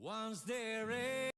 Once there is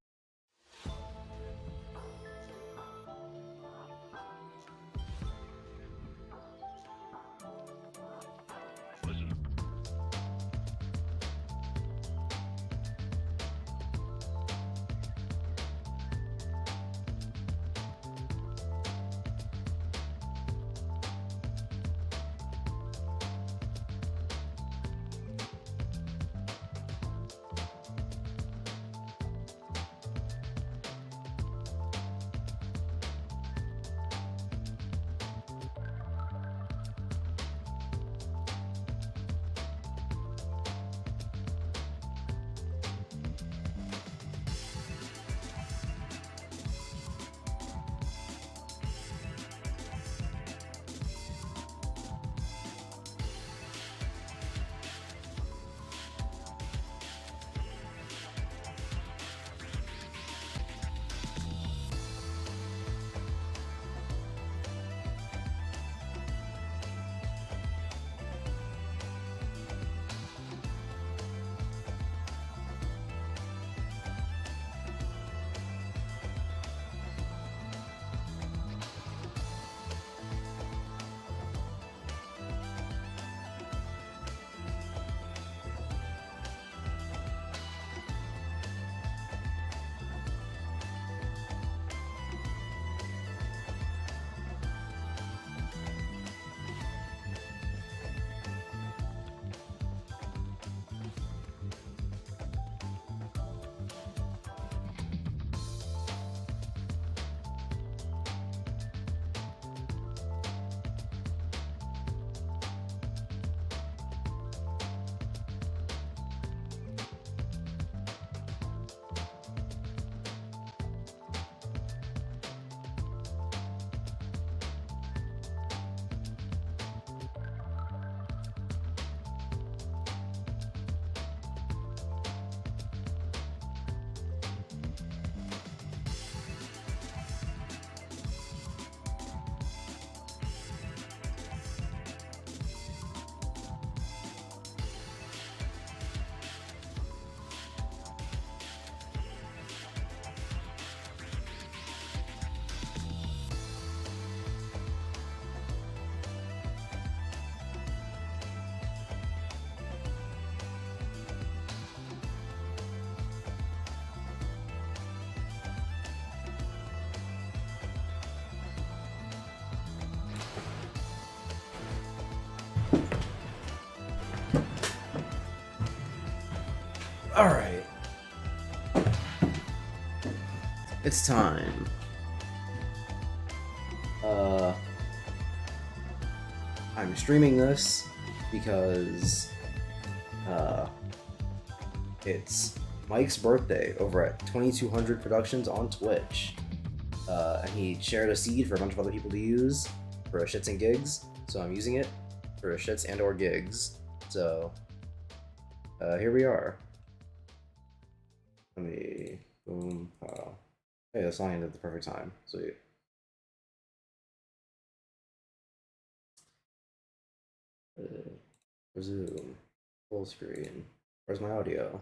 Alright. It's time. I'm streaming this because it's Mike's birthday over at 2200 Productions on Twitch. And he shared a seed for a bunch of other people to use for shits and gigs, so I'm using it for shits and or gigs. So here we are. Let me boom. Hey, the song ended at the perfect time. Sweet. Resume. Full screen. Where's my audio?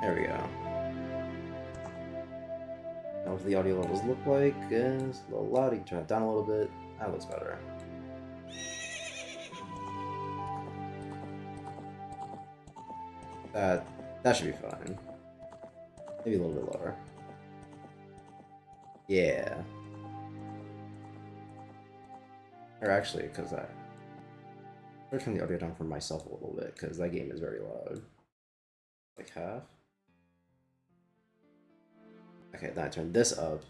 There we go. Now what the audio levels look like is a little loud. You can turn it down a little bit. That looks better. That should be fine. Maybe a little bit lower. Yeah. Or actually, because I'm going to turn the audio down for myself a little bit, because that game is very loud. Like half. Okay, then I turn this up.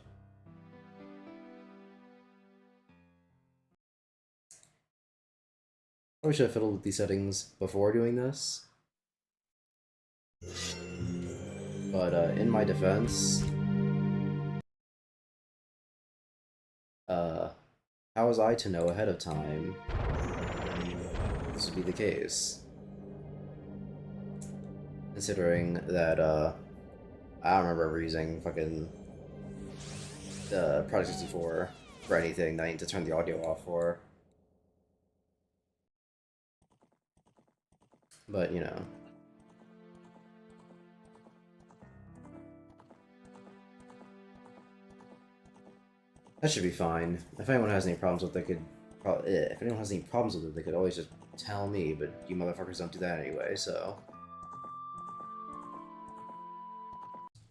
Probably should have fiddled with these settings before doing this. But in my defense, how was I to know ahead of time this would be the case. Considering that, I don't remember ever using fucking Project 64 for anything that I need to turn the audio off for. But, you know. That should be fine. If anyone has any problems with it, they could if anyone has any problems with it, they could always just tell me, but you motherfuckers don't do that anyway, so.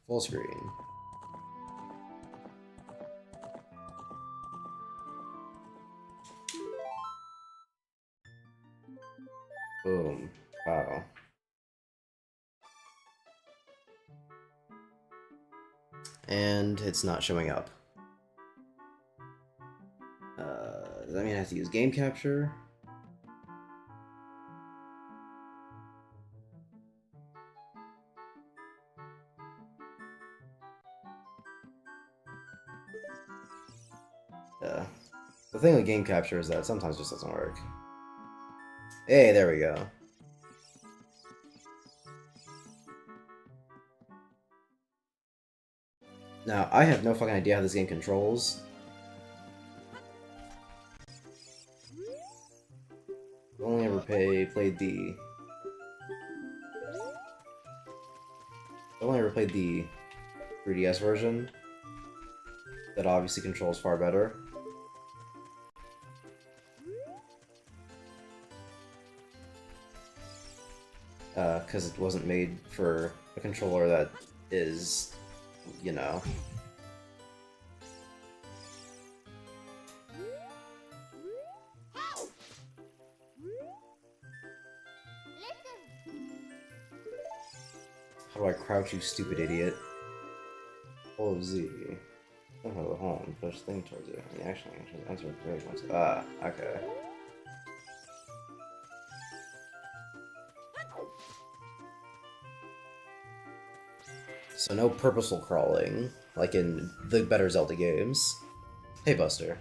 Full screen. Boom. Wow. And it's not showing up. Does that mean I have to use game capture? The thing with game capture is that sometimes it just doesn't work. Hey, there we go. Now, I have no fucking idea how this game controls. I've only ever played the 3DS version. That obviously controls far better. Because it wasn't made for a controller that is, you know. How do I crouch, you stupid idiot? Hold Z. Hold the home. Push thing towards it. Actually, answer very once. Ah, okay. So no purposeful crawling, like in the better Zelda games. Hey, Buster.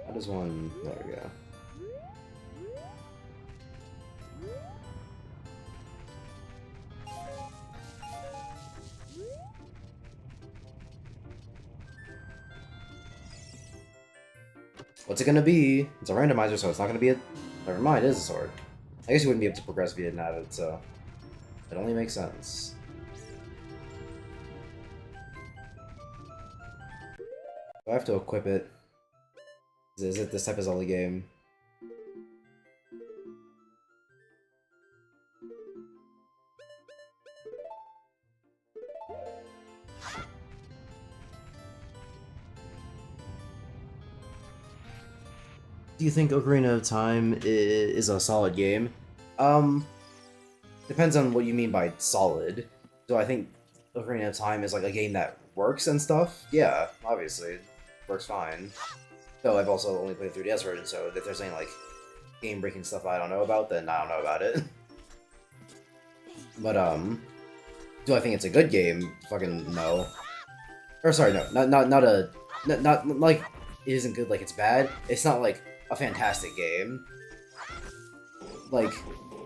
How does one... There we go. What's it gonna be? It's a randomizer, so it's not gonna be a... Never mind, it is a sword. I guess you wouldn't be able to progress if you didn't have it, so... It only makes sense. Do I have to equip it? Is it this type of Zelda game? Do you think Ocarina of Time is a solid game? Depends on what you mean by solid. Do I think Ocarina of Time is like a game that works and stuff? Yeah, obviously. It works fine. Though I've also only played the 3DS version, so if there's any like game-breaking stuff I don't know about, then I don't know about it. But do I think it's a good game? Fucking no. Or sorry, no, not like it isn't good like it's bad. It's not like a fantastic game. Like,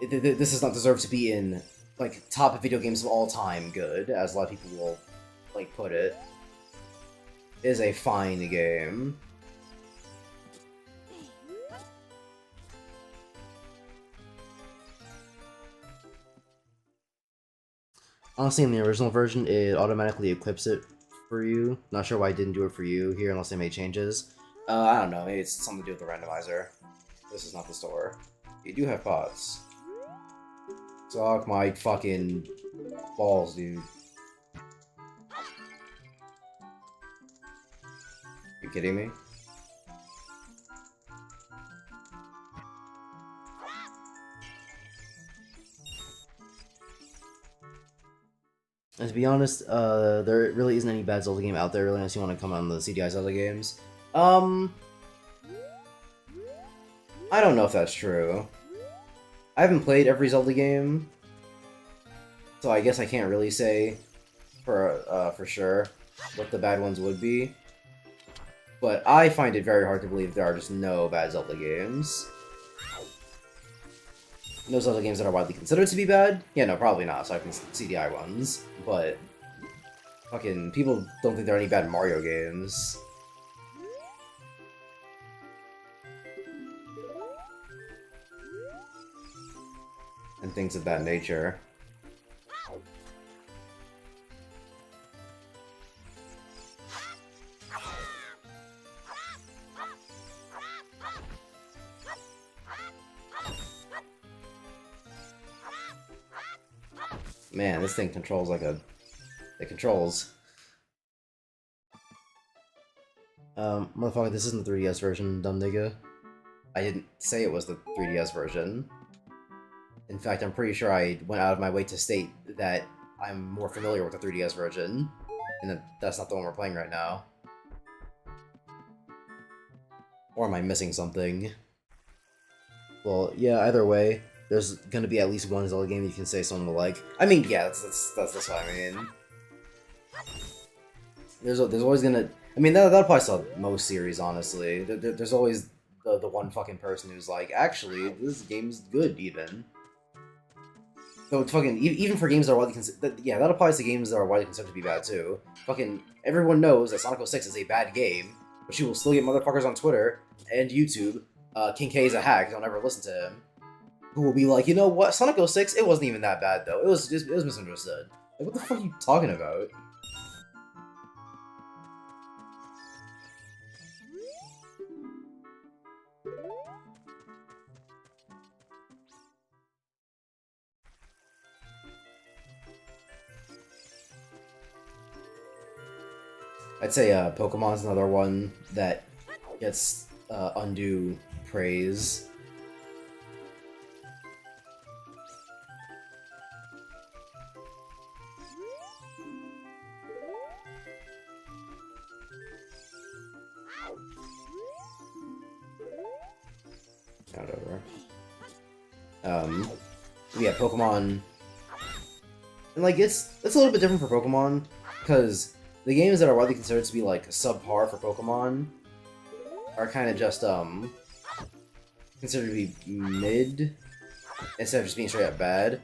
this does not deserve to be in, like, top video games of all time good, as a lot of people will, like, put it. It is a fine game. Honestly, in the original version, it automatically equips it for you. Not sure why it didn't do it for you here, unless they made changes. I don't know, maybe it's something to do with the randomizer. This is not the store. You do have pots. Suck my fucking balls, dude. You kidding me? And to be honest, there really isn't any bad Zelda game out there, really, unless you want to come on the CDI Zelda games. I don't know if that's true. I haven't played every Zelda game, so I guess I can't really say for sure what the bad ones would be. But I find it very hard to believe there are just no bad Zelda games. No Zelda games that are widely considered to be bad? Yeah, no, probably not, so I can CDI ones. But fucking people don't think there are any bad Mario games. And things of that nature. Man, this thing controls like a... It controls. Motherfucker, this isn't the 3DS version, dumb nigga. I didn't say it was the 3DS version. In fact, I'm pretty sure I went out of my way to state that I'm more familiar with the 3DS version, and that that's not the one we're playing right now. Or am I missing something? Well, yeah, either way, there's gonna be at least one Zelda game you can say someone will like. I mean, yeah, that's what I mean. There's always gonna... I mean, that applies to most series, honestly. There's always the one fucking person who's like, actually, this game's good, even. So fucking, even for games that are widely considered... Yeah, that applies to games that are widely considered to be bad, too. Fucking, everyone knows that Sonic 06 is a bad game, but you will still get motherfuckers on Twitter and YouTube, King K is a hack, don't ever listen to him, who will be like, you know what, Sonic 06, it wasn't even that bad, though. It was misunderstood. Like, what the fuck are you talking about? I'd say Pokemon's another one that gets undue praise. Whatever. Yeah, Pokemon, and like it's a little bit different for Pokemon because the games that are widely considered to be like subpar for Pokemon are kind of just considered to be mid instead of just being straight up bad.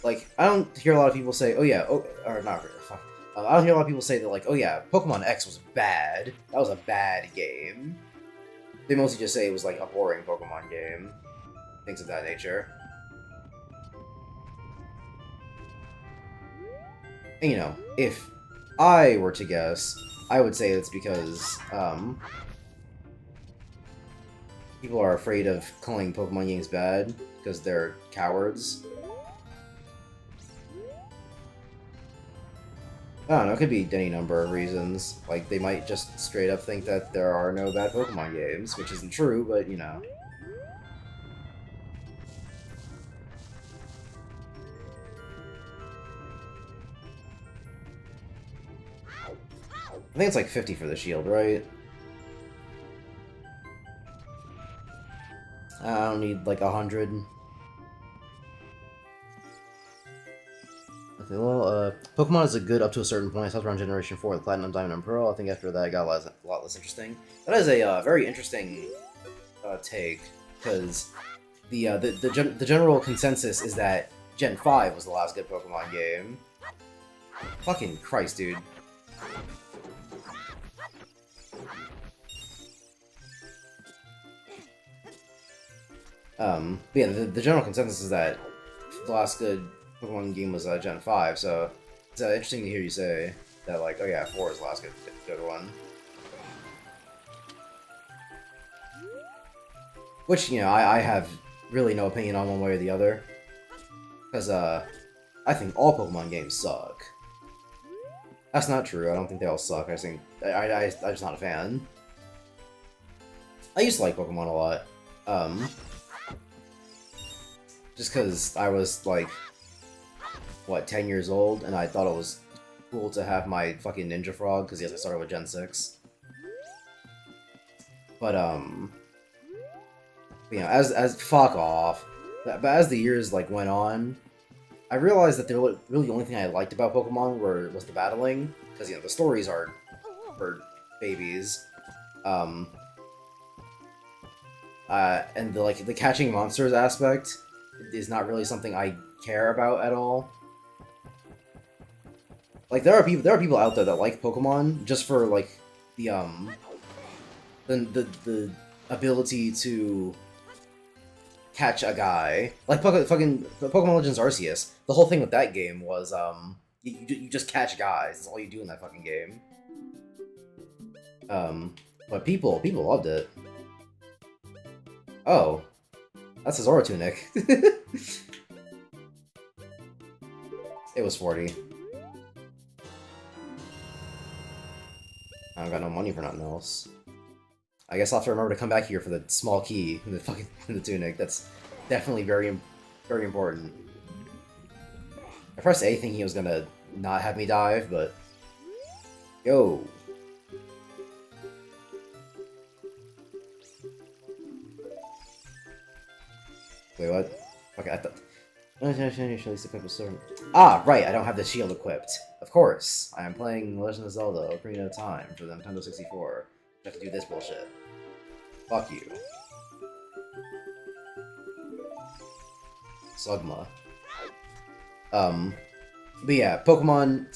Like I don't hear a lot of people say, "Oh yeah," or not. Fuck. I don't hear a lot of people say that like, "Oh yeah, Pokemon X was bad. That was a bad game." They mostly just say it was like a boring Pokemon game, things of that nature. And, you know, if I were to guess, I would say it's because, people are afraid of calling Pokemon games bad, because they're cowards. I don't know, it could be any number of reasons. Like, they might just straight up think that there are no bad Pokemon games, which isn't true, but, you know. I think it's like 50 for the shield, right? I don't need like 100. Okay, well, Pokemon is a good up to a certain point. I stopped around Generation 4 with Platinum, Diamond, and Pearl. I think after that it got a lot less interesting. That is a very interesting take, because the general consensus is that Gen 5 was the last good Pokemon game. Fucking Christ, dude. But yeah, the general consensus is that the last good Pokemon game was Gen 5, so it's interesting to hear you say that, like, oh yeah, 4 is the last good one. Which, you know, I have really no opinion on one way or the other, because, I think all Pokemon games suck. That's not true, I don't think they all suck, I think, I'm just not a fan. I used to like Pokemon a lot, just because I was, like, what, 10 years old, and I thought it was cool to have my fucking Ninja Frog, because yes, I started with Gen 6. But, you know, as fuck off. But as the years, like, went on, I realized that the really only thing I liked about Pokemon was the battling, because, you know, the stories are for babies. Um, and the catching monsters aspect is not really something I care about at all. Like there are people out there that like Pokemon just for like the the ability to catch a guy. Like fucking Pokemon Legends Arceus. The whole thing with that game was you just catch guys. That's all you do in that fucking game. But people loved it. Oh, that's his Aura Tunic. It was 40. I don't got no money for nothing else. I guess I'll have to remember to come back here for the small key in the fucking tunic. That's definitely very important. I pressed A thinking he was gonna not have me dive, but yo. Wait, what? Okay, I thought. Ah, right, I don't have the shield equipped. Of course, I am playing Legend of Zelda Ocarina of Time for the Nintendo 64. I have to do this bullshit. Fuck you. Sugma. But yeah, Pokemon.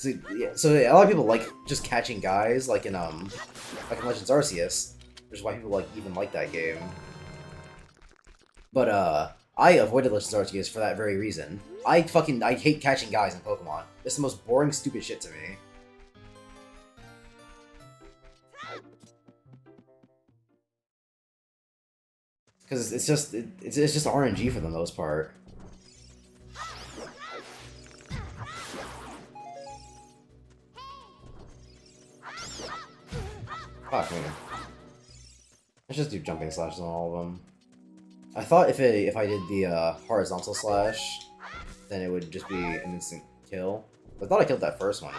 So a lot of people like just catching guys, like in Legends Arceus, which is why people even like that game. But I avoided Legends Arceus for that very reason. I hate catching guys in Pokemon. It's the most boring, stupid shit to me. Because it's just RNG for the most part. Fuck me. Let's just do jumping slashes on all of them. I thought if I did the horizontal slash, then it would just be an instant kill. But I thought I killed that first one.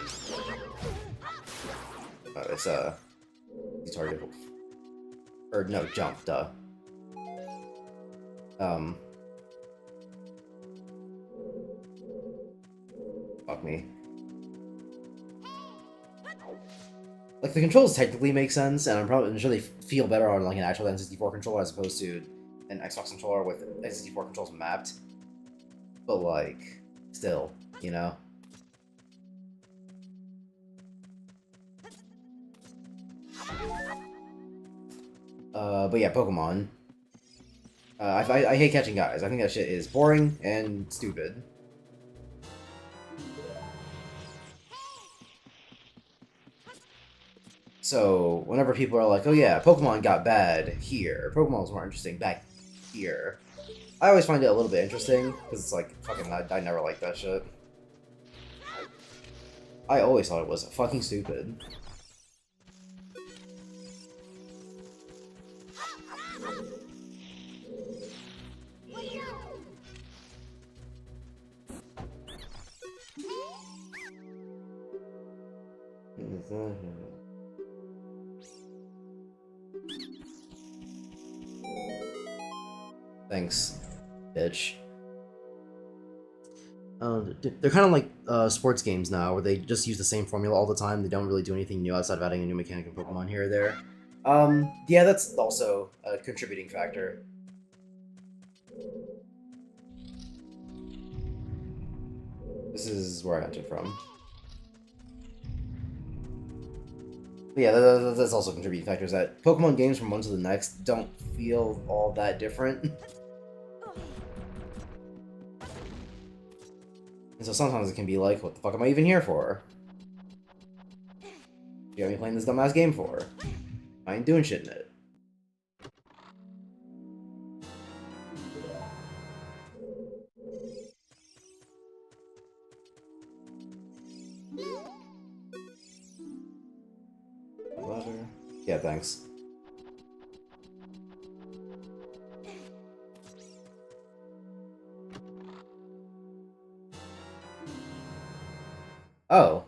It's targetable. Or no, jump, duh. Fuck me. Like, the controls technically make sense, and I'm sure they feel better on like an actual N64 controller as opposed to an Xbox controller with N64 controls mapped. But like, still, you know? But yeah, Pokemon. I hate catching guys. I think that shit is boring and stupid. So, whenever people are like, oh yeah, Pokemon got bad here, Pokemon was more interesting back here, I always find it a little bit interesting, because it's like, fucking, I never liked that shit. I always thought it was fucking stupid. Thanks, bitch. They're kind of like sports games now, where they just use the same formula all the time. They don't really do anything new outside of adding a new mechanic in Pokemon here or there. Yeah, that's also a contributing factor. This is where I entered from. But yeah, that's also a contributing factor, is that Pokemon games from one to the next don't feel all that different. And so sometimes it can be like, what the fuck am I even here for? You got me playing this dumbass game for? I ain't doing shit in it. Yeah, thanks. Oh.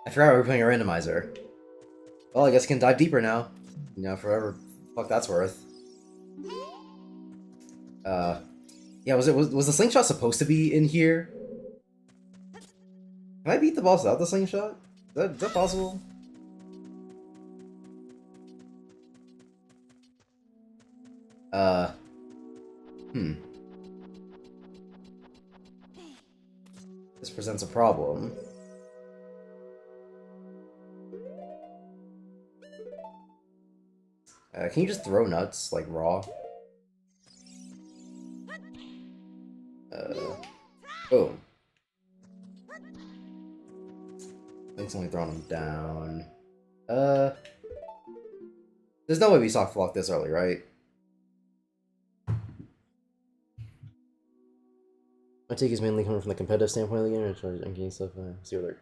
I forgot we were playing a randomizer. Well, I guess I can dive deeper now. You know, forever. Fuck that's worth. Yeah, was the slingshot supposed to be in here? Can I beat the boss without the slingshot? Is that possible? Uh, hmm. This presents a problem. Can you just throw nuts, like, raw? Boom. Link's only throwing them down. There's no way we saw Flock this early, right? My take is mainly coming from the competitive standpoint of the game, and getting stuff, see where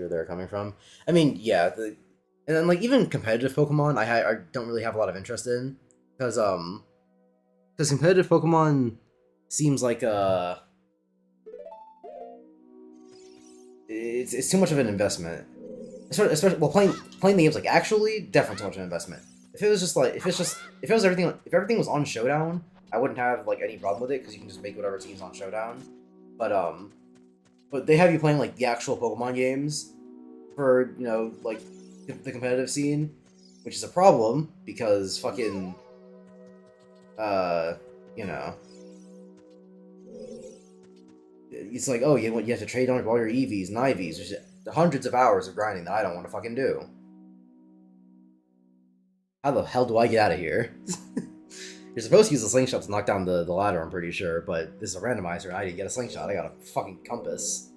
they're coming from. I mean, yeah, and then like even competitive Pokemon, I don't really have a lot of interest in, because competitive Pokemon seems like it's too much of an investment. Especially well, playing the game's like actually definitely too much of an investment. If it was just like if everything was on Showdown, I wouldn't have like any problem with it because you can just make whatever team's on Showdown. But they have you playing like the actual Pokemon games for like the competitive scene, which is a problem because fucking you know it's like, oh, you have to trade on all your EVs and IVs, which is hundreds of hours of grinding that I don't want to fucking do. How the hell do I get out of here? You're supposed to use a slingshot to knock down the ladder, I'm pretty sure, but this is a randomizer and I didn't get a slingshot, I got a fucking compass.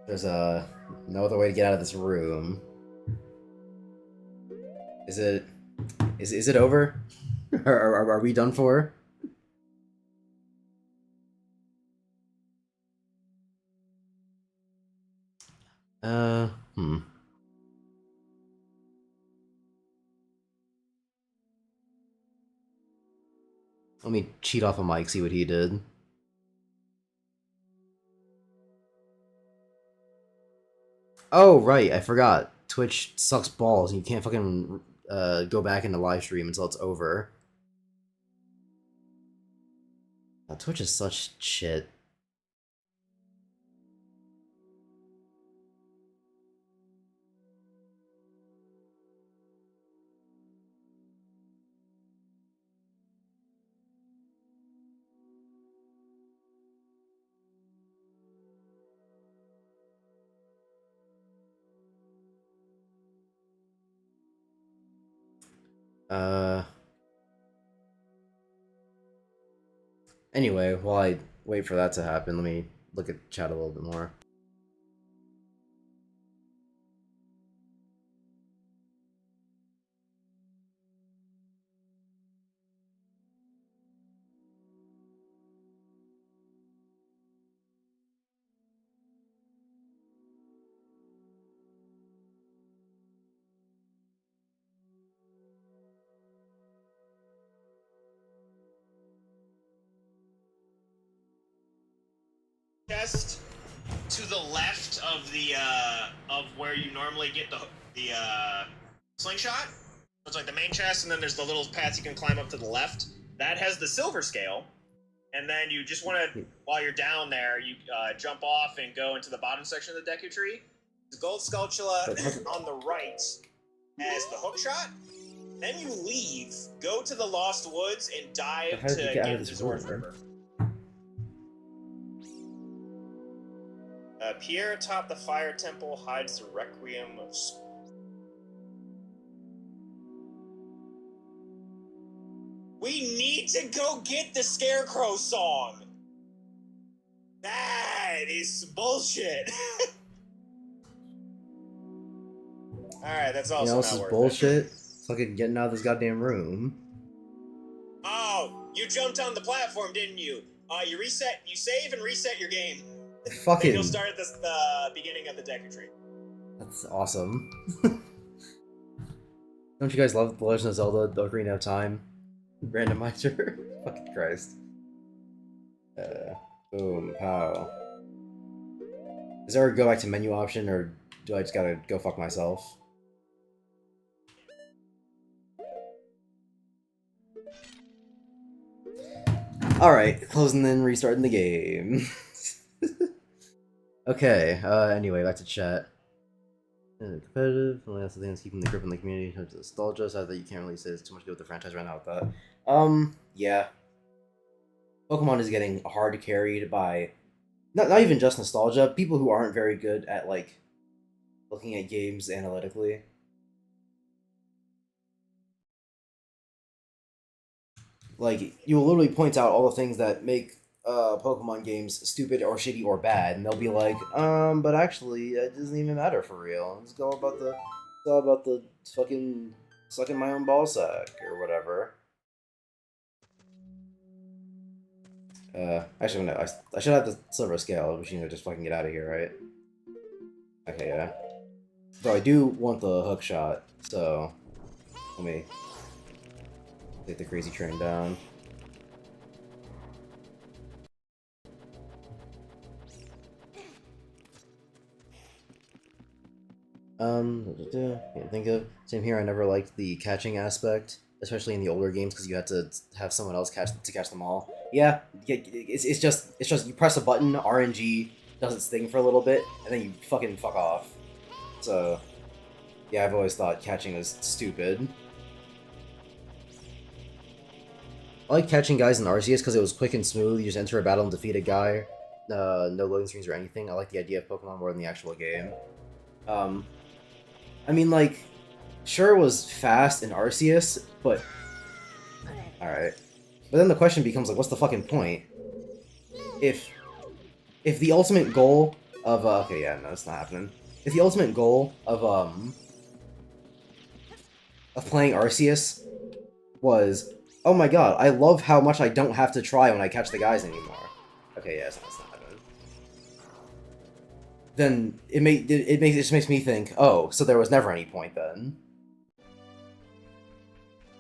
There's no other way to get out of this room. Is it over? Are we done for? Hmm. Let me cheat off of Mike, see what he did. Oh, right, I forgot. Twitch sucks balls, and you can't fucking go back into live stream until it's over. Twitch is such shit. Anyway, while I wait for that to happen, let me look at chat a little bit more. Chest to the left of the of where you normally get the slingshot. So it's like the main chest, and then there's the little paths you can climb up to the left. That has the silver scale, and then you just want to, while you're down there, you jump off and go into the bottom section of the Deku Tree. The gold Skulltula on the right as the hook shot. Then you leave, go to the Lost Woods, and dive to get into Zorth River. Pierre atop the fire temple hides the requiem of. We need to go get the Scarecrow song. That is bullshit. All right, that's also this is bullshit. Fucking getting out of this goddamn room. Oh, you jumped on the platform, didn't you? You save and reset your game. Fucking. You'll start at the beginning of the Deku Tree. That's awesome. Don't you guys love The Legend of Zelda: The Ocarina of Time? Randomizer. Fucking Christ. Boom, pow. Is there a go back to menu option, or do I just gotta go fuck myself? Alright, closing then restarting the game. Okay, anyway, back to chat. Competitive, only that's the thing that's keeping the grip in the community in terms of nostalgia, so that you can't really say there's too much to do with the franchise right now with that. Yeah. Pokemon is getting hard carried by not even just nostalgia, people who aren't very good at like looking at games analytically. Like you will literally point out all the things that make Pokemon games stupid or shitty or bad, and they'll be like, but actually it doesn't even matter for real. It's all about the fucking sucking my own ballsack or whatever. Actually, no, I should have the silver scale. We should just fucking get out of here, right? Okay, yeah. Though I do want the hook shot, so let me take the crazy train down. Can't think of. Same here. I never liked the catching aspect, especially in the older games, because you had to have someone else catch them all. Yeah, it's just you press a button, RNG does its thing for a little bit, and then you fucking fuck off. So, yeah, I've always thought catching was stupid. I like catching guys in Arceus because it was quick and smooth. You just enter a battle and defeat a guy. No loading screens or anything. I like the idea of Pokemon more than the actual game. I mean, like, sure it was fast in Arceus, but... Alright. But then the question becomes, like, what's the fucking point? If the ultimate goal of, okay, yeah, no, it's not happening. If the ultimate goal of playing Arceus was, oh my god, I love how much I don't have to try when I catch the guys anymore. Okay, yeah, that's not happening. Then it just makes me think, oh, so there was never any point then.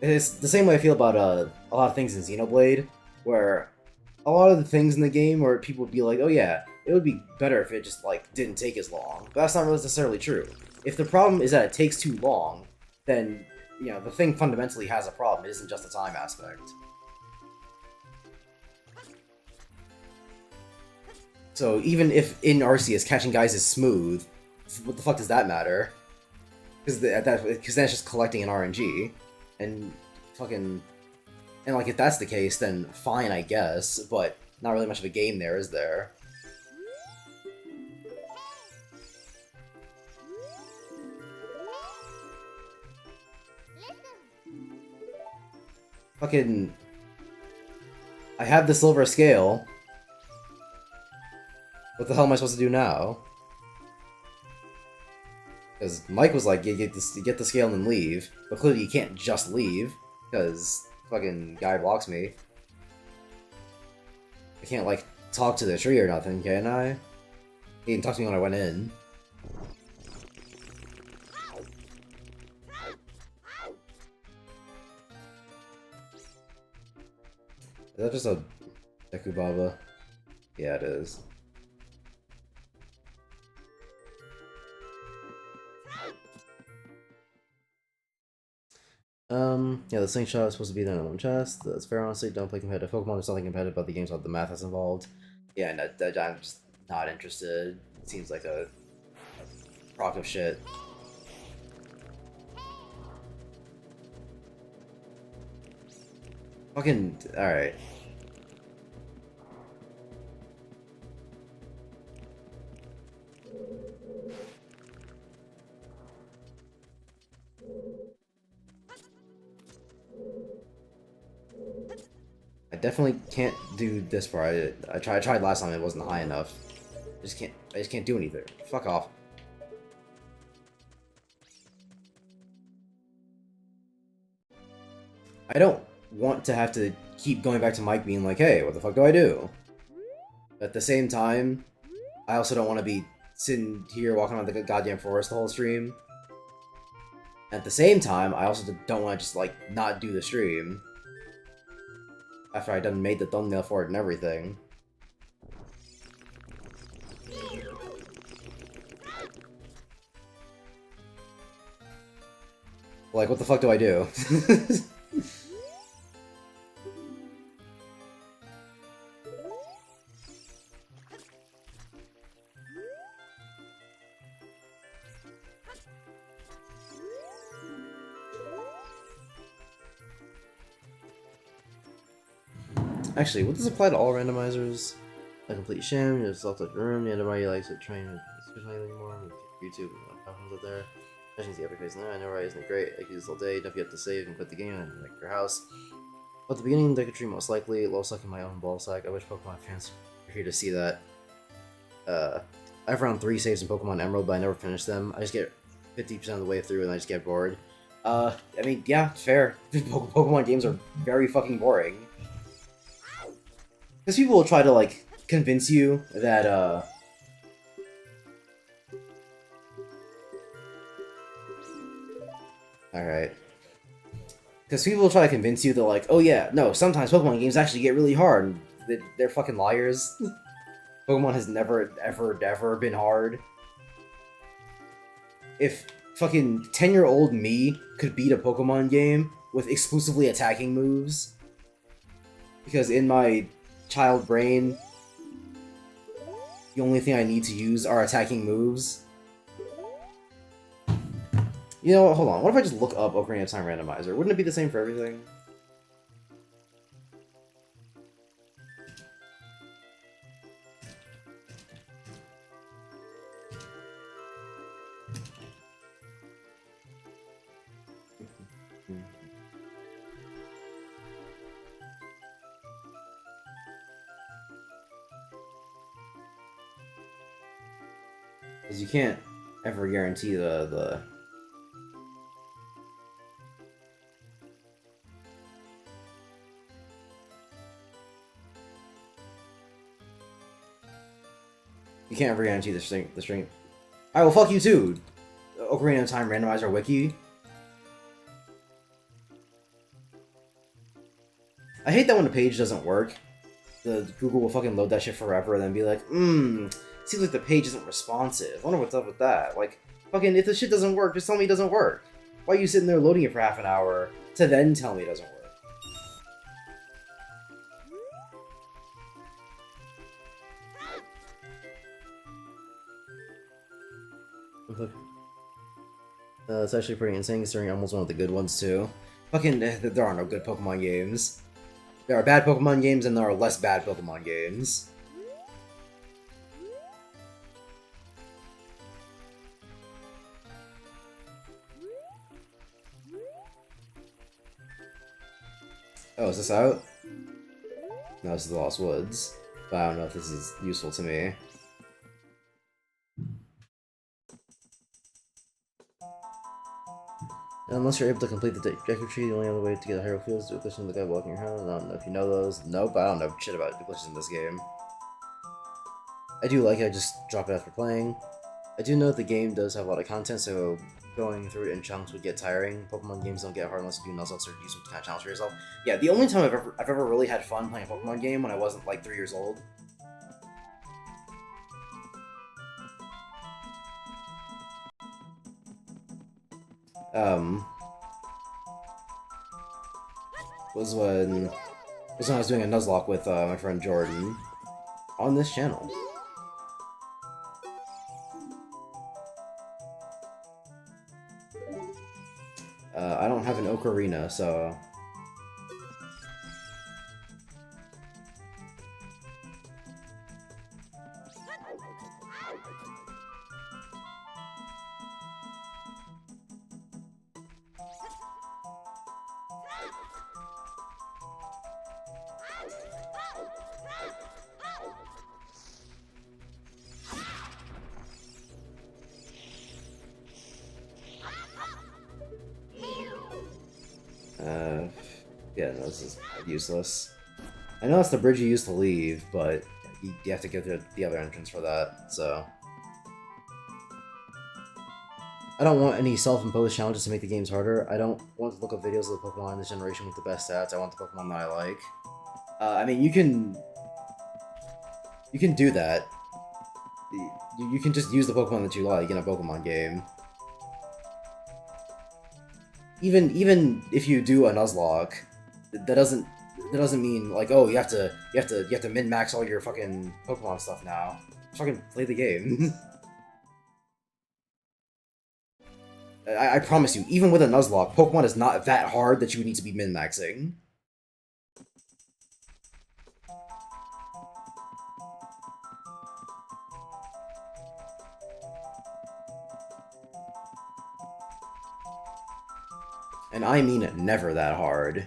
It's the same way I feel about a lot of things in Xenoblade, where a lot of the things in the game where people would be like, oh yeah, it would be better if it just like didn't take as long. But that's not necessarily true. If the problem is that it takes too long, then you know the thing fundamentally has a problem. It isn't just the time aspect. So even if in Arceus catching guys is smooth, what the fuck does that matter? Because that's just collecting an RNG, and fucking, and like if that's the case, then fine, I guess. But not really much of a game there, is there? Fucking, I have the silver scale. What the hell am I supposed to do now? Because Mike was like, get the scale and then leave. But clearly you can't just leave, because fucking guy blocks me. I can't, like, talk to the tree or nothing, can I? He didn't talk to me when I went in. Is that just a Dekubaba? Yeah, it is. Yeah, the slingshot is supposed to be done in one chest. That's fair, honestly. Don't play competitive Pokemon. There's nothing competitive about the games without the math that's involved. Yeah, no, I'm just not interested. It seems like a crock of shit. Fucking, alright. I definitely can't do this part. I tried last time, it wasn't high enough. I just can't do anything. Fuck off. I don't want to have to keep going back to Mike being like, hey, what the fuck do I do? At the same time, I also don't want to be sitting here walking around the goddamn forest the whole stream. At the same time, I also don't want to just, like, not do the stream. After I done made the thumbnail for it and everything. Like, what the fuck do I do? Actually, would this apply to all randomizers? A complete sham, you just left the room, the anybody likes it train especially anymore. YouTube, problems out there. Especially the epic phase now, I know, right? Isn't it great? Like, use all day, don't forget to save and quit the game and make your house. At the beginning, they could treat most likely, low sucking my own ball sack. I wish Pokemon fans were here to see that. I've run 3 saves in Pokemon Emerald, but I never finished them. I just get 50% of the way through and I just get bored. I mean, yeah, fair. Pokemon games are very fucking boring. Because people will try to, like, convince you that, Alright. Because people will try to convince you that, like, oh yeah, no, sometimes Pokemon games actually get really hard. They're fucking liars. Pokemon has never, ever been hard. If fucking 10-year-old me could beat a Pokemon game with exclusively attacking moves, because in my child brain, the only thing I need to use are attacking moves. You know what, hold on, what if I just look up Ocarina of Time Randomizer? Wouldn't it be the same for everything? Because you can't ever guarantee the... You can't ever guarantee the string. Alright, well, fuck you too! Ocarina of Time Randomizer Wiki. I hate that when a page doesn't work. Google will fucking load that shit forever and then be like, seems like the page isn't responsive. I wonder what's up with that. Like, fucking, if the shit doesn't work, just tell me it doesn't work. Why are you sitting there loading it for half an hour to then tell me it doesn't work? It's actually pretty insane considering almost one of the good ones too. Fucking, there are no good Pokemon games. There are bad Pokemon games and there are less bad Pokemon games. Oh, is this out? No, this is the Lost Woods. But I don't know if this is useful to me. Unless you're able to complete the Deku Tree, the only other way to get a Hero Field is to do glitches in the guy blocking your house. I don't know if you know those. Nope, I don't know shit about the glitches in this game. I do like it, I just drop it after playing. I do know the game does have a lot of content, so going through it in chunks would get tiring. Pokemon games don't get hard unless you do Nuzlocke or do some kind of challenge for yourself. Yeah, the only time I've ever really had fun playing a Pokemon game when I wasn't like 3 years old. Was when I was doing a Nuzlocke with my friend Jordan on this channel. I don't have an Ocarina, so... yeah, no, this is useless. I know it's the bridge you used to leave, but you have to go through the other entrance for that, so... I don't want any self-imposed challenges to make the games harder. I don't want to look up videos of the Pokemon in this generation with the best stats. I want the Pokemon that I like. I mean, you can do that. You can just use the Pokemon that you like in a Pokemon game. Even if you do a Nuzlocke, that doesn't mean like, oh, you have to min-max all your fucking Pokemon stuff now. Just fucking play the game. I promise you, even with a Nuzlocke, Pokemon is not that hard that you would need to be min-maxing. And I mean never that hard.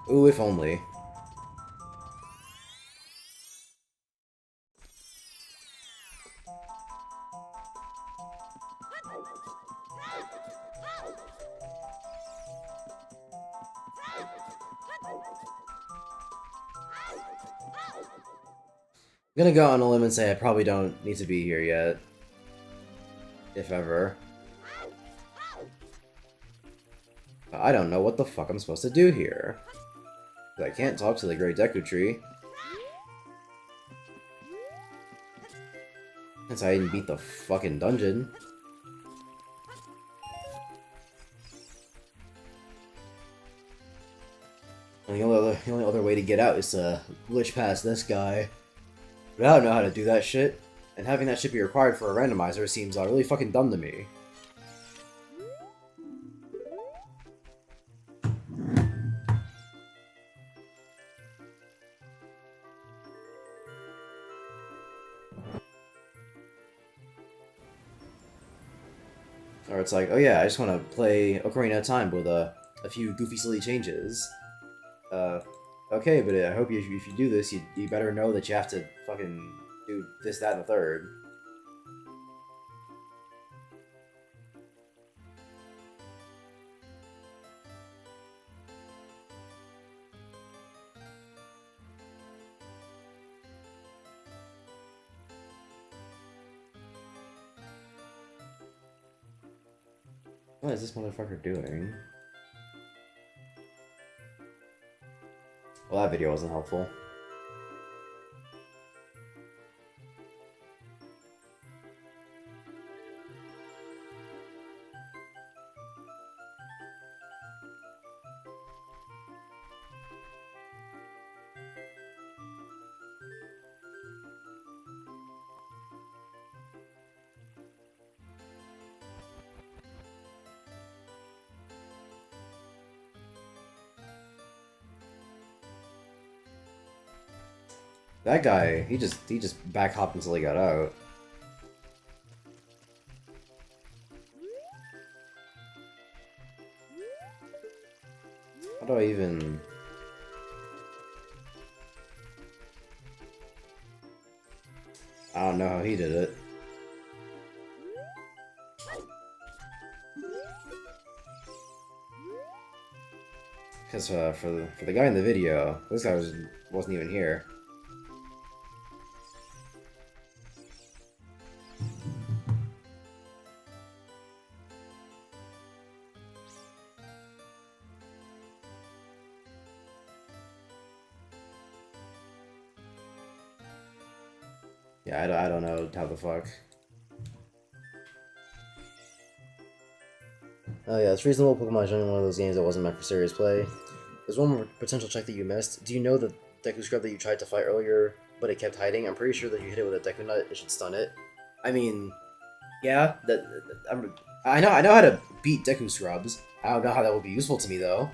Ooh, if only. I'm gonna go on a limb and say I probably don't need to be here yet. If ever. I don't know what the fuck I'm supposed to do here. I can't talk to the Great Deku Tree. Since I didn't beat the fucking dungeon. And the only other way to get out is to glitch past this guy. But I don't know how to do that shit. And having that shit be required for a randomizer seems really fucking dumb to me. Or it's like, oh yeah, I just want to play Ocarina of Time with a few goofy, silly changes. Okay, but I hope if you do this, you better know that you have to fucking do this, that, and the third. What is this motherfucker doing? Well, that video wasn't helpful. That guy, he just back hopped until he got out. How do I even... I don't know how he did it. Because for the guy in the video, this guy wasn't even here. Yeah, I don't know how the fuck. Oh yeah, it's reasonable Pokemon is only one of those games that wasn't meant for serious play. There's one more potential check that you missed. Do you know the Deku Scrub that you tried to fight earlier, but it kept hiding? I'm pretty sure that you hit it with a Deku Nut, it should stun it. I mean, yeah, I know how to beat Deku Scrubs. I don't know how that would be useful to me though.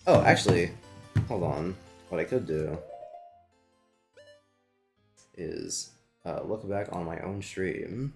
Oh, actually, hold on. What I could do is look back on my own stream.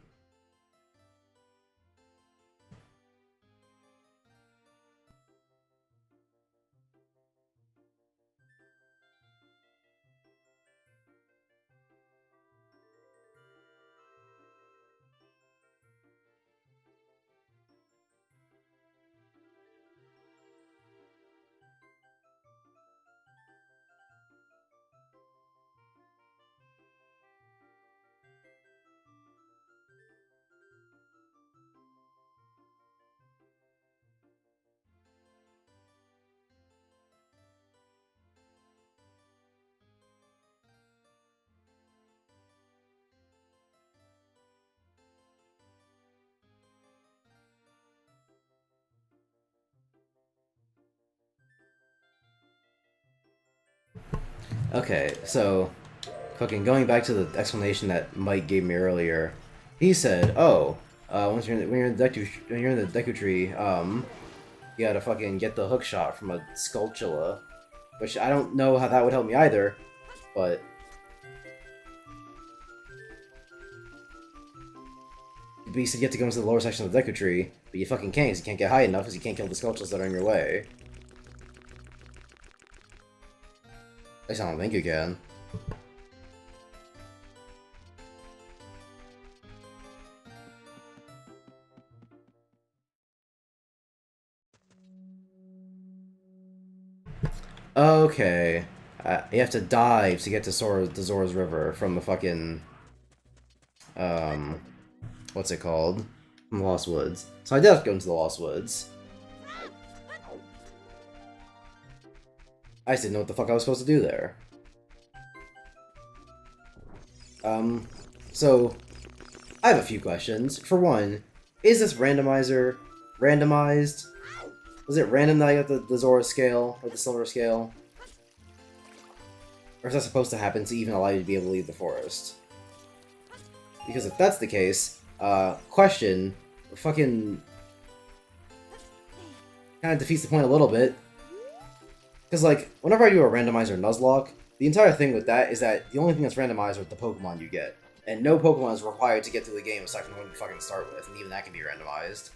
Okay, so fucking going back to the explanation that Mike gave me earlier, He said, "Oh, once when you're in the Deku tree, you gotta fucking get the hook shot from a Skulltula," which I don't know how that would help me either, but you said you have to go into the lower section of the Deku tree, but you fucking can't, 'cause you can't get high enough, because you can't kill the Skulltulas that are in your way. At least I don't think you can. Okay. You have to dive to get to Zora's River from the fucking... what's it called? From the Lost Woods. So I did have to go into the Lost Woods. I just didn't know what the fuck I was supposed to do there. So... I have a few questions. For one, is this randomizer randomized? Was it random that I got the Zora scale, or the Silver scale? Or is that supposed to happen to even allow you to be able to leave the forest? Because if that's the case, question, fucking... kind of defeats the point a little bit. Because, like, whenever I do a randomizer Nuzlocke, the entire thing with that is that the only thing that's randomized are the Pokemon you get. And no Pokemon is required to get through the game aside from the one you fucking start with, and even that can be randomized.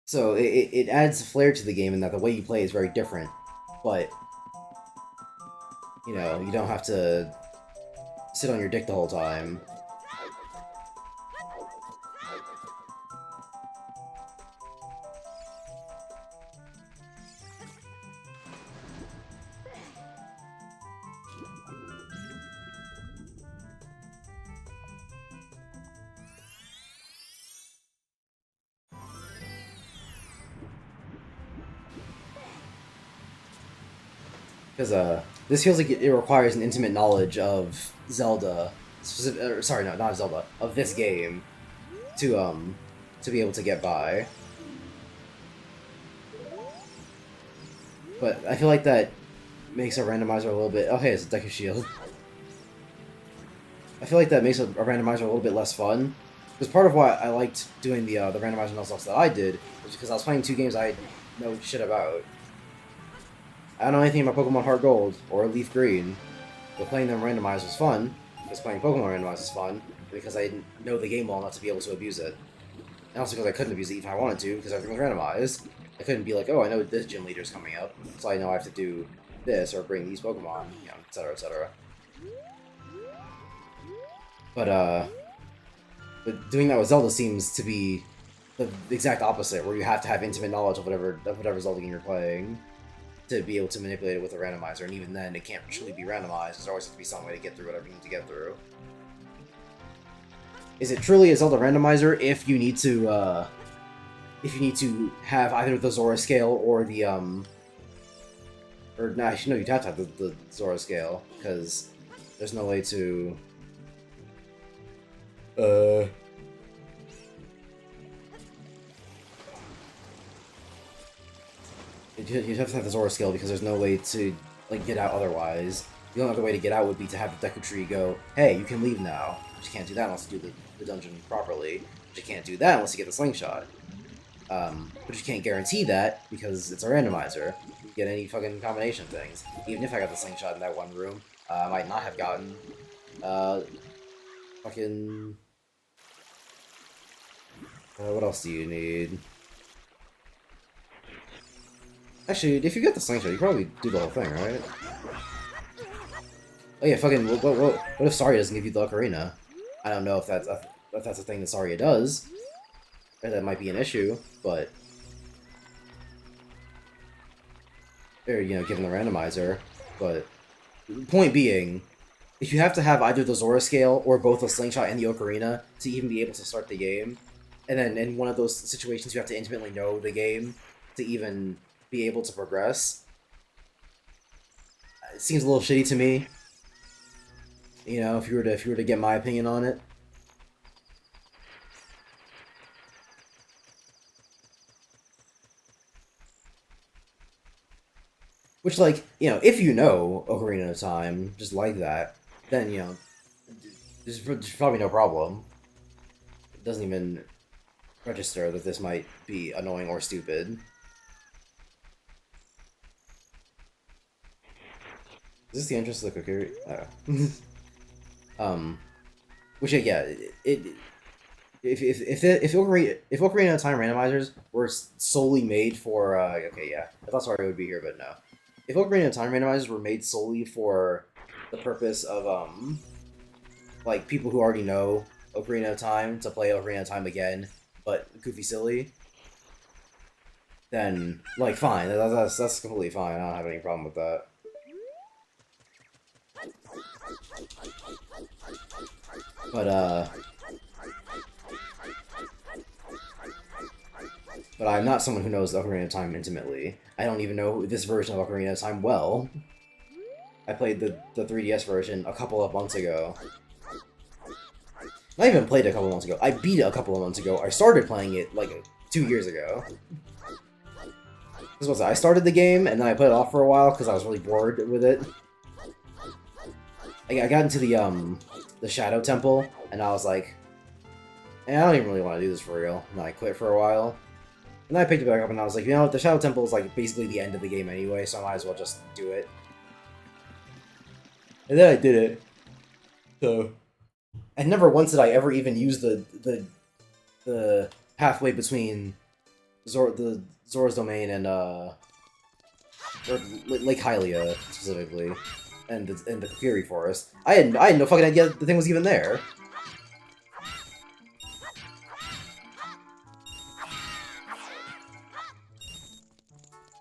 So it adds flair to the game in that the way you play is very different, but, you know, you don't have to sit on your dick the whole time. Because, this feels like it requires an intimate knowledge of Zelda, sorry, no, not Zelda, of this game, to be able to get by. But I feel like that makes a randomizer a little bit... Oh, hey, it's a Deku Shield. I feel like that makes a randomizer a little bit less fun. Because part of why I liked doing the randomizer Nuzlocke that I did was because I was playing two games I had no shit about. I don't know anything about Pokemon Heart Gold or Leaf Green, but playing them randomized was fun, because playing Pokemon randomized was fun, because I didn't know the game well enough to be able to abuse it. And also because I couldn't abuse it even if I wanted to, because everything was randomized. I couldn't be like, oh, I know this gym leader's coming up, so I know I have to do this, or bring these Pokemon, you know, etc., etc. But doing that with Zelda seems to be the exact opposite, where you have to have intimate knowledge of whatever Zelda game you're playing to be able to manipulate it with a randomizer, and even then, it can't truly be randomized, because there always has to be some way to get through whatever you need to get through. Is it truly a Zelda randomizer if you need to have either the Zora scale or the, or, nah, actually, no, you'd have to have the Zora scale, because there's no way to, you'd have to have the Zora scale because there's no way to, like, get out otherwise. The only other way to get out would be to have the Deku Tree go, hey, you can leave now. But you can't do that unless you do the dungeon properly. But you can't do that unless you get the slingshot. But you can't guarantee that because it's a randomizer. You get any fucking combination things. Even if I got the slingshot in that one room, I might not have gotten, fucking... what else do you need? Actually, if you get the slingshot, you probably do the whole thing, right? Oh yeah, fucking, what if Saria doesn't give you the Ocarina? I don't know if that's a thing that Saria does. Or that might be an issue, but... Or, you know, given the randomizer, but... Point being, if you have to have either the Zora scale or both the slingshot and the Ocarina to even be able to start the game, and then in one of those situations you have to intimately know the game to even be able to progress, it seems a little shitty to me. You know, if you were to get my opinion on it. Which, like, you know, if you know Ocarina of Time, just like that, then, you know, there's probably no problem. It doesn't even register that this might be annoying or stupid. Is this the entrance to the Kokiri? Which, yeah, if Ocarina of Time randomizers were solely made for, okay, yeah, I thought Sorry would be here, but no. If Ocarina of Time randomizers were made solely for the purpose of, like, people who already know Ocarina of Time to play Ocarina of Time again, but goofy silly, then, like, fine, that's completely fine, I don't have any problem with that. But I'm not someone who knows Ocarina of Time intimately. I don't even know this version of Ocarina of Time well. I played the 3DS version a couple of months ago. Not even played it a couple of months ago. I beat it a couple of months ago. I started playing it, like, 2 years ago. This was I started the game, and then I put it off for a while because I was really bored with it. I got into the Shadow Temple, and I was like, I don't even really want to do this for real. And then I quit for a while. And then I picked it back up, and I was like, you know what, the Shadow Temple is like basically the end of the game anyway, so I might as well just do it. And then I did it. So, and never once did I ever even use the pathway between Zora's Domain and or Lake Hylia specifically, and the Kokiri Forest. I had no fucking idea the thing was even there.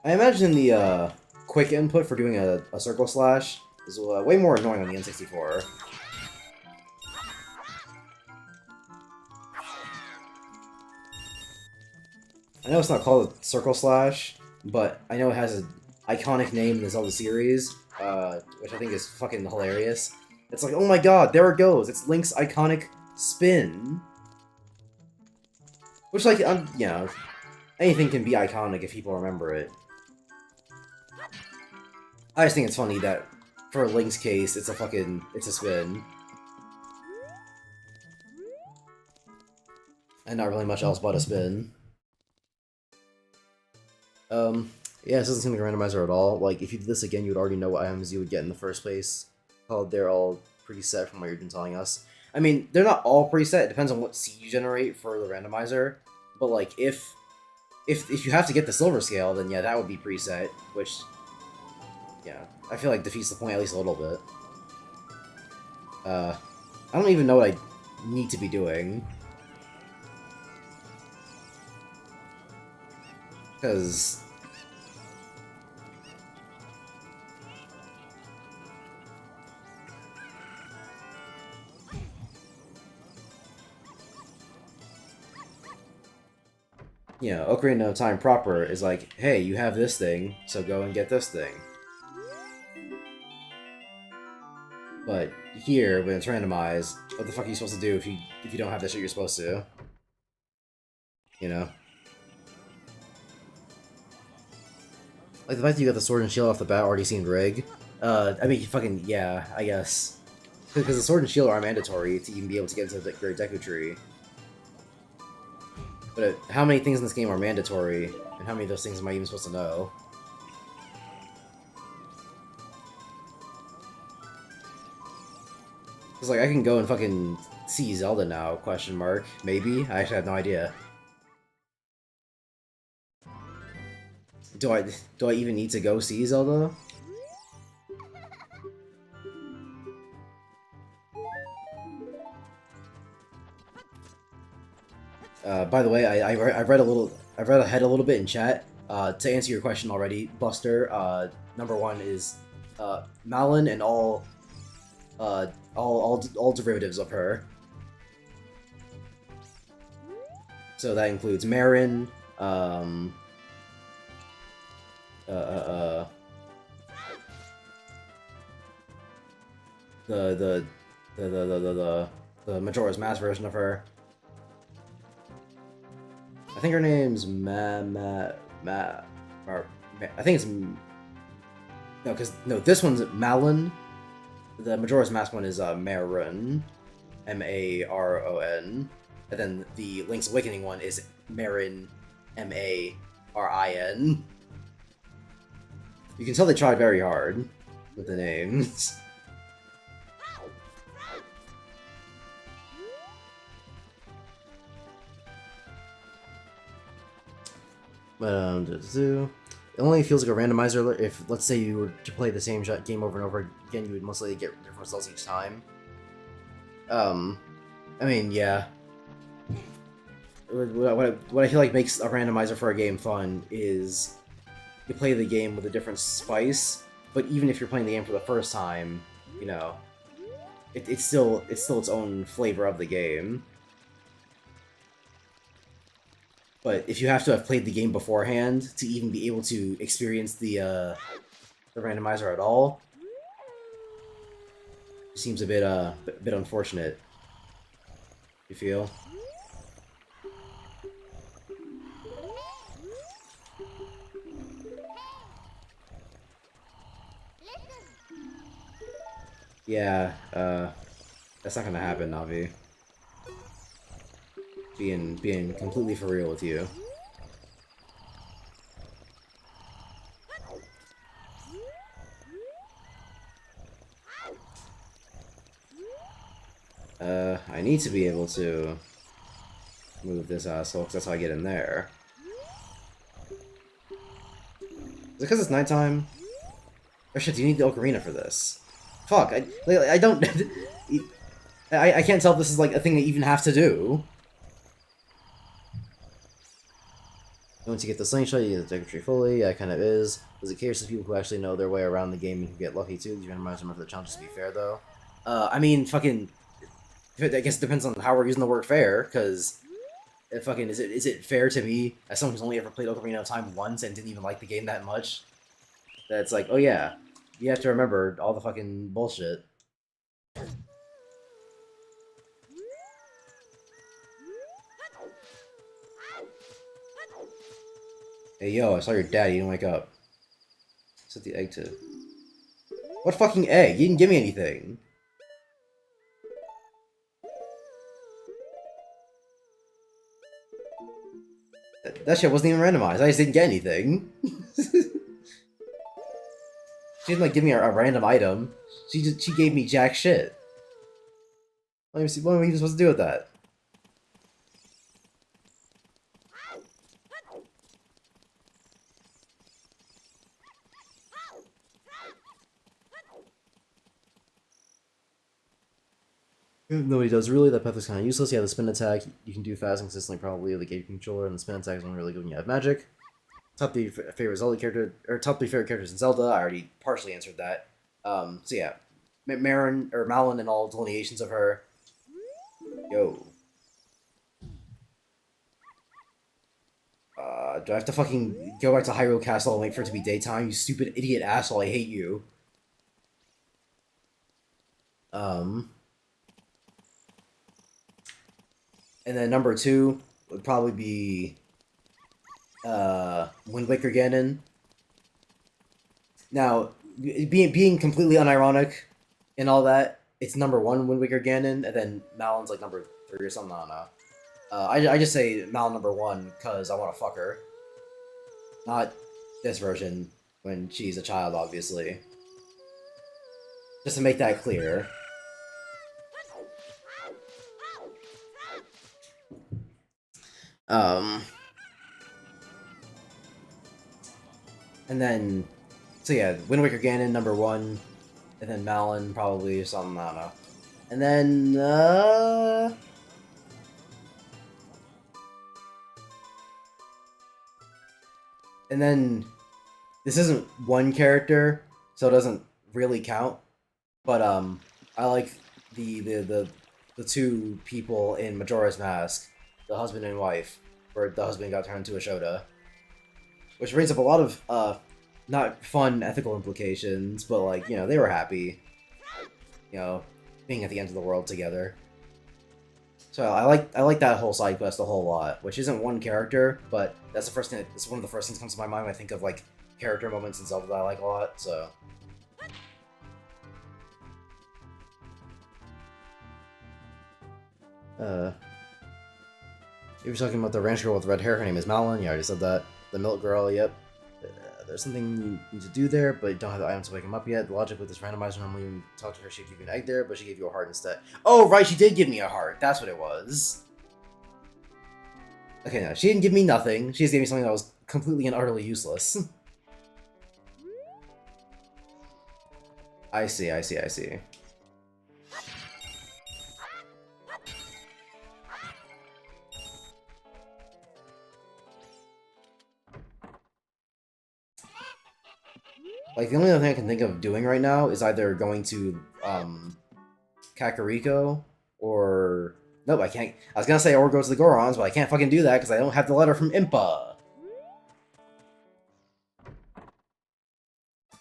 I imagine the quick input for doing a circle slash is way more annoying on the N64. I know it's not called a circle slash, but I know it has an iconic name in the Zelda series, which I think is fucking hilarious. It's like, oh my god, there it goes! It's Link's iconic spin! Which, like, you know, anything can be iconic if people remember it. I just think it's funny that, for Link's case, it's a spin. And not really much else but a spin. Yeah, this doesn't seem like a randomizer at all. Like, if you did this again, you would already know what items you would get in the first place. Oh, they're all preset from what you've been telling us. I mean, they're not all preset, it depends on what seed you generate for the randomizer. But, like, if you have to get the silver scale, then yeah, that would be preset, which, yeah, I feel like defeats the point at least a little bit. I don't even know what I need to be doing. Because... you know, Ocarina of Time proper is like, hey, you have this thing, so go and get this thing. But here, when it's randomized, what the fuck are you supposed to do if you don't have the shit you're supposed to? You know? Like, the fact that you got the sword and shield off the bat already seemed rigged. I mean, fucking, yeah, I guess. Because the sword and shield are mandatory to even be able to get into the Great Deku Tree. But how many things in this game are mandatory, and how many of those things am I even supposed to know? Because, like, I can go and fucking see Zelda now, question mark. Maybe? I actually have no idea. Do I even need to go see Zelda? By the way, I've read ahead a little bit in chat. To answer your question already, Buster, number one is Malin and all derivatives of her. So that includes Marin, the Majora's Mask version of her. I think her name's I think it's No, this one's Malon. The Majora's Mask one is Maron, Maron, and then the Link's Awakening one is Marin, Marin. You can tell they tried very hard with the names. But it only feels like a randomizer if, let's say, you were to play the same game over and over again, you would mostly get different results each time. I mean, yeah. What I feel like makes a randomizer for a game fun is you play the game with a different spice, but even if you're playing the game for the first time, you know, it's still its own flavor of the game. But if you have to have played the game beforehand to even be able to experience the randomizer at all, it seems a bit unfortunate. You feel? Yeah, that's not gonna happen, Navi. Being completely for real with you. I need to be able to move this asshole, because that's how I get in there. Is it because it's nighttime? Or shit, do you need the Ocarina for this? Fuck, I don't... I can't tell if this is like a thing I even have to do. Once you get the slingshot, you get the Deku Tree fully. Yeah, it kind of is. Is it curious to people who actually know their way around the game and who get lucky too? Do you randomize them for the challenges to be fair, though? I mean, fucking... I guess it depends on how we're using the word fair, because... Fucking, is it fair to me, as someone who's only ever played Ocarina of Time once and didn't even like the game that much, that it's like, oh yeah, you have to remember all the fucking bullshit. Hey yo, I saw your dad, you didn't wake up. Set the egg to... What fucking egg? You didn't give me anything. That shit wasn't even randomized, I just didn't get anything. She didn't like give me a random item. She gave me jack shit. Let me see, what am I even supposed to do with that? Nobody does really. That path is kind of useless. Yeah, the spin attack you can do fast and consistently, probably with the game controller, and the spin attack is only really good when you have magic. Top 3 favorite Zelda character, or top 3 favorite characters in Zelda. I already partially answered that. So yeah, Marin or Malon and all delineations of her. Yo. Do I have to fucking go back to Hyrule Castle and wait for it to be daytime? You stupid idiot asshole! I hate you. And then number 2 would probably be Wind Waker Ganon. Now, being completely unironic and all that, it's number 1 Wind Waker Ganon, and then Malon's like number 3 or something. I don't know. I just say Malon number 1 because I want to fuck her. Not this version when she's a child, obviously. Just to make that clear. And then, so yeah, Wind Waker Ganon number 1, and then Malon probably or something, I don't know. And then, and then, this isn't one character, so it doesn't really count, but, I like the 2 people in Majora's Mask, the husband and wife, where the husband got turned into a Shota. Which brings up a lot of, not fun ethical implications, but like, you know, they were happy. You know, being at the end of the world together. So I like that whole side quest a whole lot, which isn't one character, but that's the first thing. It's one of the first things that comes to my mind when I think of like character moments in Zelda that I like a lot. So. You were talking about the ranch girl with red hair. Her name is Malin. You already said that. The milk girl. Yep. There's something you need to do there, but you don't have the items to wake him up yet. The logic with this randomizer, normally when you talk to her, she'd give you an egg there, but she gave you a heart instead. Oh, right, she did give me a heart. That's what it was. Okay, no, she didn't give me nothing. She just gave me something that was completely and utterly useless. I see. Like, the only other thing I can think of doing right now is either going to, Kakariko, or... Nope, I can't... I was gonna say or go to the Gorons, but I can't fucking do that because I don't have the letter from Impa.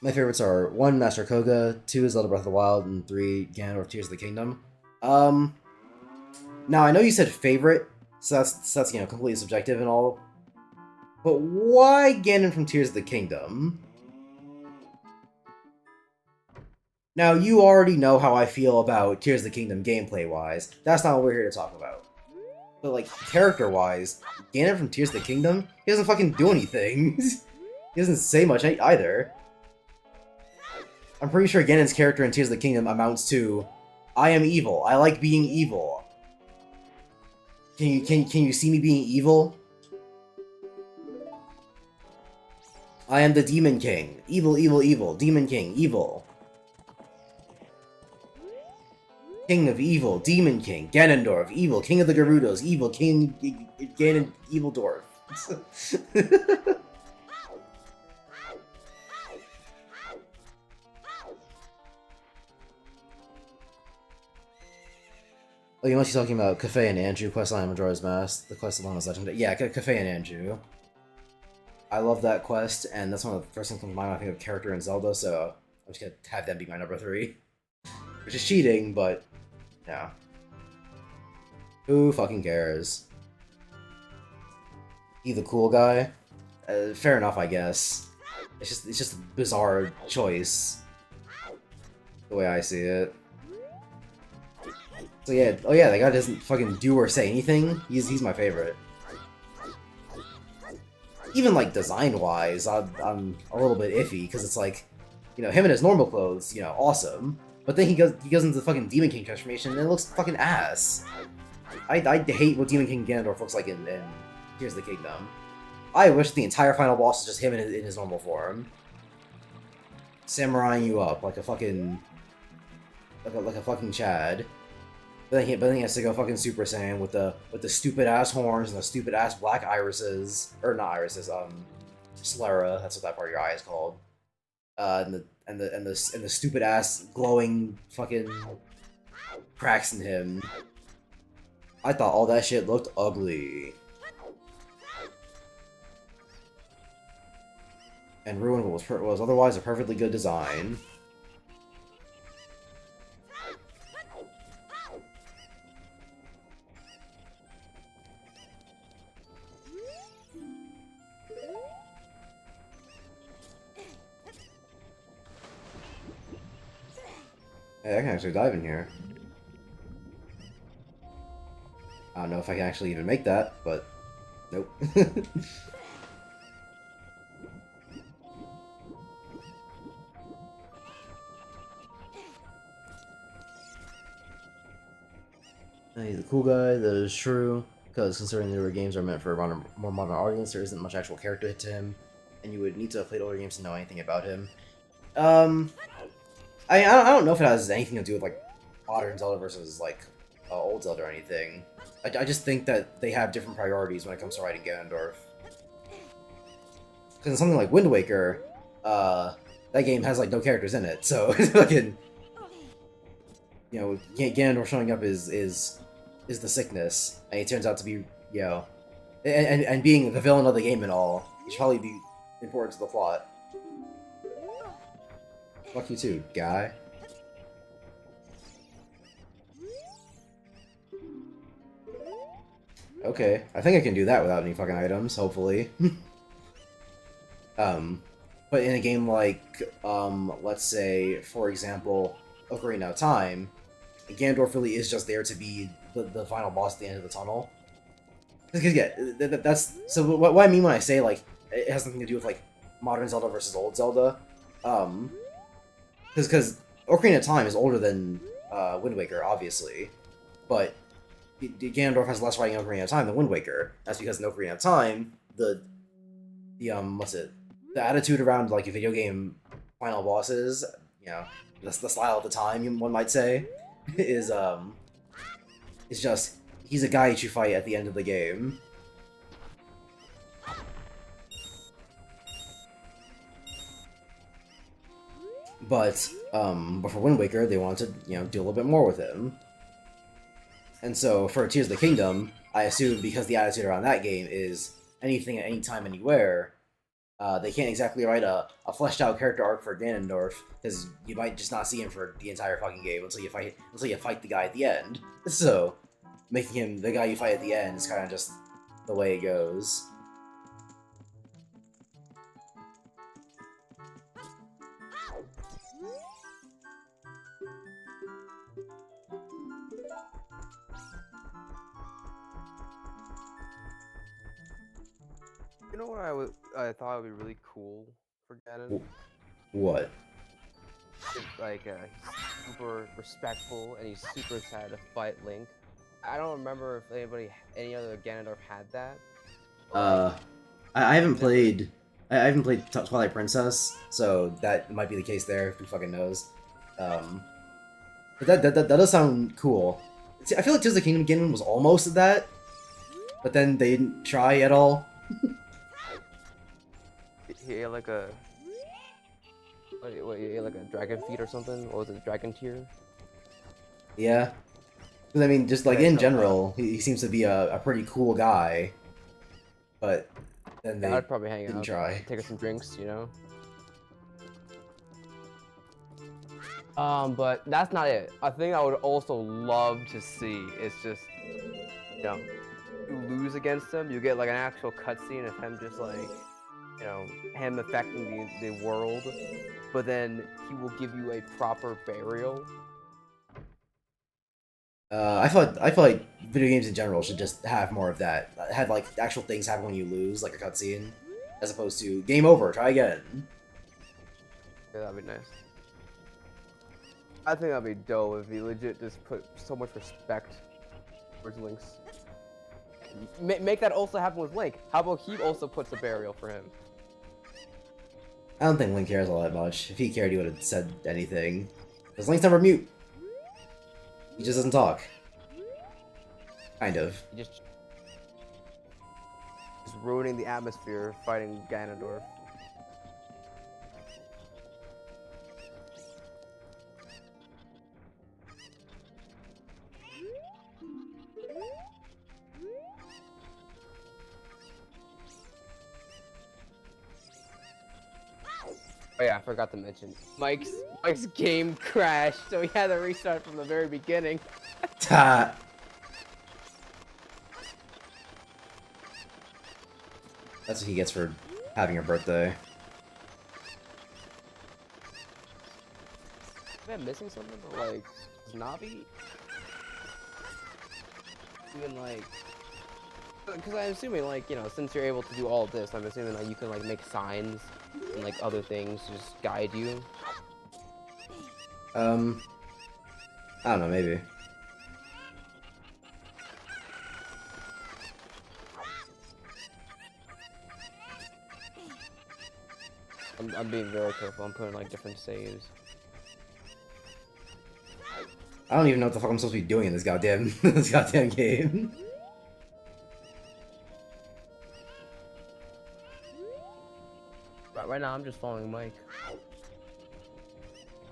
My favorites are 1, Master Koga, 2, Zelda Breath of the Wild, and 3, Ganondorf Tears of the Kingdom. Now, I know you said favorite, so that's you know, completely subjective and all, but why Ganon from Tears of the Kingdom? Now, you already know how I feel about Tears of the Kingdom gameplay-wise. That's not what we're here to talk about. But, like, character-wise, Ganon from Tears of the Kingdom, he doesn't fucking do anything. He doesn't say much either. I'm pretty sure Ganon's character in Tears of the Kingdom amounts to, I am evil. I like being evil. Can you see me being evil? I am the Demon King. Evil, evil, evil. Demon King. Evil. King of Evil, Demon King, Ganondorf, Evil, King of the Gerudos, Evil, King, Ganon, Evil Dwarf. Oh, you must be talking about Cafe and Andrew, questline Majora's Mask, the quest along is legendary. Yeah, Cafe and Andrew. I love that quest, and that's one of the first things that comes to mind when I think of character in Zelda, so I'm just gonna have them be my number 3. Which is cheating, but... yeah. Who fucking cares? He the cool guy? Fair enough, I guess. It's just a bizarre choice. The way I see it. So yeah, oh yeah, that guy doesn't fucking do or say anything. He's my favorite. Even like design-wise, I'm a little bit iffy, because it's like, you know, him in his normal clothes, you know, awesome. But then he goes into the fucking Demon King transformation, and it looks fucking ass. I hate what Demon King Ganondorf looks like in Tears of the Kingdom. I wish the entire final boss was just him in his normal form. Samuraiing you up like a fucking... like a fucking Chad. But then he has to go fucking Super Saiyan with the stupid ass horns and the stupid ass black irises. Or not irises, sclera, that's what that part of your eye is called. And the stupid ass glowing fucking cracks in him. I thought all that shit looked ugly. And ruined what was otherwise a perfectly good design. Hey, I can actually dive in here. I don't know if I can actually even make that, but nope. He's a cool guy, that is true, because considering newer games are meant for a more modern audience, there isn't much actual character to him, and you would need to have played older games to know anything about him. I don't know if it has anything to do with, like, modern Zelda versus, like, old Zelda or anything. I just think that they have different priorities when it comes to writing Ganondorf. Because in something like Wind Waker, that game has, like, no characters in it, so it's fucking... You know, Ganondorf showing up is the sickness, and he turns out to be, you know... And being the villain of the game and all, he should probably be important to the plot. Fuck you too, guy. Okay, I think I can do that without any fucking items, hopefully. But in a game like, let's say, for example, Ocarina of Time, Ganondorf really is just there to be the final boss at the end of the tunnel. Because yeah, that's so. What I mean when I say like it has nothing to do with like modern Zelda versus old Zelda, because Ocarina of Time is older than Wind Waker, obviously, but Ganondorf has less fighting in Ocarina of Time than Wind Waker. That's because in Ocarina of Time, the what's it, the attitude around like video game final bosses, you know, the style of the time, one might say, is just he's a guy that you fight at the end of the game. But for Wind Waker, they wanted to, you know, do a little bit more with him. And so for Tears of the Kingdom, I assume because the attitude around that game is anything at any time, anywhere, they can't exactly write a fleshed out character arc for Ganondorf, because you might just not see him for the entire fucking game until you fight the guy at the end. So making him the guy you fight at the end is kind of just the way it goes. You know what I thought would be really cool for Ganon? What? It's like he's super respectful and he's super excited to fight Link. I don't remember if any other Ganondorf had that. I haven't played. I haven't played Twilight Princess, so that might be the case there. Who fucking knows? But that does sound cool. See, I feel like Tears of the Kingdom Ganon was almost at that, but then they didn't try at all. He ate like a what, he ate like a dragon feet or something, or was it a dragon tear? Yeah, because I mean, just like in general, he seems to be a pretty cool guy. But then they I'd probably hang didn't out, try. take us some drinks, you know. But that's not it. A thing I would also love to see is just, you know, you lose against him, you get like an actual cutscene of him just like, you know, him affecting the world, but then he will give you a proper burial. I feel like video games in general should just have more of that. Have like actual things happen when you lose, like a cutscene, as opposed to game over, try again. Yeah, that'd be nice. I think that'd be dope if he legit just put so much respect towards Link's. Make that also happen with Link. How about he also puts a burial for him? I don't think Link cares all that much. If he cared, he would have said anything. Because Link's never mute. He just doesn't talk. Kind of. Just ruining the atmosphere fighting Ganondorf. Oh yeah, I forgot to mention. Mike's game crashed, so he had to restart from the very beginning. Ta. That's what he gets for having a birthday. Am I missing something? Or like, is Navi even like? Because I'm assuming like, you know, since you're able to do all of this, I'm assuming like you can like make signs and like other things to just guide you. I don't know, maybe. I'm being very careful. I'm putting like different saves. I don't even know what the fuck I'm supposed to be doing in this goddamn game. Right now, I'm just following Mike.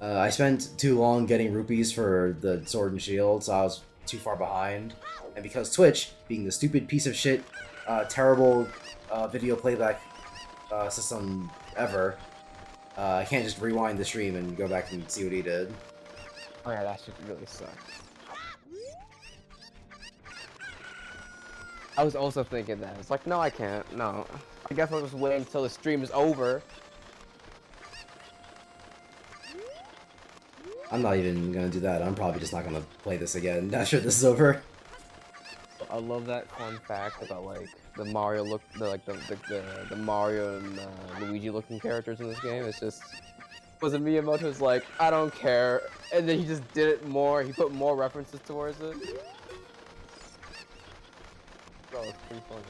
I spent too long getting rupees for the sword and shield, so I was too far behind. And because Twitch, being the stupid piece of shit, terrible video playback system ever, I can't just rewind the stream and go back and see what he did. Oh yeah, that should really suck. I was also thinking that. It's like, no, I can't. No. I guess I'll just wait until the stream is over. I'm not even gonna do that. I'm probably just not gonna play this again after this is over. I love that fun fact about like the Mario look, the Mario and Luigi looking characters in this game. It's just wasn't Miyamoto's like, I don't care, and then he just did it more. He put more references towards it. Bro, it's pretty funny.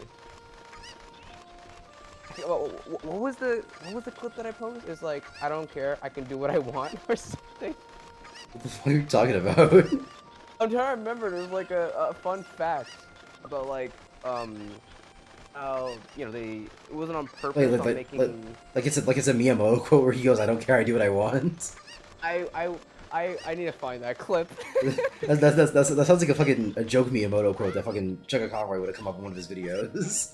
What was the clip that I posted? It's like, I don't care, I can do what I want or something. What the fuck are you talking about? I'm trying to remember. There's like a fun fact about like you know, it wasn't on purpose. Wait, Making like it's a Miyamoto quote where he goes, "I don't care, I do what I want." I need to find that clip. that sounds like a fucking joke Miyamoto quote that fucking Chugga Conroy would have come up in one of his videos.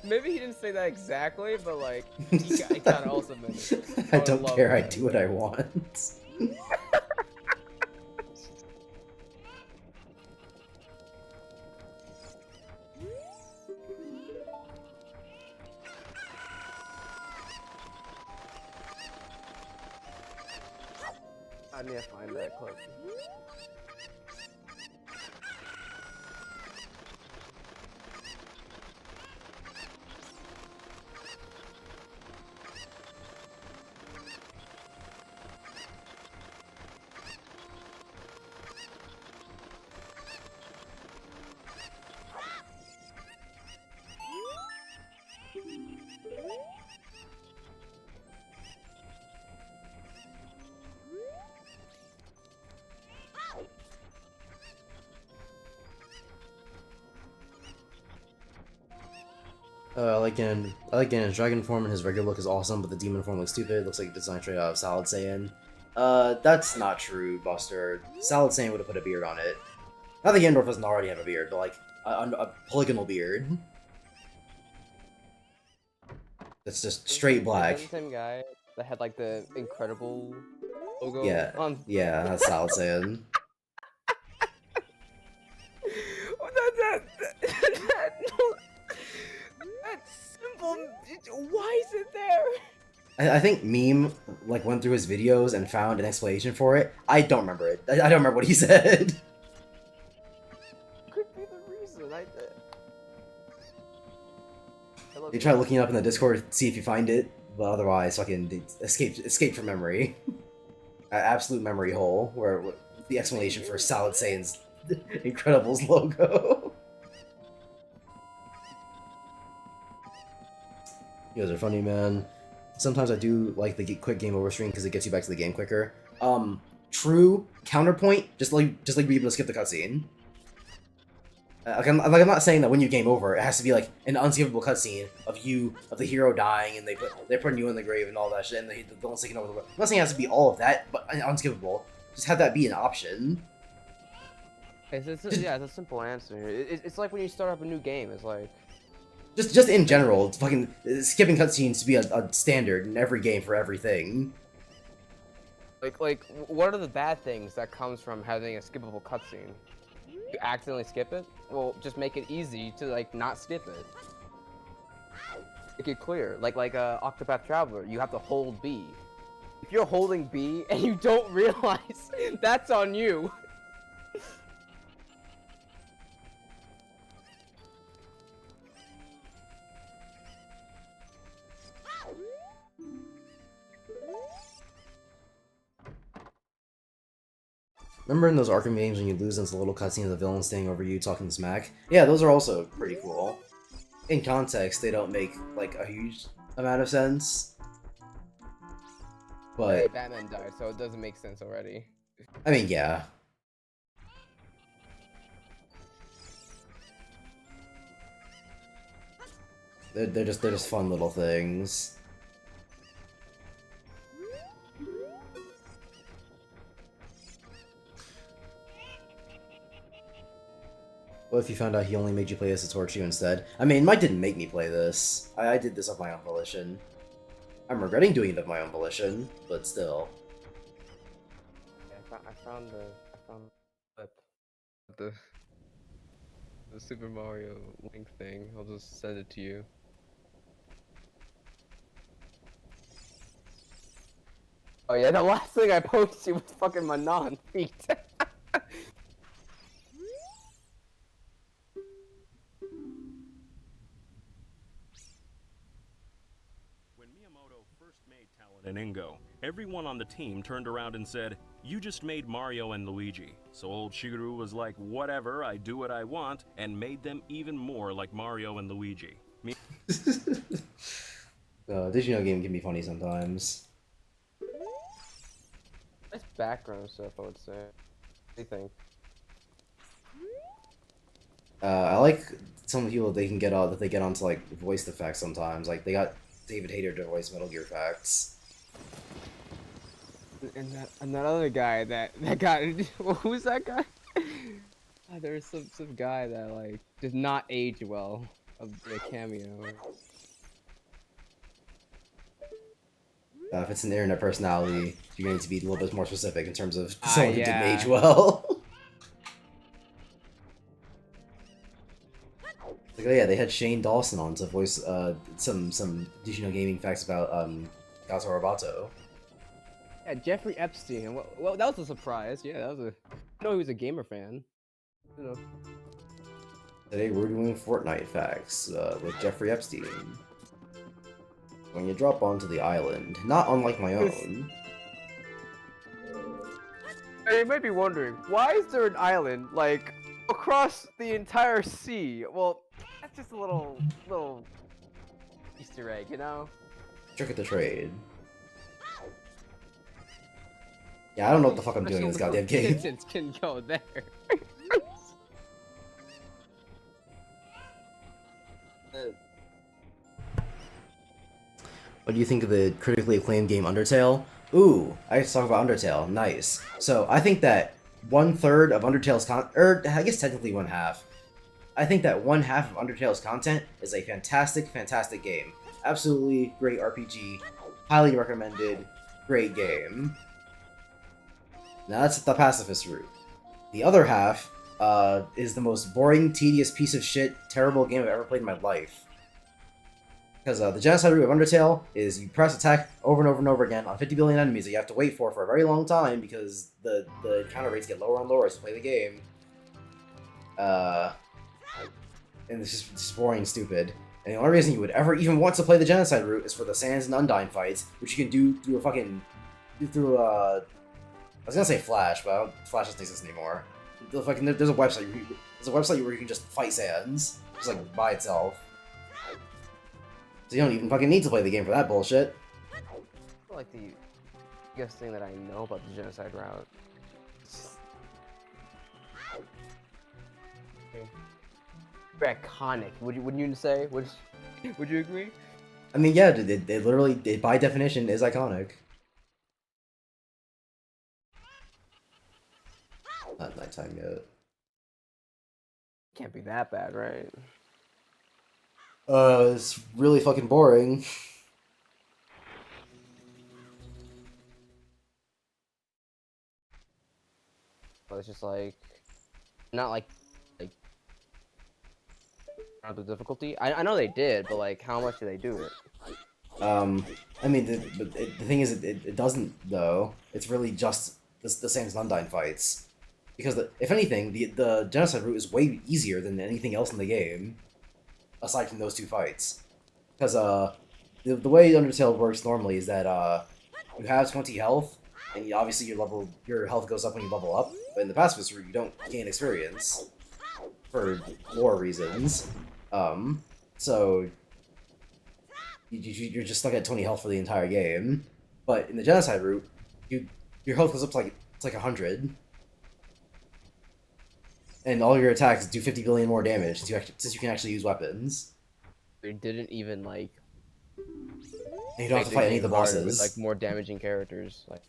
Maybe he didn't say that exactly, but like he kind of also meant it. I don't care, I do what I want. I need to find that clip. I like Ganon's dragon form, and his regular look is awesome, but the demon form looks stupid. It looks like a design straight out of Salad Saiyan. That's not true, Buster. Salad Saiyan would have put a beard on it. Not that Ganondorf doesn't already have a beard, but like a polygonal beard. That's just straight black. Is that the same guy that had like the incredible logo? Yeah, On... yeah, that's Salad Saiyan. That symbol, why is it there? I think Meme like went through his videos and found an explanation for it. I don't remember it. I don't remember what he said. Could be the reason. You try looking it up in the Discord, see if you find it, but otherwise, fucking escape from memory. Absolute memory hole, where the explanation for Salad Saiyan's Incredibles logo. You guys are funny, man. Sometimes I do like the quick game over stream because it gets you back to the game quicker. True counterpoint, just like be able to skip the cutscene. I'm not saying that when you game over, it has to be like an unskippable cutscene of the hero dying and they're putting you in the grave and all that shit and they don't stick it over the world. I'm not saying it has to be all of that, but unskippable. Just have that be an option. Yeah, it's a simple answer. It's like when you start up a new game. It's like just in general, it's fucking skipping cutscenes to be a standard in every game for everything. Like what are the bad things that comes from having a skippable cutscene? You accidentally skip it? Well, just make it easy to like not skip it. Make it clear. Like Octopath Traveler, you have to hold B. If you're holding B and you don't realize, that's on you. Remember in those Arkham games when you lose into the little cutscene of the villain staying over you talking smack? Yeah, those are also pretty cool. In context, they don't make, like, a huge amount of sense. But... Hey, Batman died, so it doesn't make sense already. I mean, yeah. They're just fun little things. What if you found out he only made you play this to torture you instead? I mean, Mike didn't make me play this. I did this of my own volition. I'm regretting doing it of my own volition, but still. Yeah, I found the clip. the Super Mario link thing. I'll just send it to you. Oh yeah, the last thing I posted was fucking my non-feet. When Miyamoto first made Talon and Ingo, everyone on the team turned around and said, "You just made Mario and Luigi." So old Shigeru was like, "Whatever, I do what I want," and made them even more like Mario and Luigi. Digital game can be funny sometimes. Nice background stuff, I would say. What do you think? I like some people they can get that they get onto like voice effects sometimes. Like they got David Hayter to voice Metal Gear effects. And that other guy that guy, who's that guy? There was some guy that like did not age well of the cameo. If it's an internet personality, you're going to need to be a little bit more specific in terms of someone who didn't yeah. age well. Like, oh yeah, they had Shane Dawson on to voice some Digino gaming facts about Gato Roboto. Yeah, Jeffrey Epstein. Well, that was a surprise. Yeah, that was a. I know he was a gamer fan. You know. Today we're doing Fortnite facts with Jeffrey Epstein. When you drop onto the island, not unlike my own. And you might be wondering, why is there an island like across the entire sea? Well, that's just a little Easter egg, you know? Trick of the trade. Yeah, I don't know what the fuck I'm doing in this goddamn game. Distance can go there. What do you think of the critically acclaimed game Undertale? Ooh, I get to talk about Undertale. Nice. So, I think that 1/3 of Undertale's or I guess technically 1/2. I think that 1/2 of Undertale's content is a fantastic, fantastic game. Absolutely great RPG. Highly recommended. Great game. Now that's the pacifist route. The other half is the most boring, tedious piece of shit, terrible game I've ever played in my life. Because the genocide route of Undertale is you press attack over and over and over again on 50 billion enemies that you have to wait for a very long time because the encounter rates get lower and lower as you play the game. And it's just boring and stupid. And the only reason you would ever even want to play the genocide route is for the Sans and Undyne fights, which you can do through a fucking... I was gonna say Flash, but Flash doesn't exist anymore. There's a website. There's a website where you can just fight Sans, just like by itself. So you don't even fucking need to play the game for that bullshit. I feel like the biggest thing that I know about the genocide route. Very iconic. Wouldn't you say? Would you agree? I mean, yeah, it literally, by definition, is iconic. Not nighttime yet. Can't be that bad, right? It's really fucking boring. But it's just like, not like the difficulty. I know they did, but like, how much do they do it? I mean, the thing is, it doesn't though. It's really just the Sans and Undyne fights. Because if anything, the genocide route is way easier than anything else in the game, aside from those two fights. Because the way Undertale works normally is that you have 20 health, and obviously your health goes up when you level up. But in the pacifist route, you don't gain experience for lore reasons. So you're just stuck at 20 health for the entire game. But in the genocide route, your health goes up to like 100. And all your attacks do 50 billion more damage since you can actually use weapons. They didn't even like. And you don't have to fight any of the bosses. With, like more damaging characters. Like.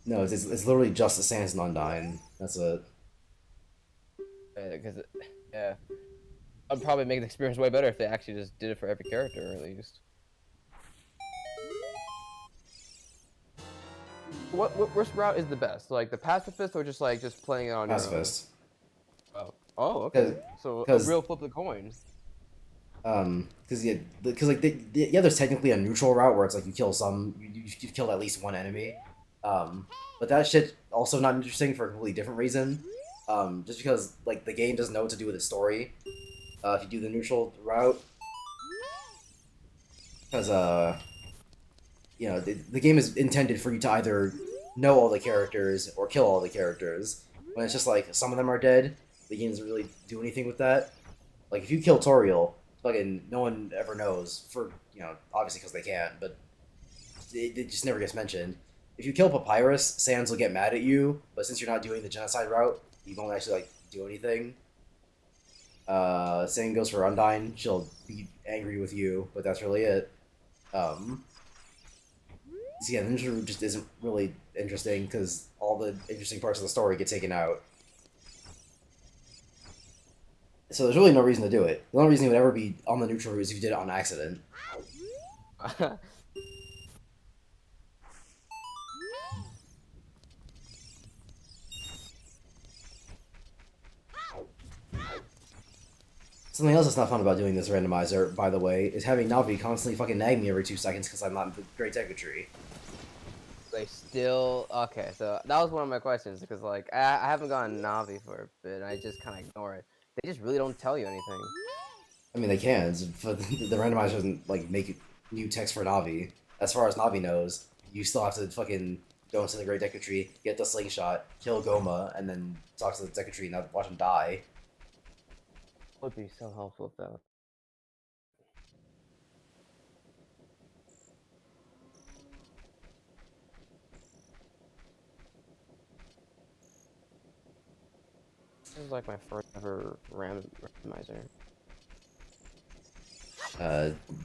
No, it's literally just the Sans and Undyne. That's it. Because yeah, I'd probably make the experience way better if they actually just did it for every character, at least. Which route is the best? Like the pacifist or just playing it on Pacifist. Oh, okay. So a 'cause- real flip the coin. There's technically a neutral route where it's like you kill you kill at least one enemy, but that shit also not interesting for a completely different reason, just because like the game doesn't know what to do with its story, if you do the neutral route, because the game is intended for you to either know all the characters or kill all the characters. When it's just like some of them are dead, the game doesn't really do anything with that. Like if you kill Toriel, fucking no one ever knows, for obviously because they can, but it just never gets mentioned. If you kill Papyrus, Sans will get mad at you, but since you're not doing the genocide route, you won't actually like do anything. Same goes for Undyne. She'll be angry with you, but that's really it. So yeah, the ninja route just isn't really interesting because all the interesting parts of the story get taken out. So there's really no reason to do it. The only reason you would ever be on the neutral route is if you did it on accident. Something else that's not fun about doing this randomizer, by the way, is having Navi constantly fucking nag me every 2 seconds because I'm not in the Great Deku Tree. They still okay. So that was one of my questions because like I haven't gotten Navi for a bit. And I just kind of ignore it. They just really don't tell you anything. I mean, they can, but the randomizer doesn't like make new text for Navi. As far as Navi knows, you still have to fucking go into the Great Deku Tree, get the slingshot, kill Goma, and then talk to the Deku Tree and not watch him die. Would be so helpful though. This is like my first ever randomizer.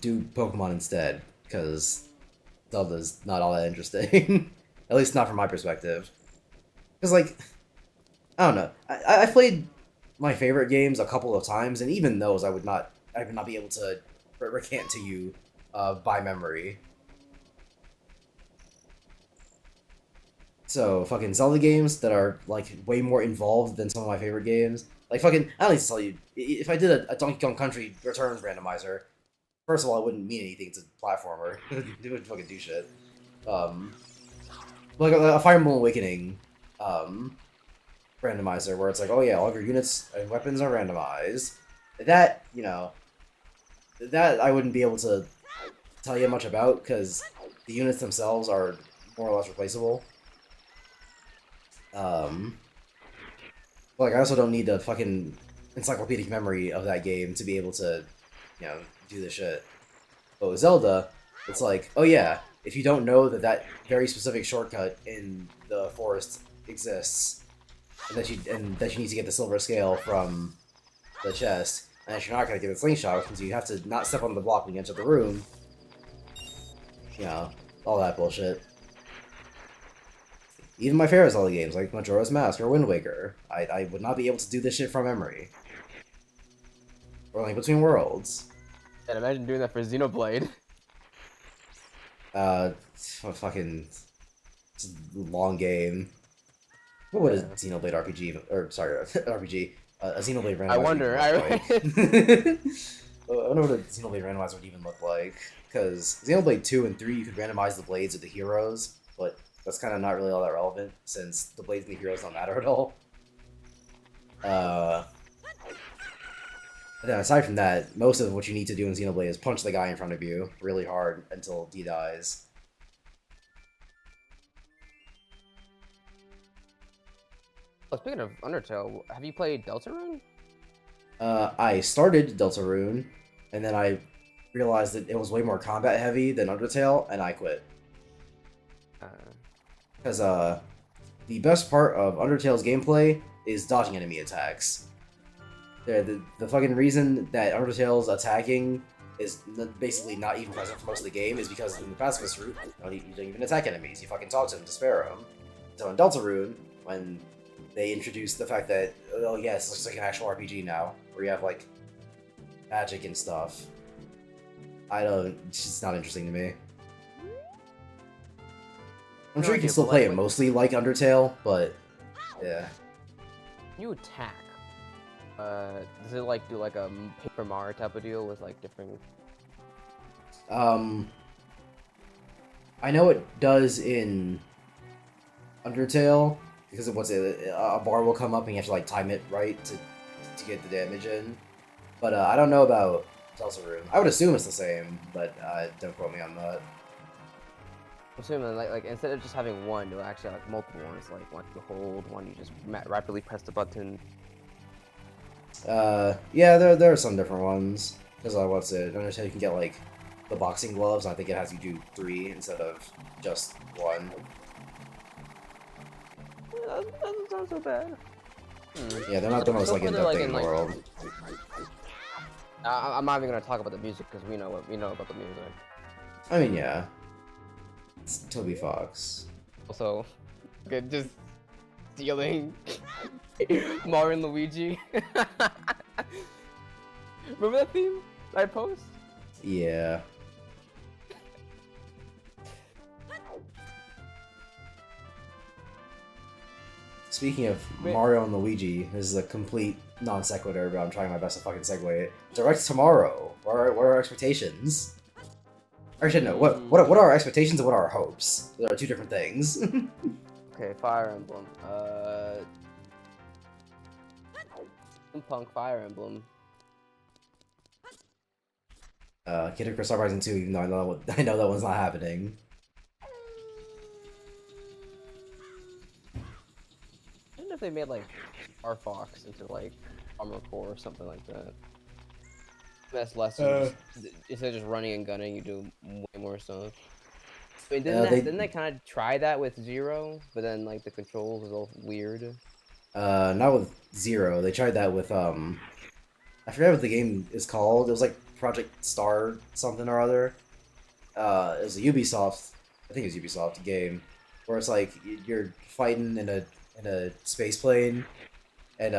Do Pokemon instead, because Zelda's not all that interesting. At least not from my perspective. Because, like, I don't know. I played my favorite games a couple of times, and even those I would not be able to recant to you by memory. So, fucking Zelda games that are, like, way more involved than some of my favorite games. Like, fucking, I don't need to tell you, if I did a Donkey Kong Country Returns randomizer, first of all, it wouldn't mean anything. It's a platformer. It wouldn't fucking do shit. Like a Fire Emblem Awakening randomizer, where it's like, oh yeah, all of your units and weapons are randomized. That, that I wouldn't be able to tell you much about, because the units themselves are more or less replaceable. Like, I also don't need the fucking encyclopedic memory of that game to be able to, do the shit. But with Zelda, it's like, oh yeah, if you don't know that very specific shortcut in the forest exists, and that you need to get the silver scale from the chest, and if you're not gonna get the slingshot, which means you have to not step on the block when you enter the room, all that bullshit. Even my favorite Zelda games, like Majora's Mask or Wind Waker, I would not be able to do this shit from memory. Or Link Between Worlds. And imagine doing that for Xenoblade. Fucking it's a long game. What would a Xenoblade RPG, or sorry, RPG, a Xenoblade randomizer? I wonder. I wonder what a Xenoblade randomizer would even look like. Because Xenoblade 2 and 3, you could randomize the blades of the heroes, but that's kind of not really all that relevant, since the blades and the heroes don't matter at all. And then aside from that, most of what you need to do in Xenoblade is punch the guy in front of you really hard until he dies. Oh, speaking of Undertale, have you played Deltarune? I started Deltarune, and then I realized that it was way more combat heavy than Undertale, and I quit. Because the best part of Undertale's gameplay is dodging enemy attacks. The fucking reason that Undertale's attacking is basically not even present for most of the game is because in the pacifist route, you don't even attack enemies, you fucking talk to them to spare them. So in Deltarune, when they introduced the fact that, oh yes, it looks like an actual RPG now, where you have like magic and stuff, it's just not interesting to me. I'm sure you can still play it mostly like Undertale, but yeah. You attack. Does it like do like a Paper Mario type of deal with like different? I know it does in Undertale because of what's it? A bar will come up and you have to like time it right to get the damage in. But I don't know about Salsa Room. I would assume it's the same, but don't quote me on that. I'm assuming like instead of just having one, you'll actually have like multiple ones. Like one you hold, one you just rapidly press the button. Yeah, there are some different ones. Because what's it? Undertale you can get like the boxing gloves. And I think it has you do 3 instead of just 1. That doesn't sound so bad. Yeah, they're not the most like in-depth thing in the world. I'm not even gonna talk about the music because we know about the music. I mean, yeah. It's Toby Fox. Also, good just stealing Mario and Luigi. Remember that theme I post? Yeah. Speaking of Mario and Luigi, this is a complete non sequitur, but I'm trying my best to fucking segue it. Direct tomorrow. What are our expectations? Actually, no. What are our expectations and what are our hopes? There are 2 different things. Okay, Fire Emblem. Punk Fire Emblem. Kid Icarus Uprising 2, even though I know that one's not happening. I don't know if they made like Star Fox into like Armor Core or something like that. That's less instead of just running and gunning, you do way more stuff. I mean, didn't they kind of try that with Zero, but then like the controls was all weird. Not with Zero. They tried that with I forget what the game is called. It was like Project Star something or other. It was a Ubisoft, I think it was Ubisoft game, where it's like you're fighting in a space plane, and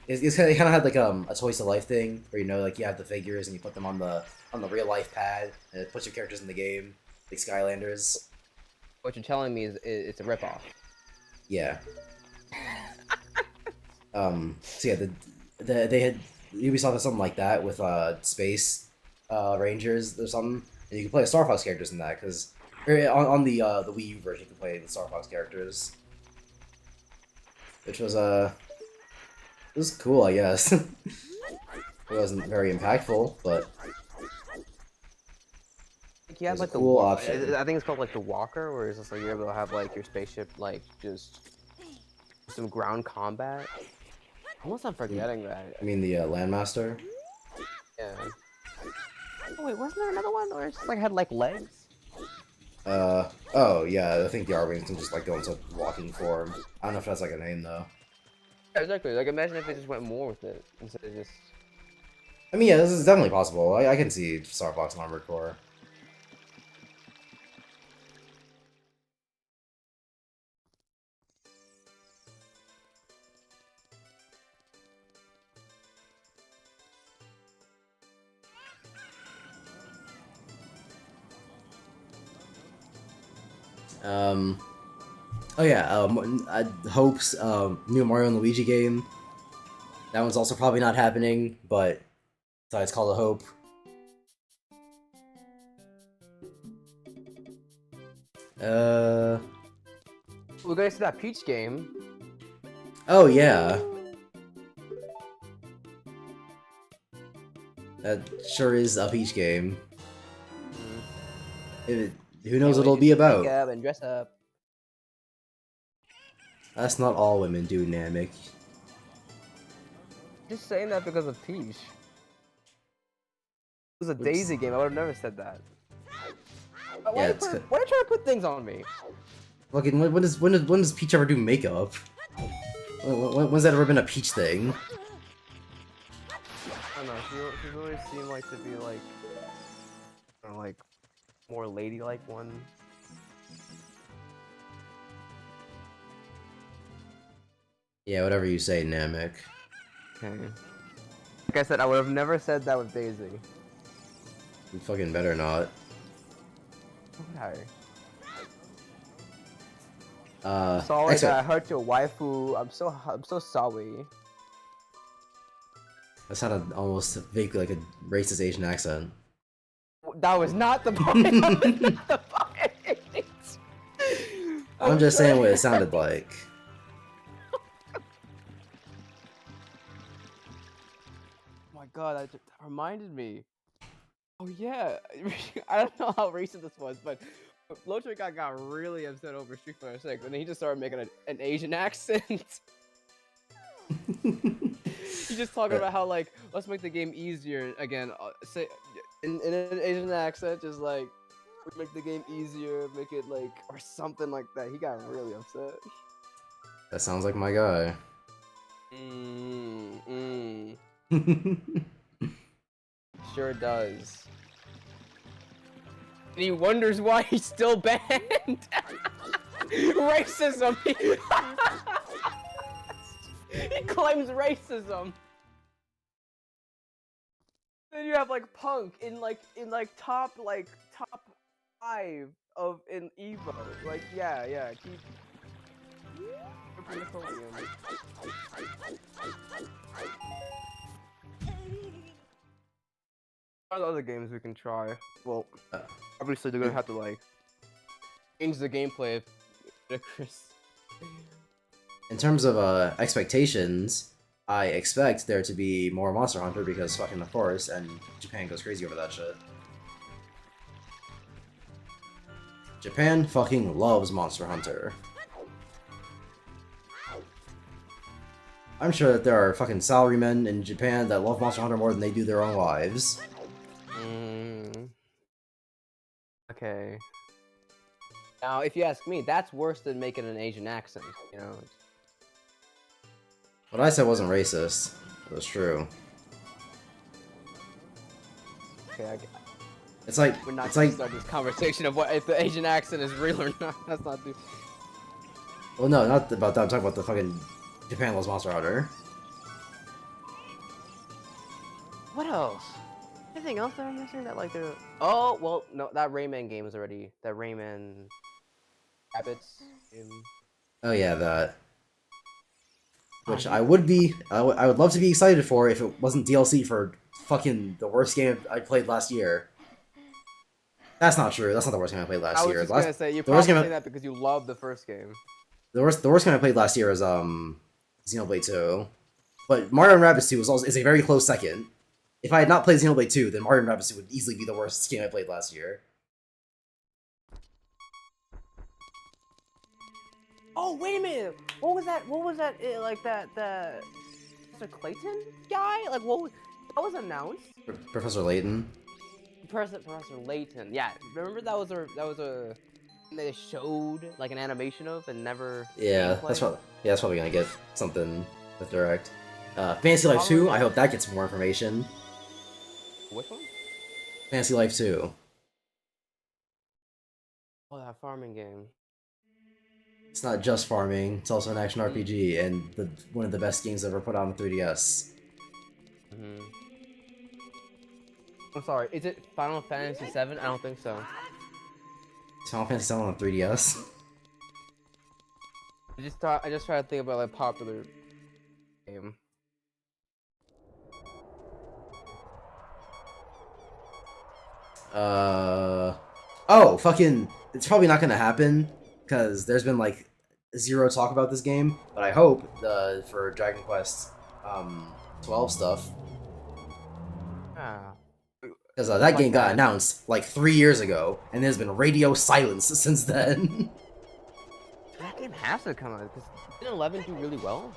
it kind of had like a Toys to Life thing where like you have the figures and you put them on the real life pad and it puts your characters in the game, like Skylanders. What you're telling me is it's a ripoff. Yeah. So yeah, they had Ubisoft had something like that with Space Rangers or something, and you can play Star Fox characters in that because on the Wii U version you can play the Star Fox characters, which was it was cool, I guess. It wasn't very impactful, but you have like the cool option. I think it's called like the Walker, where it's just like you're able to have like your spaceship like just some ground combat. Unless I'm forgetting that. I mean the Landmaster. Yeah. Oh wait, wasn't there another one where it just like had like legs? Oh yeah, I think the R-Wings can just like go into walking form. I don't know if that's like a name though. Yeah, exactly. Like imagine if they just went more with it instead of just. I mean, yeah, this is definitely possible. I can see Star Fox and Armored Core. Oh yeah, Hope's new Mario and Luigi game. That one's also probably not happening, but so it's called a Hope. We're gonna see that Peach game. Oh yeah. That sure is a Peach game. Who knows what it'll be about? Make up and dress up. That's not all women do, Namek. Just saying that because of Peach. It was a Daisy game. I would have never said that. Why are you trying to put things on me? Look, when does Peach ever do makeup? When's that ever been a Peach thing? I don't know. She always seemed like to be like, I don't know, like more ladylike one. Yeah, whatever you say, Namek. Okay. Like I said, I would have never said that with Daisy. You fucking better not. Okay. Sorry that I hurt your waifu. I'm so sorry. That sounded almost vaguely like a racist Asian accent. That was not the point. That was not the point. I'm just saying what it sounded like. Oh my god, that reminded me. Oh yeah, I don't know how recent this was, but Lotrick got really upset over Street Fighter 6, and then he just started making an Asian accent. He's just talking about how, like, let's make the game easier again. Say in an Asian accent, just like make the game easier, make it like or something like that. He got really upset. That sounds like my guy. Sure does. And he wonders why he's still banned. Racism. He claims racism. Then you have like Punk in top 5 of in Evo. Like yeah, keep What other games we can try? Well, obviously they're gonna have to like change the gameplay of Chris. In terms of expectations, I expect there to be more Monster Hunter because fucking of course, and Japan goes crazy over that shit. Japan fucking loves Monster Hunter. I'm sure that there are fucking salarymen in Japan that love Monster Hunter more than they do their own lives. Okay. Now, if you ask me, that's worse than making an Asian accent, you know? What I said wasn't racist. It was true. Okay, It's like, we're not it's gonna like, start this conversation of what if the Asian accent is real or not. That's not the... well, no, not about that. I'm talking about the fucking Japan loves Monster Hunter. What else? Anything else that I'm missing that like they're... Oh, well, no, that Rayman game is already... That Rayman... Rabbits game. Oh yeah, that. Which I would be, I would love to be excited for if it wasn't DLC for fucking the worst game I played last year. That's not true. That's not the worst game I played last year. I was just gonna say, you're the worst probably game saying that because you love the first game. The worst game I played last year is Xenoblade 2. But Mario & Rabbids 2 is a very close second. If I had not played Xenoblade 2, then Mario & Rabbids 2 would easily be the worst game I played last year. Oh, wait a minute! What was that, like, that Mr. Clayton guy? Like, that was announced? Professor Layton? Professor Layton, yeah. Remember that was a they showed, like, an animation of and never... Yeah, that's probably gonna get something with Direct. Fantasy Life 2, I hope that gets more information. Which one? Fantasy Life 2. Oh, that farming game. It's not just farming, it's also an action RPG, and one of the best games ever put on the 3DS. I'm sorry, is it Final Fantasy VII? I don't think so. It's Final Fantasy VII on the 3DS? I just tried to think about like popular game. Oh, fucking, it's probably not gonna happen, because there's been, like, zero talk about this game, but I hope, for Dragon Quest, 12 stuff. Because that game got announced, like, 3 years ago, and there's been radio silence since then. That game has to come out, because didn't 11 do really well?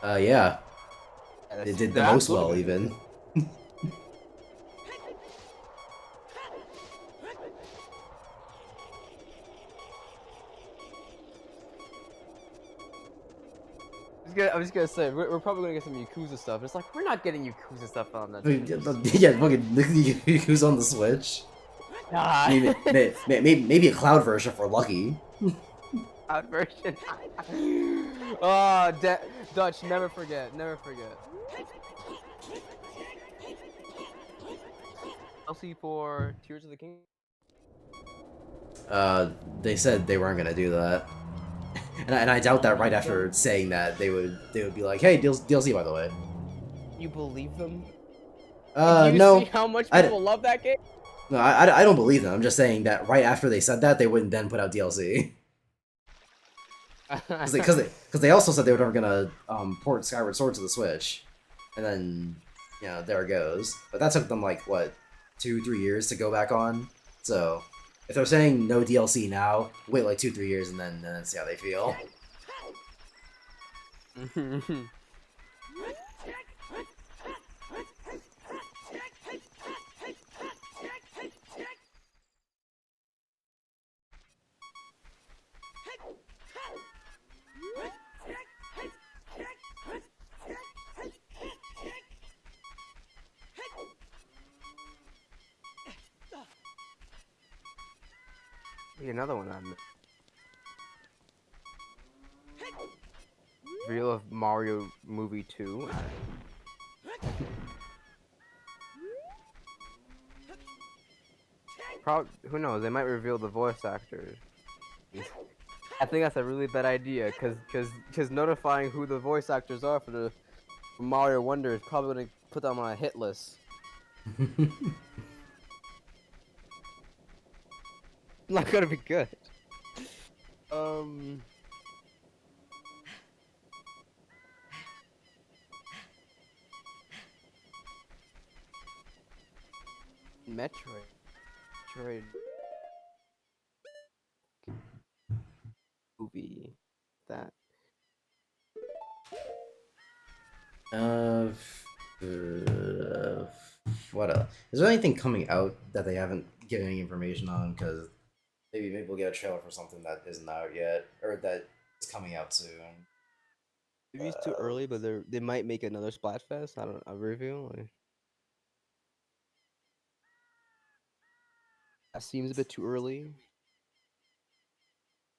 Yeah. It did the most well, even. I was gonna say, we're probably gonna get some Yakuza stuff. It's like, we're not getting Yakuza stuff on that. Yeah, fucking who's on the Switch? Maybe a cloud version for Lucky. Cloud version. Oh, Dutch, never forget, never forget. DLC for Tears of the Kingdom? They said they weren't gonna do that. And I doubt that right after saying that they would be like, hey, DLC by the way. You believe them? Do you No. see how much I- people love that game? No, I don't believe them. I'm just saying that right after they said that, they wouldn't then put out DLC. Because they also said they were never gonna port Skyward Sword to the Switch, and then there it goes. But that took them like what 2-3 years to go back on. So if they're saying no DLC now, wait like 2-3 years and then see how they feel. Another one I'm real of Mario movie 2. Who knows? They might reveal the voice actors. I think that's a really bad idea, cause notifying who the voice actors are for Mario Wonder is probably gonna put them on a hit list. Not gonna be good. Metroid movie that. What else? Is there anything coming out that they haven't given any information on? Because maybe we'll get a trailer for something that isn't out yet, or that is coming out soon. Maybe it's too early, but they might make another Splatfest. I don't a reveal. That seems a bit too early.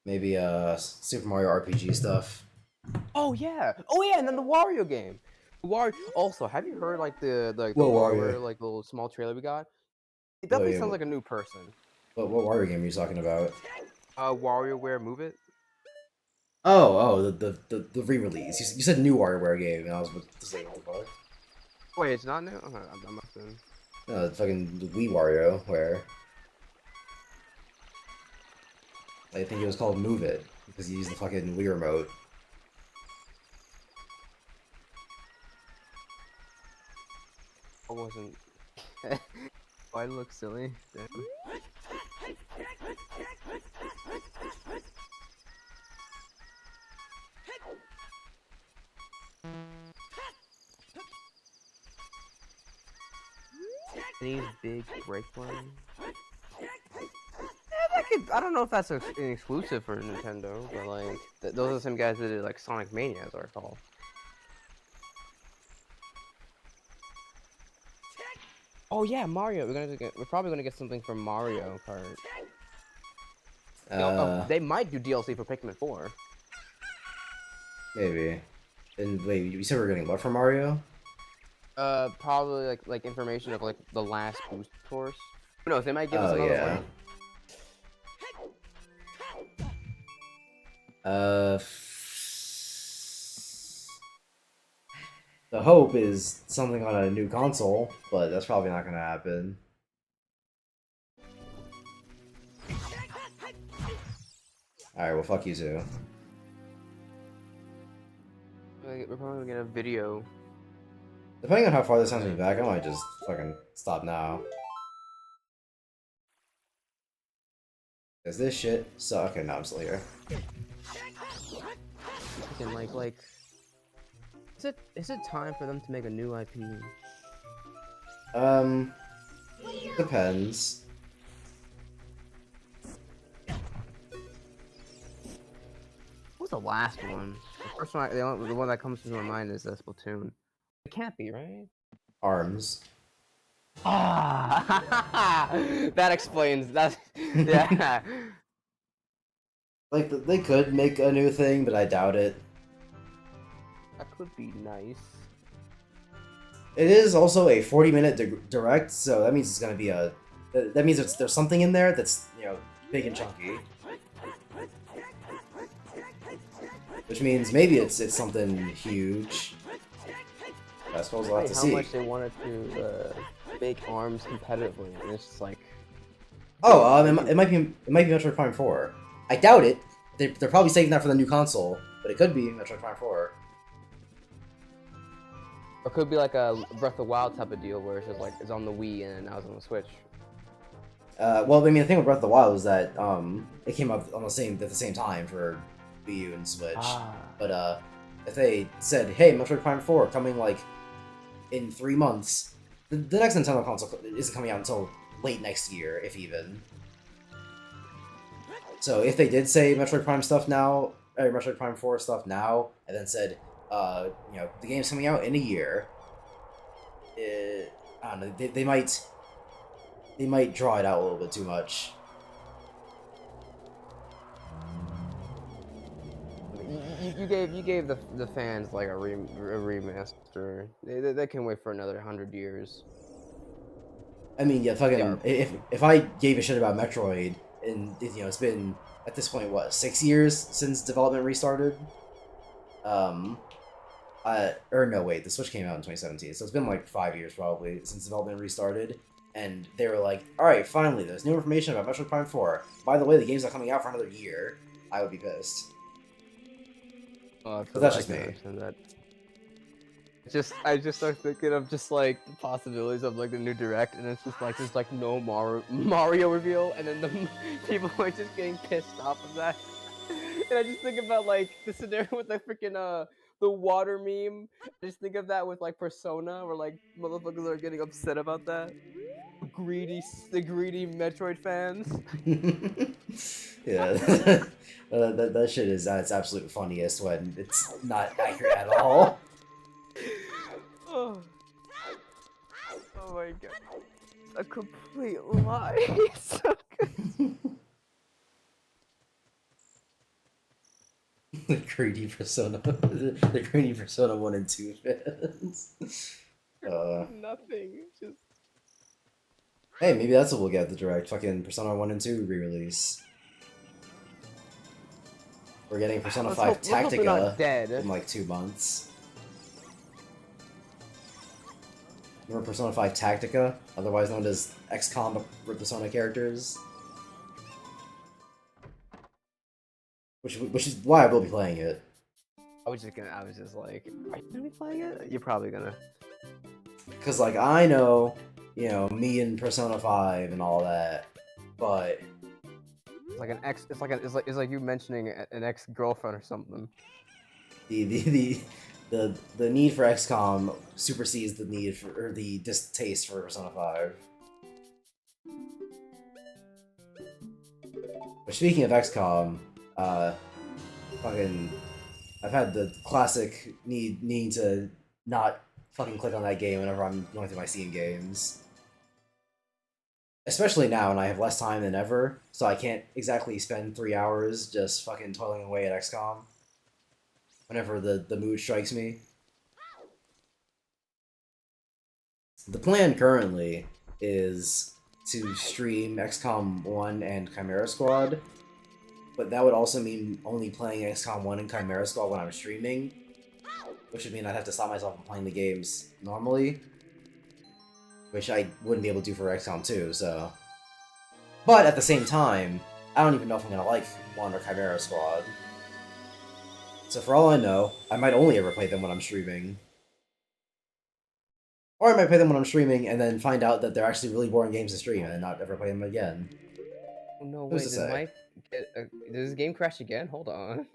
Maybe Super Mario RPG stuff. Oh yeah, and then the Wario game. Wario. Also, have you heard like the What Wario Wario? like little small trailer we got? It definitely yeah, sounds like a new person. What Wario game are you talking about? WarioWare Move It. The re-release. You said new WarioWare game, and I was just like, what the fuck? Wait, it's not new. I must have. No, it's fucking Wii WarioWare. I think it was called Move It because you use the fucking Wii remote. I wasn't. Why I look silly? Damn. These big break one. I don't know if that's an exclusive for Nintendo, but like those are the same guys that did like Sonic Mania, as I recall. Oh yeah, Mario. We're probably gonna get something from Mario Kart. They might do DLC for Pikmin 4. Maybe. And wait, you said we were getting what from Mario? Probably like information of like the last boost course. Who knows? They might give us another yeah. one. The hope is something on a new console, but that's probably not gonna happen. Alright, well fuck you too. We're probably gonna get a video. Depending on how far this sends me back, I might just fucking stop now. Cause this shit suck. Okay, now I'm still here. Freaking like. Is it time for them to make a new IP? Depends. What was the last one? The first one, the one that comes to my mind is Splatoon. It can't be, right? ARMS. Ah, that explains that. Yeah. Like, they could make a new thing, but I doubt it. That could be nice. It is also a 40-minute direct, so that means it's gonna be a... That means there's something in there that's, big and chunky. Which means maybe it's something huge. I suppose we'll have to how see. much they wanted to make ARMS competitively, and it's just like. Oh, it might be Metroid Prime 4. I doubt it. They're probably saving that for the new console, but it could be Metroid Prime 4. Or it could be like a Breath of the Wild type of deal where it's just like it's on the Wii and now it's on the Switch. Well, I mean, the thing with Breath of the Wild was that it came out at the same time for Wii U and Switch. But if they said, "Hey, Metroid Prime 4 coming like in 3 months," the next Nintendo console isn't coming out until late next year, if even. So if they did say Metroid Prime stuff now, or Metroid Prime 4 stuff now, and then said, you know, the game's coming out in a year, I don't know, they might draw it out a little bit too much. You gave the fans like a remaster. They can wait for another 100 years. I mean, yeah, fucking. If I gave a shit about Metroid, and you know, it's been at this point what 6 years since development restarted. Or no, wait, the Switch came out in 2017, so it's been like 5 years probably since development restarted. And they were like, "All right, finally, there's new information about Metroid Prime 4. By the way, the game's not coming out for another year." I would be pissed. But that's just me. I just start thinking of just like the possibilities of like the new direct, and it's just like there's like no Mario reveal, and then the people are just getting pissed off of that. And I just think about like the scenario with the freaking the water meme. I just think of that with like Persona, where like motherfuckers are getting upset about that. The greedy Metroid fans. Yeah, that shit is at its absolute funniest when it's not accurate at all. Oh my god. A complete lie. It's so good. The greedy Persona, the greedy Persona 1 and 2 fans. Nothing. Just. Hey, maybe that's what we'll get at the direct. Fucking Persona 1 and 2 re-release. We're getting Persona 5 Tactica in like 2 months. Remember Persona 5 Tactica, otherwise known as XCOM with Persona characters? Which is why I will be playing it. I was just like, are you gonna be playing it? You're probably gonna. Cause like I know, you know, me and Persona 5 and all that, but it's like an ex. It's like you mentioning an ex-girlfriend or something. The need for XCOM supersedes the need for, or the distaste for Persona 5. But speaking of XCOM, fucking, I've had the classic needing to not fucking click on that game whenever I'm going through my Steam games. Especially now when I have less time than ever, so I can't exactly spend 3 hours just fucking toiling away at XCOM. Whenever the mood strikes me. The plan currently is to stream XCOM 1 and Chimera Squad, but that would also mean only playing XCOM 1 and Chimera Squad when I'm streaming, which would mean I'd have to stop myself from playing the games normally, which I wouldn't be able to do for XCOM 2, so... But at the same time, I don't even know if I'm gonna like 1 or Chimera Squad. So for all I know, I might only ever play them when I'm streaming. Or I might play them when I'm streaming and then find out that they're actually really boring games to stream and not ever play them again. Oh, no, Who's wait, to say? did this game crash again? Hold on.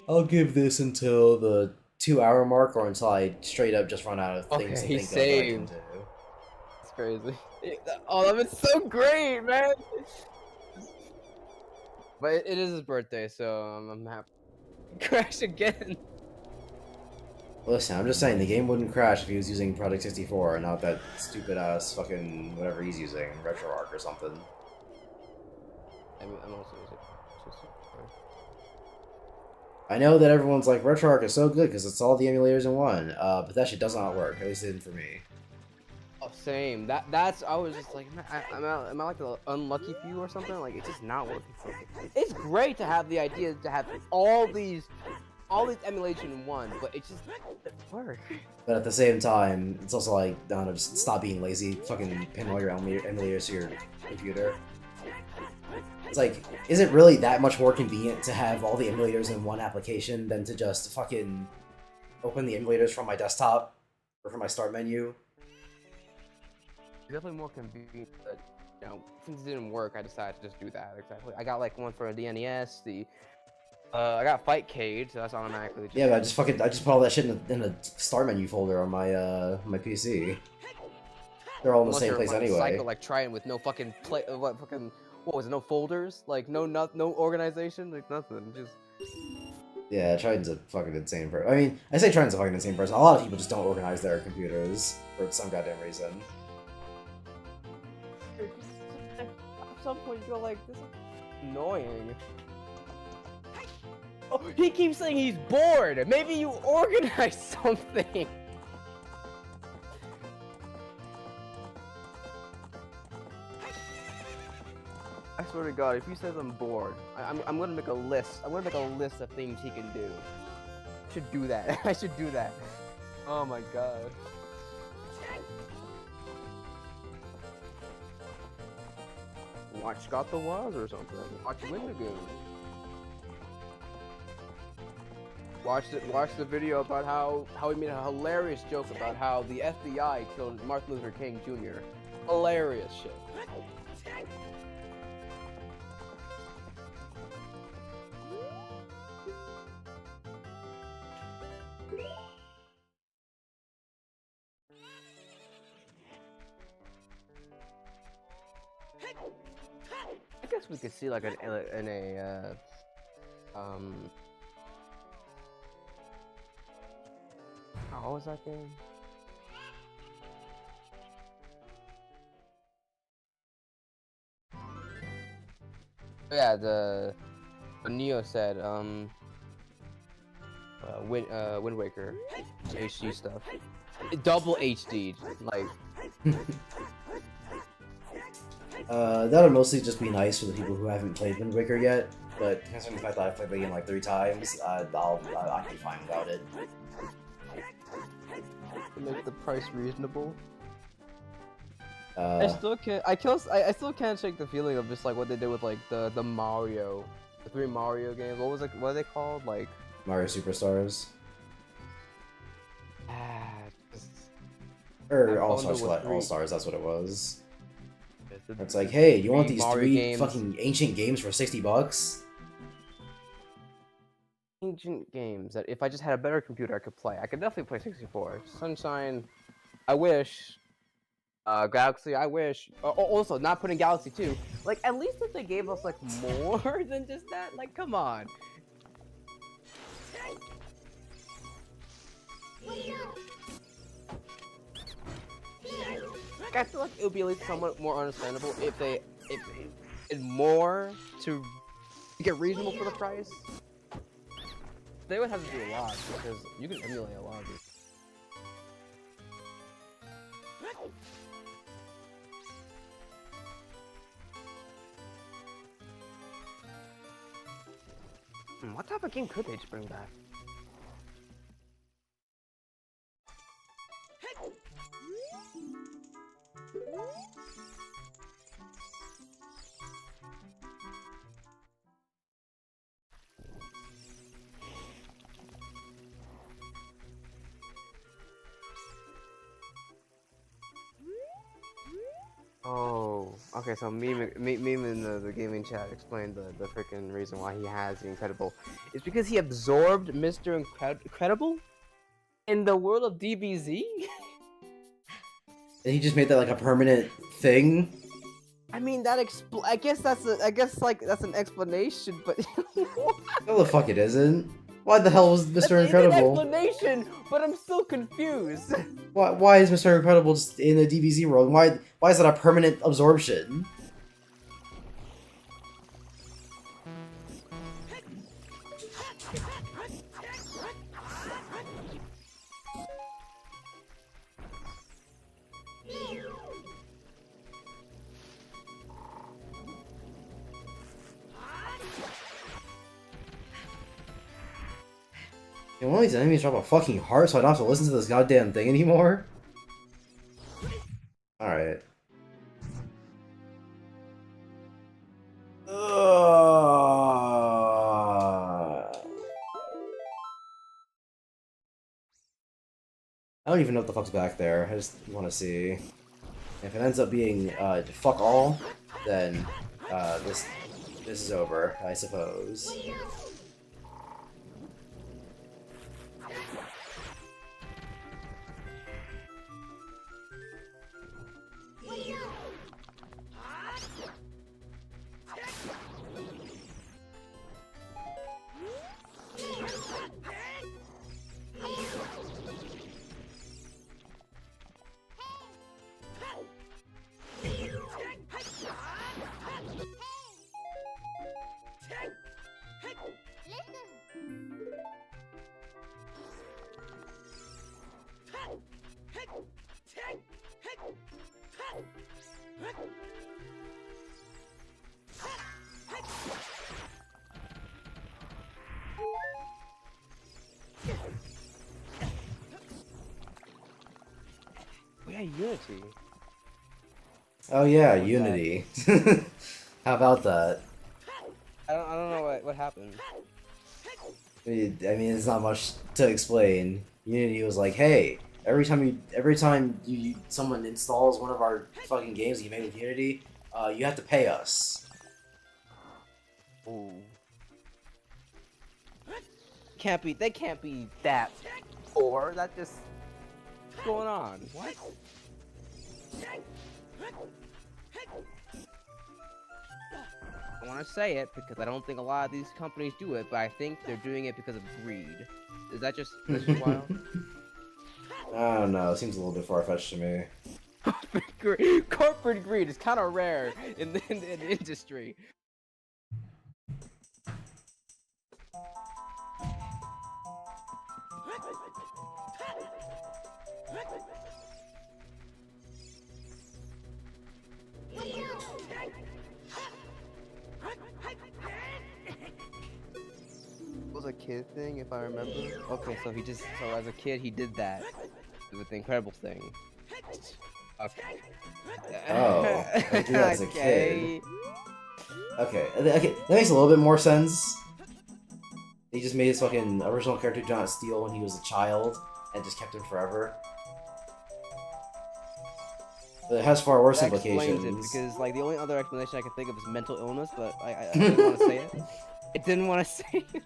I'll give this until the 2-hour mark or until I straight up just run out of things to Okay, think of that I can do. It's crazy. Oh, that was so great, man! But it is his birthday, so I'm happy. Crash again! Listen, I'm just saying, the game wouldn't crash if he was using Project 64 and not that stupid ass fucking whatever he's using, RetroArch or something. I'm also using I know that everyone's like, RetroArch is so good because it's all the emulators in one, but that shit does not work, at least it didn't for me. Oh, same. That's I was just like, am I like the unlucky few or something? Like, it's just not working for me. It's great to have the idea to have all these emulation in one, but it just doesn't work. But at the same time, it's also like, I don't know, just stop being lazy, fucking pin all your emulators to your computer. It's like, is it really that much more convenient to have all the emulators in one application than to just fucking open the emulators from my desktop or from my start menu? Definitely more convenient, but you know, since it didn't work, I decided to just do that. Exactly. I got like one for the NES. I got Fight Cage, so that's automatically. Yeah, but I just put all that shit in the start menu folder on my my PC. They're all in the same place anyway. Psycho, like trying with no fucking what was it? No folders, like no organization, like nothing. Just yeah, Triton's a fucking insane person. I mean, I say Triton's a fucking insane person. A lot of people just don't organize their computers for some goddamn reason. at some point you're like, this is annoying. Oh, he keeps saying he's bored. Maybe you organize something. I swear to God, if he says I'm bored, I'm gonna make a list. I'm gonna make a list of things he can do. I should do that. I should do that. Oh my God. Watch Scott the Woz or something. Watch Wendigoon. Watch the video about how he made a hilarious joke about how the FBI killed Martin Luther King Jr. Hilarious shit. I guess we could see like what was that game? Oh, yeah, the Neo said Wind Waker HD stuff. Double HD, like. That would mostly just be nice for the people who haven't played Wind Waker yet, but considering the fact that I've played the game like 3 times, I'd be fine without it. To make the price reasonable. I still can't shake the feeling of just like what they did with like the Mario, the 3 Mario games. What are they called? Like Mario Superstars. Just, Or All-Stars, that's what it was. It's like, hey, you want these 3 games. Fucking ancient games for $60? Ancient games that if I just had a better computer I could play. I could definitely play 64. Sunshine, I wish. Galaxy, I wish. Also, not putting Galaxy 2. Like, at least if they gave us like more than just that. Like, come on. I feel like it would be at least somewhat more understandable if they did more to get reasonable for the price. They would have to do a lot because you can emulate a lot of these. What type of game could they just bring back? Oh, okay, so meme in the gaming chat explained the freaking reason why he has the Incredible. It's because he absorbed Mr. Incredible in the world of DBZ? And he just made that like a permanent thing? I mean, I guess that's an explanation, but No, the fuck it isn't. Why the hell was Mr. Incredible? It's an explanation, but I'm still confused. Why is Mr. Incredible just in the DBZ world? Why is that a permanent absorption? Can one of these enemies drop a fucking heart so I don't have to listen to this goddamn thing anymore? Alright. I don't even know what the fuck's back there. I just want to see. If it ends up being fuck all, then this is over, I suppose. We got Unity. Oh yeah, Unity. How about that? I don't know what happened. I mean, it's not much to explain. Unity was like, hey, every time someone installs one of our fucking games that you made with Unity, you have to pay us. Ooh. They can't be that poor. That just what's going on? What? I want to say it because I don't think a lot of these companies do it, but I think they're doing it because of greed. Is that just wild? I don't know. It seems a little bit far-fetched to me. Corporate greed is kind of rare in the industry. Was a kid thing, if I remember. Okay, so as a kid he did that with the Incredible thing. Okay. Oh, I did that as a kid. Okay, that makes a little bit more sense. He just made his fucking original character do not steal when he was a child, and just kept him forever. But it has far worse That implications. explains it, because like the only other explanation I can think of is mental illness, but I didn't want to say it. I didn't want to say it.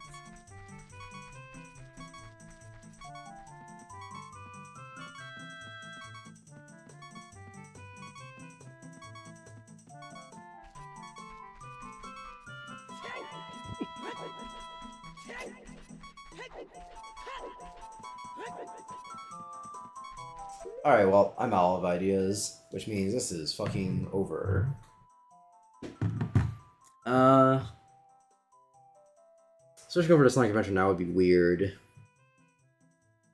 Alright, well, I'm out of ideas, which means this is fucking over. Switching over to Sonic Adventure now would be weird.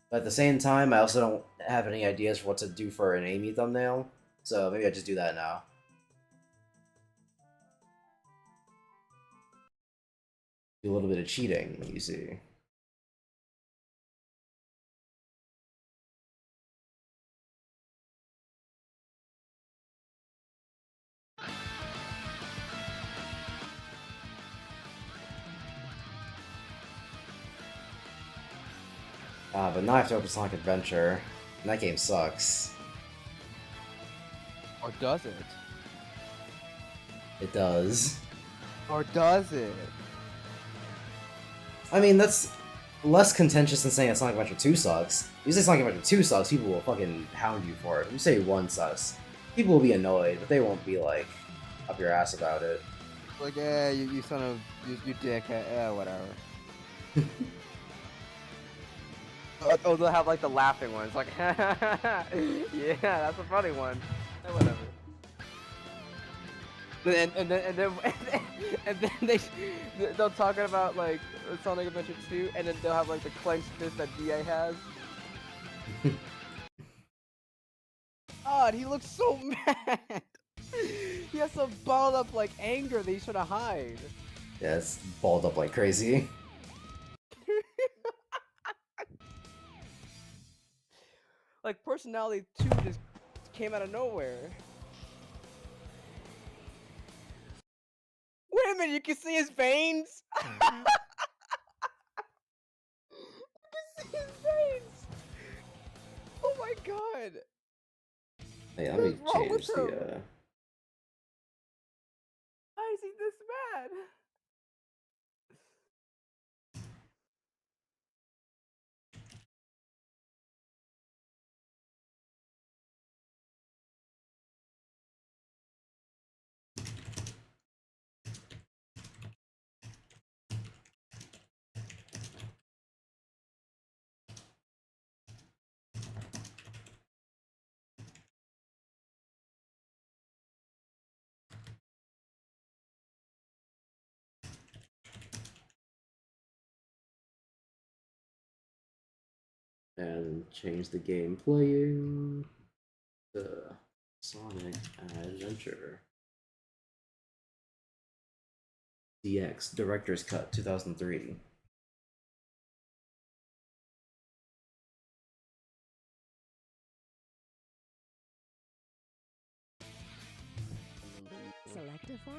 But at the same time, I also don't have any ideas for what to do for an Amy thumbnail, so maybe I just do that now. Do a little bit of cheating, you see. But now I have to open Sonic Adventure, and that game sucks. Or does it? It does. Or does it? I mean, that's less contentious than saying that Sonic Adventure 2 sucks. If you say Sonic Adventure 2 sucks, people will fucking hound you for it. If you say 1 sucks, people will be annoyed, but they won't be, like, up your ass about it. Like, you son of... you dick, whatever. Oh, they'll have like the laughing ones, like, yeah, that's a funny one. Whatever. And then they'll talking about like Sonic Adventure 2, and then they'll have like the clenched fist that DA has. God, he looks so mad. He has some balled up like anger that he's trying to hide. Yeah, it's balled up like crazy. personality 2 just came out of nowhere. Wait a minute, you can see his veins? You can see his veins! Oh my god! Hey, let me What's wrong change with him? the. Why is he this bad? And change the game playing to Sonic Adventure. DX Director's Cut 2003. Select a file.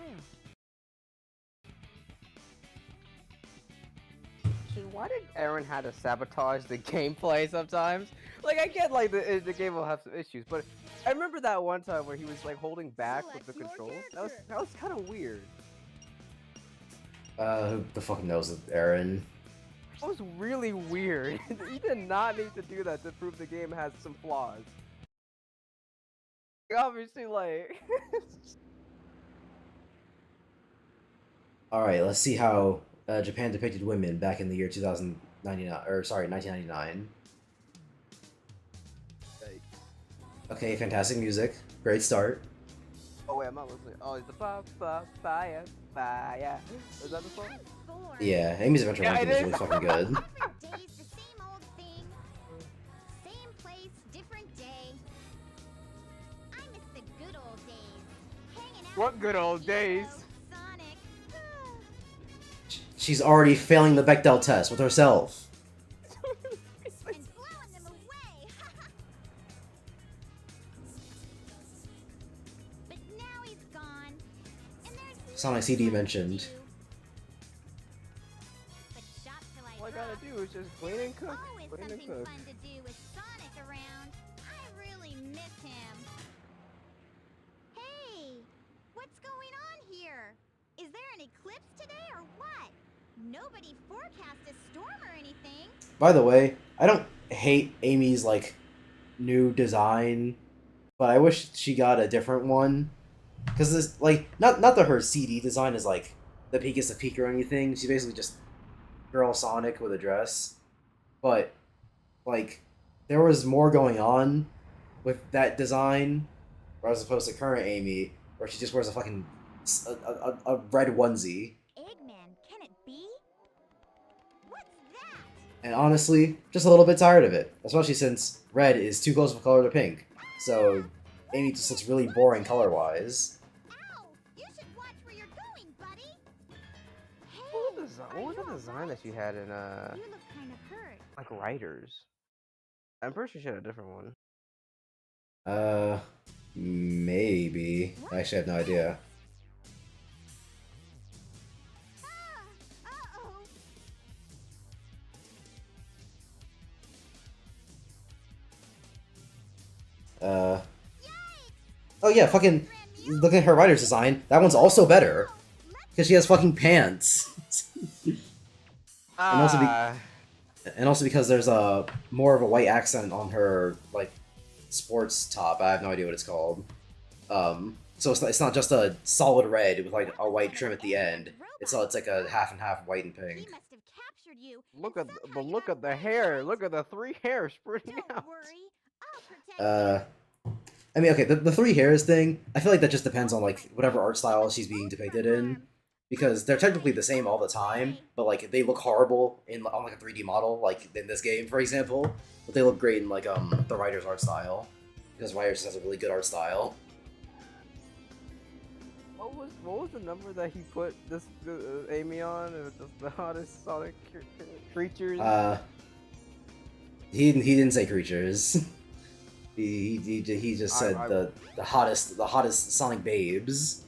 Dude, why did Aaron have to sabotage the gameplay sometimes? Like, I get like the game will have some issues, but I remember that one time where he was like holding back with the Select your controls. That was kind of weird. Who the fuck knows it, Aaron? That was really weird. You did not need to do that to prove the game has some flaws. Obviously, like. Alright, let's see how Japan depicted women back in the year 2099, or sorry, 1999. Okay, fantastic music. Great start. Oh wait, I'm not listening. Oh, it's the fire. Is that the song? Yeah, Amy's Adventure Yeah, ranking it is is. really fucking good. Different days, the same old thing. Same place, different day. I miss the good old days. Hanging out What with good my old hero, days? Sonic. She's already failing the Bechdel test with herself. And blowing them away. But now he's gone. And there's Sonic nothing CD left to mentioned. do. But shop till I All I gotta drop. do is just clean and cook. Always Clean and something cook. fun to do with Sonic around. I really miss him. Hey, what's going on here? Is there an eclipse today or what? Nobody forecast a storm or anything. By the way, I don't hate Amy's like new design, but I wish she got a different one. Cause this like not that her CD design is like the peakest of peak or anything. She's basically just girl Sonic with a dress. But like there was more going on with that design, as opposed to current Amy, where she just wears a fucking a red onesie. Eggman, can it be? What's that? And honestly, just a little bit tired of it, especially since red is too close of a color to pink. So Amy just looks really boring color-wise. Ow! You should watch where you're going, buddy. Hey, What was the design that she had in You look kind of hurt. like Riders? I'm pretty sure she had a different one. Maybe. I actually have no idea. Ah, uh-oh. Oh yeah, fucking looking at her writer's design, that one's also better. Because she has fucking pants. And also And also because there's a more of a white accent on her like sports top. I have no idea what it's called. So it's not just a solid red with like a white trim at the end. It's like a half and half white and He pink. must have captured you. Look and at somehow but you look got at the away hair. with Look it. at the 3 hairs spreading Don't out. worry, I'll protect you. I mean, okay, the 3 hairs thing, I feel like that just depends on like whatever art style she's being depicted in. Because they're technically the same all the time, but like they look horrible on like a 3D model, like in this game, for example. But they look great in like the writer's art style. Because Writers has a really good art style. What was the number that he put this Amy on? It was just the hottest Sonic creatures. He didn't say creatures. He just I- said I- the hottest Sonic babes.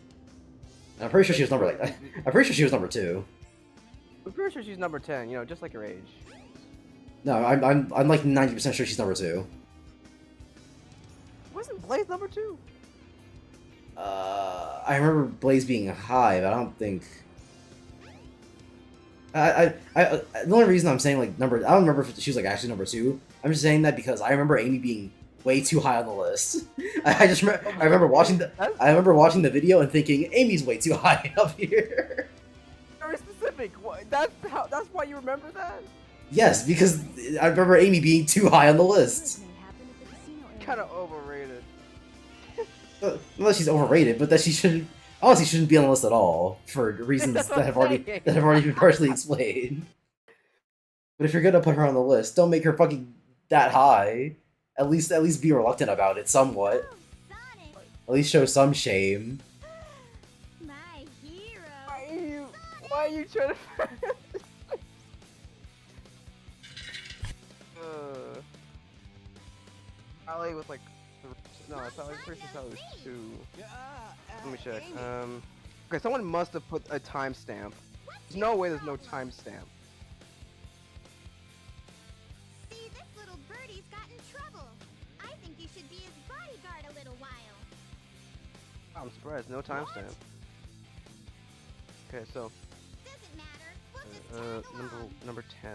And I'm pretty sure she was number I'm pretty sure she was number 2. I'm pretty sure she's number 10. You know, just like her age. No, I'm like 90% sure she's number 2. Wasn't Blaze number 2? I remember Blaze being high, but I don't think. The only reason I'm saying like number, I don't remember if she was like actually number 2. I'm just saying that because I remember Amy being way too high on the list. I remember watching the video and thinking Amy's way too high up here. Very specific. That's why you remember that? Yes, because I remember Amy being too high on the list. Kind of overrated. Not that she's overrated, but that she shouldn't. Honestly, shouldn't be on the list at all for reasons That's that what have I'm already saying. been partially explained. But if you're gonna put her on the list, don't make her fucking that high. At least be reluctant about it somewhat. Oh, Sonic, At least show some shame. my hero. Why are you trying to? Sally was like, no, I thought like first Sally was 2. Let me check. Okay, someone must have put a timestamp. There's no way there's no timestamp. See, this little birdie's got in trouble. I think you should be his bodyguard a little while. I'm surprised, no timestamp. Okay, so Doesn't matter. We'll just tag along. number 10.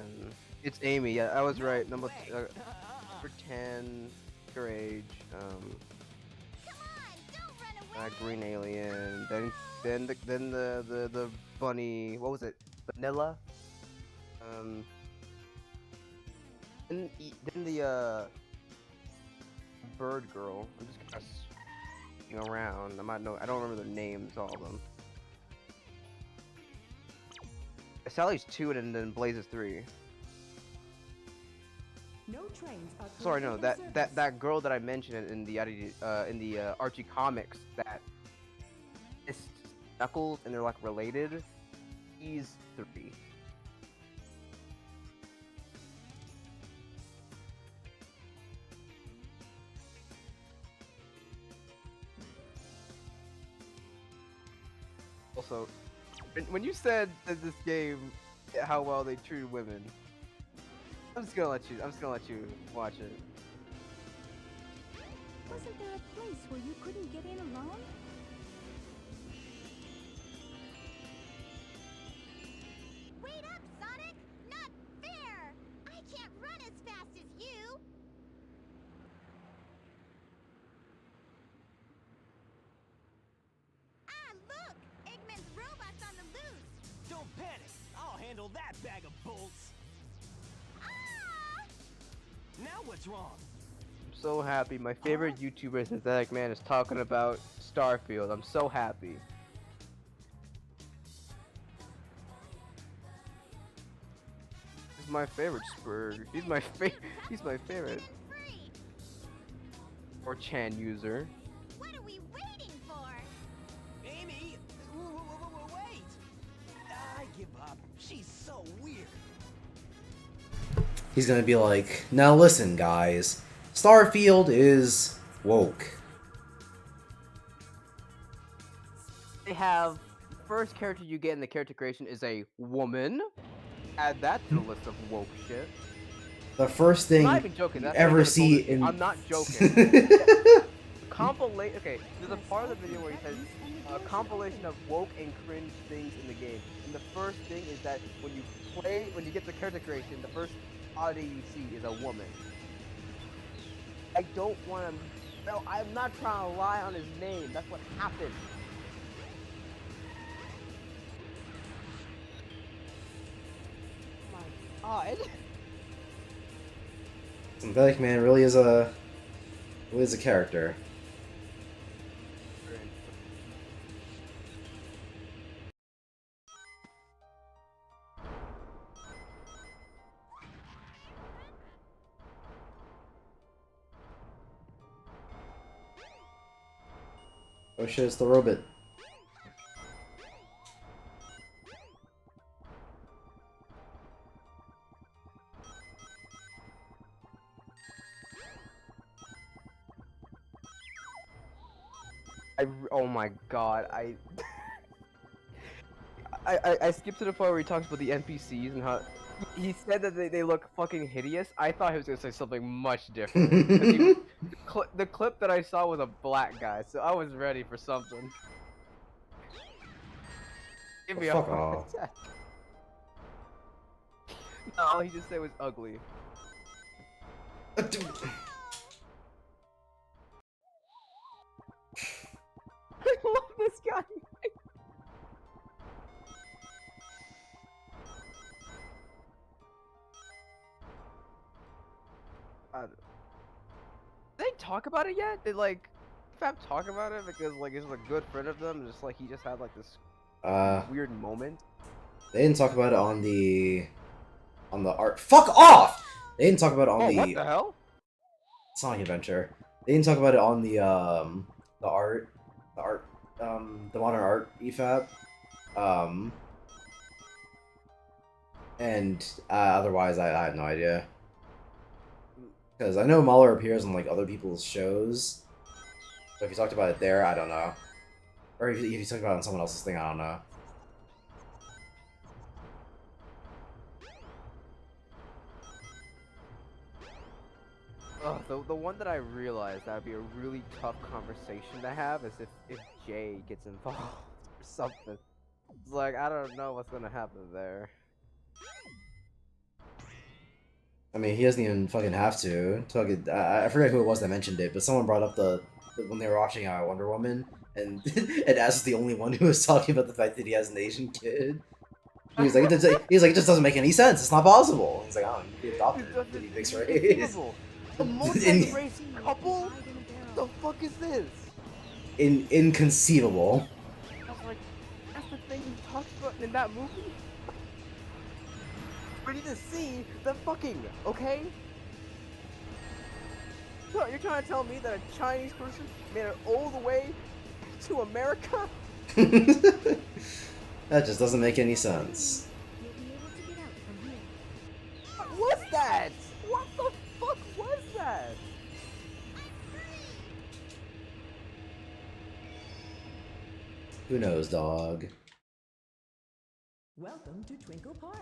It's Amy. Yeah, I was right. Number 10, her age. Come on, don't run away. Green alien. Then the bunny. What was it? Vanilla. Then the bird girl. I'm just kind of swinging around. I don't remember their names, all of them. Sally's 2 and then Blaze is 3. No trains are Sorry, no, currently in service. that girl that I mentioned in the Archie comics that is Knuckles and they're like related. He's 3. Also, when you said that this game, how well they treated women, I'm just gonna let you watch it. Wasn't there a place where you couldn't get in alone? Wait up, Sonic! Not fair! I can't run as fast as you! Ah, look! Eggman's robot's on the loose! Don't panic. I'll handle that bag of bolts. Ah! Now what's wrong? I'm so happy. My favorite YouTuber, Synthetic Man, is talking about Starfield. I'm so happy. He's my favorite Spurg. He's my favorite. Free! Or Chan user. What are we waiting for? Amy! Wait! I give up. She's so weird. He's gonna be like, now listen, guys. Starfield is woke. They have the first character you get in the character creation is a woman. Add that to the list of woke shit. The first I'm thing not even joking. you That's ever what see they told in. us. I'm not joking. Compilation. Okay, there's a part of the video where he says a compilation of woke and cringe things in the game. And the first thing is that when you get the character creation, the first oddity you see is a woman. I don't want to. No, I'm not trying to lie on his name. That's what happened. My God. Synthetic Man really is a character. Oh shit, it's the robot. my god, I skipped to the part where he talks about the NPCs and how he said that they look fucking hideous. I thought he was gonna say something much different. 'Cause the clip that I saw was a black guy, so I was ready for something. Give me a Fuck heart off. attack. No, all he just said was ugly. I love this guy. Did they talk about it yet? Did like Fab talk about it because like he's a good friend of them, and just like he just had like this weird moment? They didn't talk about it on the art. Fuck off! They didn't talk about it on Oh, the what the hell? Sonic Adventure. They didn't talk about it on the modern art EFAB. And otherwise, I have no idea. Because I know Mahler appears on like other people's shows. So if you talked about it there, I don't know. Or if you talked about it on someone else's thing, I don't know. The one that I realized that would be a really tough conversation to have is if Jay gets involved or something. It's like, I don't know what's gonna happen there. I mean, he doesn't even fucking have to. I forget who it was that mentioned it, but someone brought up when they were watching Wonder Woman, and and Ash is the only one who was talking about the fact that he has an Asian kid. He's like, it just doesn't make any sense. It's not possible. He's like, oh, you can be adopted. Did he mix race? A multi-race couple? What the fuck is this? Inconceivable. I was like, that's the thing he talks about in that movie? We need to see the fucking, okay? So you're trying to tell me that a Chinese person made it all the way to America? That just doesn't make any sense. You'll be able to get out from here. What was that? What the fuck was that? Who knows, dog? Welcome to Twinkle Park.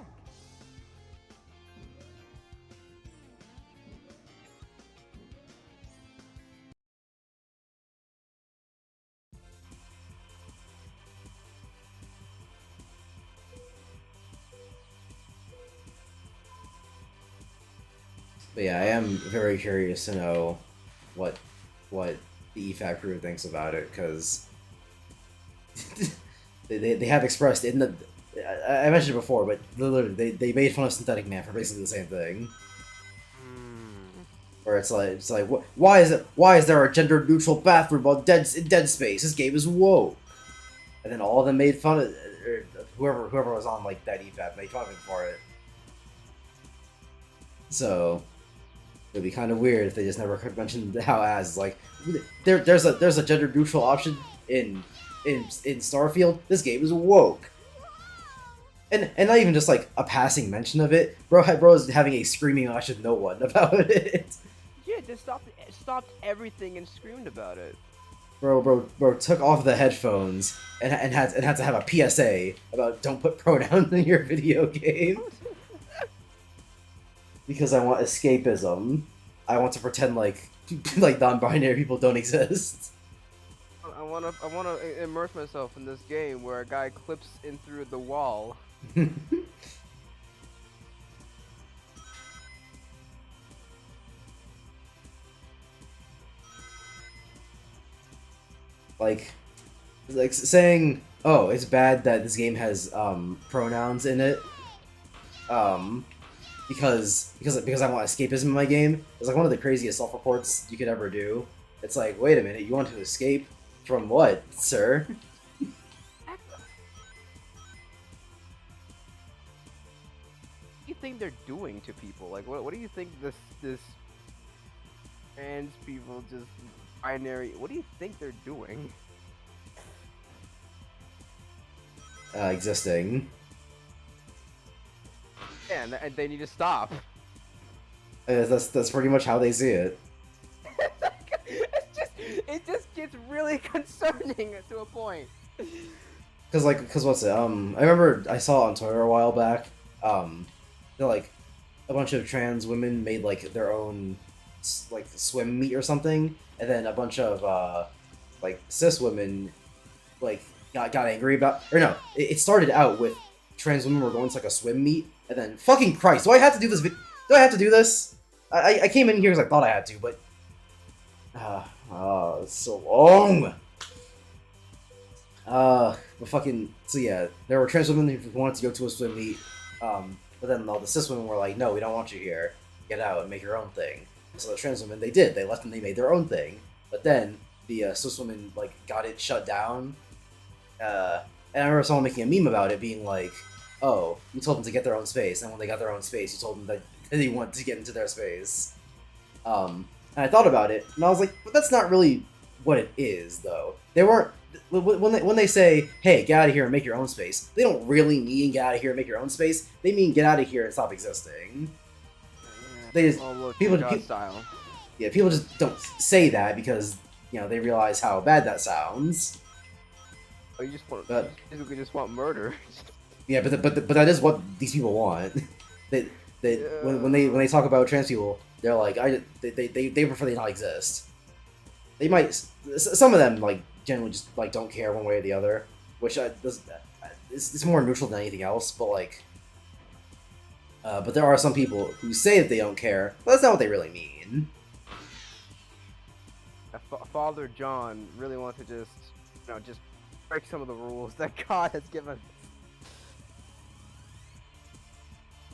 But yeah, I am very curious to know what the EFAB crew thinks about it, because they have expressed in the I mentioned it before, but literally they made fun of Synthetic Man for basically the same thing. Where it's like why is there a gender neutral bathroom on Dead Space? This game is woke. And then all of them made fun of whoever was on like that EFAB made fun of him for it. So it'd be kind of weird if they just never could mention how as like there's a gender neutral option in Starfield. This game is woke. And not even just like a passing mention of it. Bro's having a screaming match with no one about it. Yeah, just stopped everything and screamed about it. Bro took off the headphones and had to have a PSA about don't put pronouns in your video game. Because I want escapism. I want to pretend like non-binary people don't exist. I wanna immerse myself in this game where a guy clips in through the wall. like saying, oh, it's bad that this game has pronouns in it. Because I want escapism in my game. It's like one of the craziest self-reports you could ever do. It's like, wait a minute, you want to escape from what, sir? What do you think they're doing to people? Like, what do you think this trans people just binary? What do you think they're doing? Existing. Yeah, and they need to stop. That's pretty much how they see it. It just gets really concerning to a point. Cause what's it? I remember I saw it on Twitter a while back. They're like a bunch of trans women made like their own like swim meet or something, and then a bunch of like cis women like got angry about, or no, it started out with trans women were going to like a swim meet, and then fucking Christ, do I have to do this? Do I have to do this? I came in here because I thought I had to, but it's so long. But fucking, so yeah, there were trans women who wanted to go to a swim meet, but then all the cis women were like, no, we don't want you here, get out and make your own thing. So the trans women, they did, they left and they made their own thing, but then the cis women, like, got it shut down, and I remember someone making a meme about it, being like, oh, you told them to get their own space, and when they got their own space, you told them that they want to get into their space. And I thought about it, and I was like, but that's not really what it is, though. They weren't, when they say, hey, get out of here and make your own space, they don't really mean get out of here and make your own space, they mean get out of here and stop existing. They just, Style. Yeah, people just don't say that because, you know, they realize how bad that sounds. Oh, you just want, But- basically just want murder. Yeah, but that is what these people want. When they talk about trans people, they're like, they prefer they not exist. They might, some of them like generally just like don't care one way or the other, which it's more neutral than anything else. But like, but there are some people who say that they don't care, but that's not what they really mean. Father John really wants to just, you know, just break some of the rules that God has given us.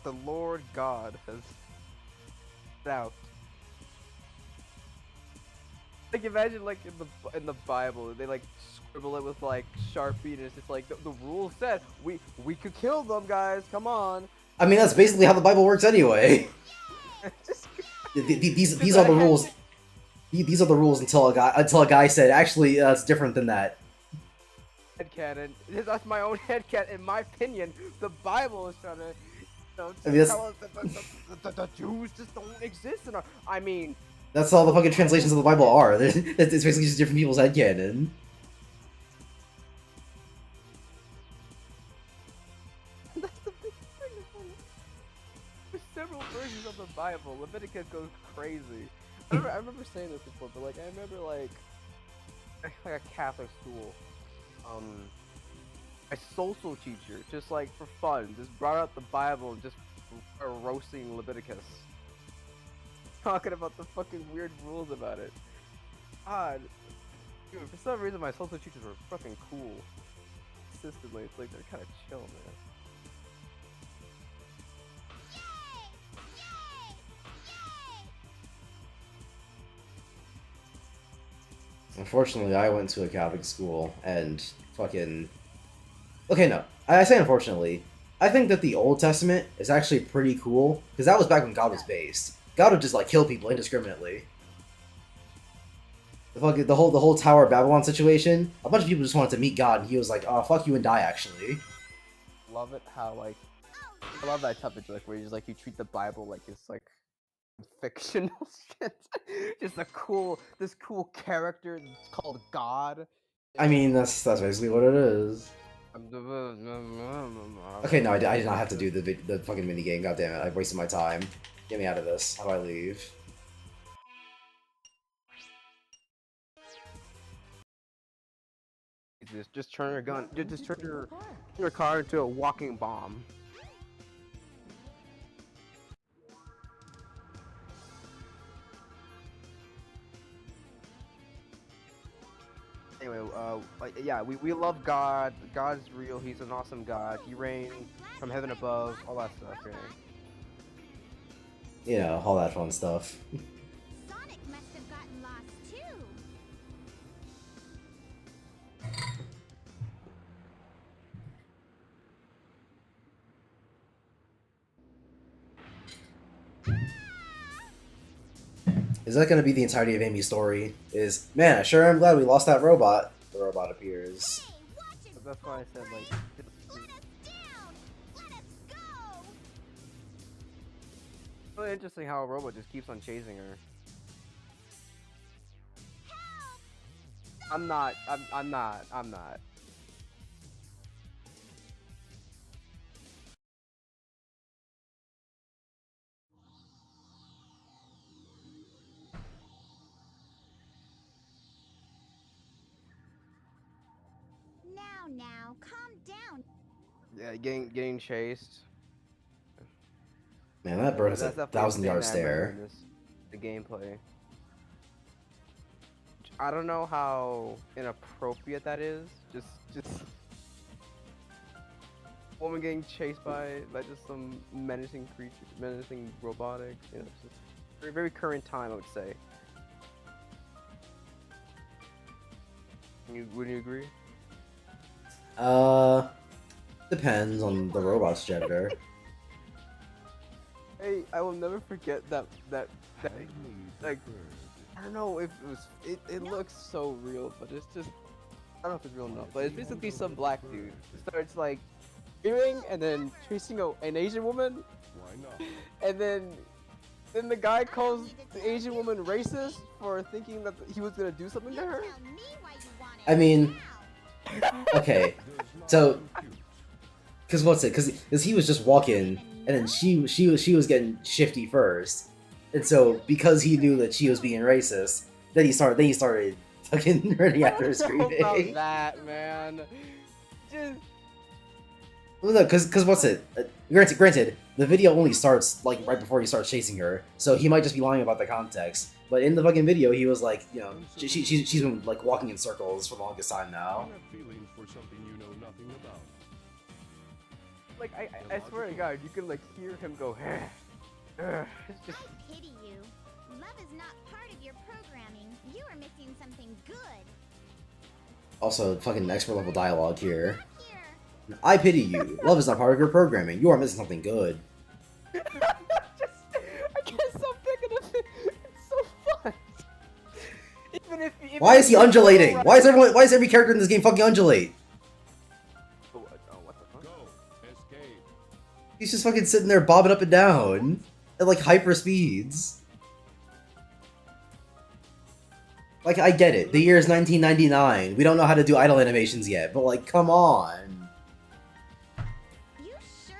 The Lord God has set out. Like, imagine, like, in the Bible, they like scribble it with like Sharpie, and it's just like the rules said we could kill them, guys. Come on. I mean, that's basically how the Bible works anyway. Just, These are the rules. These are the rules until a guy said, actually, it's different than that. headcanon. That's my own headcanon. In my opinion, the Bible is trying to, you know, I mean, tell us that the Jews just don't exist in our. I mean, That's all the fucking translations of the Bible are. It's basically just different people's headcanon. that's the big thing. There's several versions of the Bible. Leviticus goes crazy. I remember saying this before, but like I remember like a Catholic school, a social teacher, just like for fun, just brought out the Bible and just roasting Leviticus, talking about the fucking weird rules about it. God, dude, for some reason my social teachers were fucking cool. Consistently, it's like they're kind of chill, man. Unfortunately, I went to a Catholic school, and fucking... Okay, no. I say unfortunately. I think that the Old Testament is actually pretty cool, because that was back when God was based. God would just, like, kill people indiscriminately. The whole Tower of Babylon situation, a bunch of people just wanted to meet God, and he was like, oh, fuck you and die, actually. Love it how like I love that type of joke where you just like you treat the Bible like it's like fictional shit. Just this cool character that's called God. I mean, that's basically what it is. Okay, no, I did not have to do the fucking minigame, goddammit, I wasted my time. Get me out of this. How do I leave? Just turn your gun. Just turn your car into a walking bomb. Anyway, yeah, we love God. God's real. He's an awesome God. He reigns from heaven above. All that stuff. Right? You know, all that fun stuff. Sonic must have gotten lost too. Is that going to be the entirety of Amy's story? Is, man, I sure am glad we lost that robot. The robot appears. Hey, watch it! But that's why I said like. Let us down! Let us go! It's really interesting how a robot just keeps on chasing her. Help! I'm not. I'm not. I'm not. Now, calm down. Yeah, getting chased. Man, that bird has a That's definitely 1,000-yard thing that I remember stare. in the gameplay. I don't know how inappropriate that is. Just woman getting chased by just some menacing creature, menacing robotics. You know, it's just very, very current time, I would say. Wouldn't you agree? Depends on the robot's gender. Hey, I will never forget that like I don't know if it was it looks so real, but it's just I don't know if it's real enough. But it's basically some black dude starts like screaming and then chasing an Asian woman, and then the guy calls the Asian woman racist for thinking that he was gonna do something to her. Tell me why you want it I mean, now. okay, so because what's it? Because he was just walking, and then she was getting shifty first, and so because he knew that she was being racist, then he started fucking running after her I don't know about screaming. that, man. Just Well, no, because what's it? Granted, the video only starts like right before he starts chasing her, so he might just be lying about the context. But in the fucking video, he was like, you know, she's been like walking in circles for the longest time now. feelings for something you know nothing about. like I swear to God, you can like hear him go. It's just I pity you. Love is not part of your programming. You are missing something good. Also, fucking expert level dialogue here. Not here. I pity you. Love is not part of your programming. You are missing something good. I can't stop thinking of it. It's so fun. Why is he undulating? Why is every character in this game fucking undulate? Oh, what the fuck? Go, escape. He's just fucking sitting there bobbing up and down at like hyper speeds. Like, I get it. The year is 1999. We don't know how to do idle animations yet, but like, come on. You sure?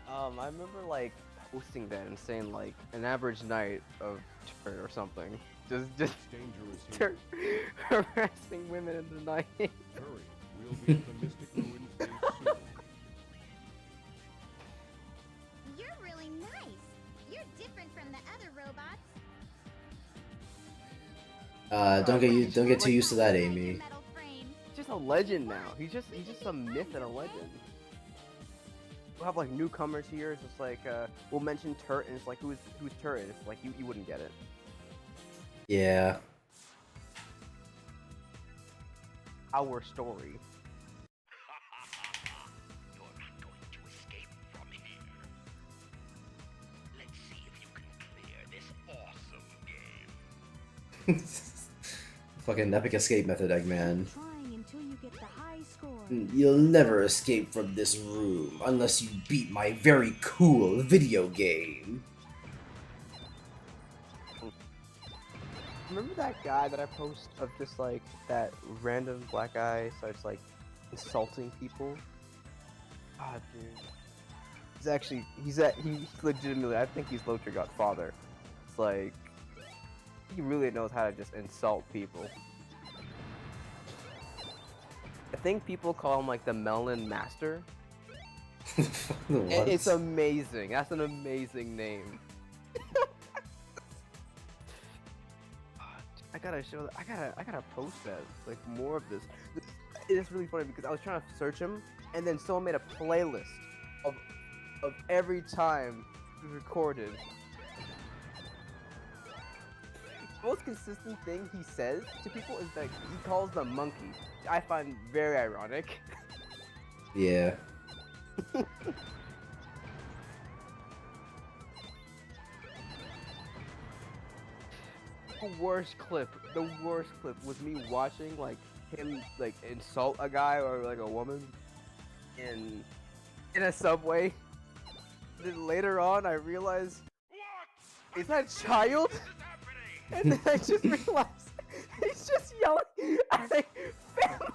I remember like posting that and saying like an average night of turn or something. Just It's dangerous here. harassing women in the night. Hurry, we'll be at the Mystic Ruins gate soon. You're really nice. You're different from the other robots. Don't get too used to that, Amy. Metal frame. He's just a legend now. He's just a myth and a legend. We'll have like newcomers here. It's just like we'll mention Turret and it's like who's Turret? It's like you wouldn't get it. Yeah. Our story. You're not going to escape from here. Let's see if you can clear this awesome game. Fucking epic escape method, Eggman. Trying until you get the high score. You'll never escape from this room unless you beat my very cool video game. Remember that guy that I post of just like that random black guy starts like insulting people? God, dude. He's legitimately, I think he's Lotrigod's father. It's like, he really knows how to just insult people. I think people call him like the Melon Master. What? It's amazing. That's an amazing name. I gotta show that. I gotta post that. Like more of this. It's really funny because I was trying to search him, and then someone made a playlist of every time he recorded. The most consistent thing he says to people is that he calls them monkey. Which I find very ironic. Yeah. The worst clip was me watching like him like insult a guy or like a woman in a subway. Then later on I realized, is that a child? And then I just realized he's just yelling I think family.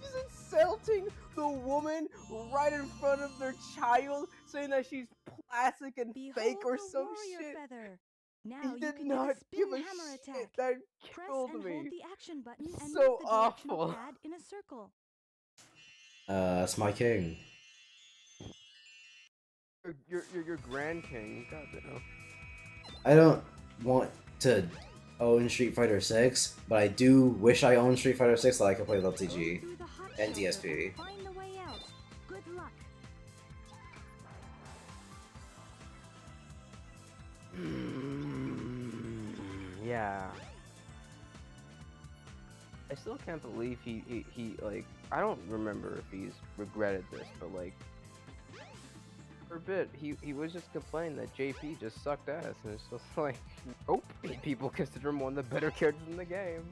He's insulting the woman right in front of their child, saying that she's plastic and Behold fake or the some warrior shit. feather. Now He you did can not give a give spin a hammer shit. attack. That Press killed and me. hold the action button and So move the directional awful. pad in a circle. That's my king. Your grand king. God damn. I don't want to own Street Fighter 6, but I do wish I owned Street Fighter 6 so I could play Go LTG. through the hot and shelter DSP. and find the way out. Good luck. Yeah. I still can't believe he like, I don't remember if he's regretted this, but like, for a bit, he was just complaining that JP just sucked ass, and it's just like, nope, people consider him one of the better characters in the game.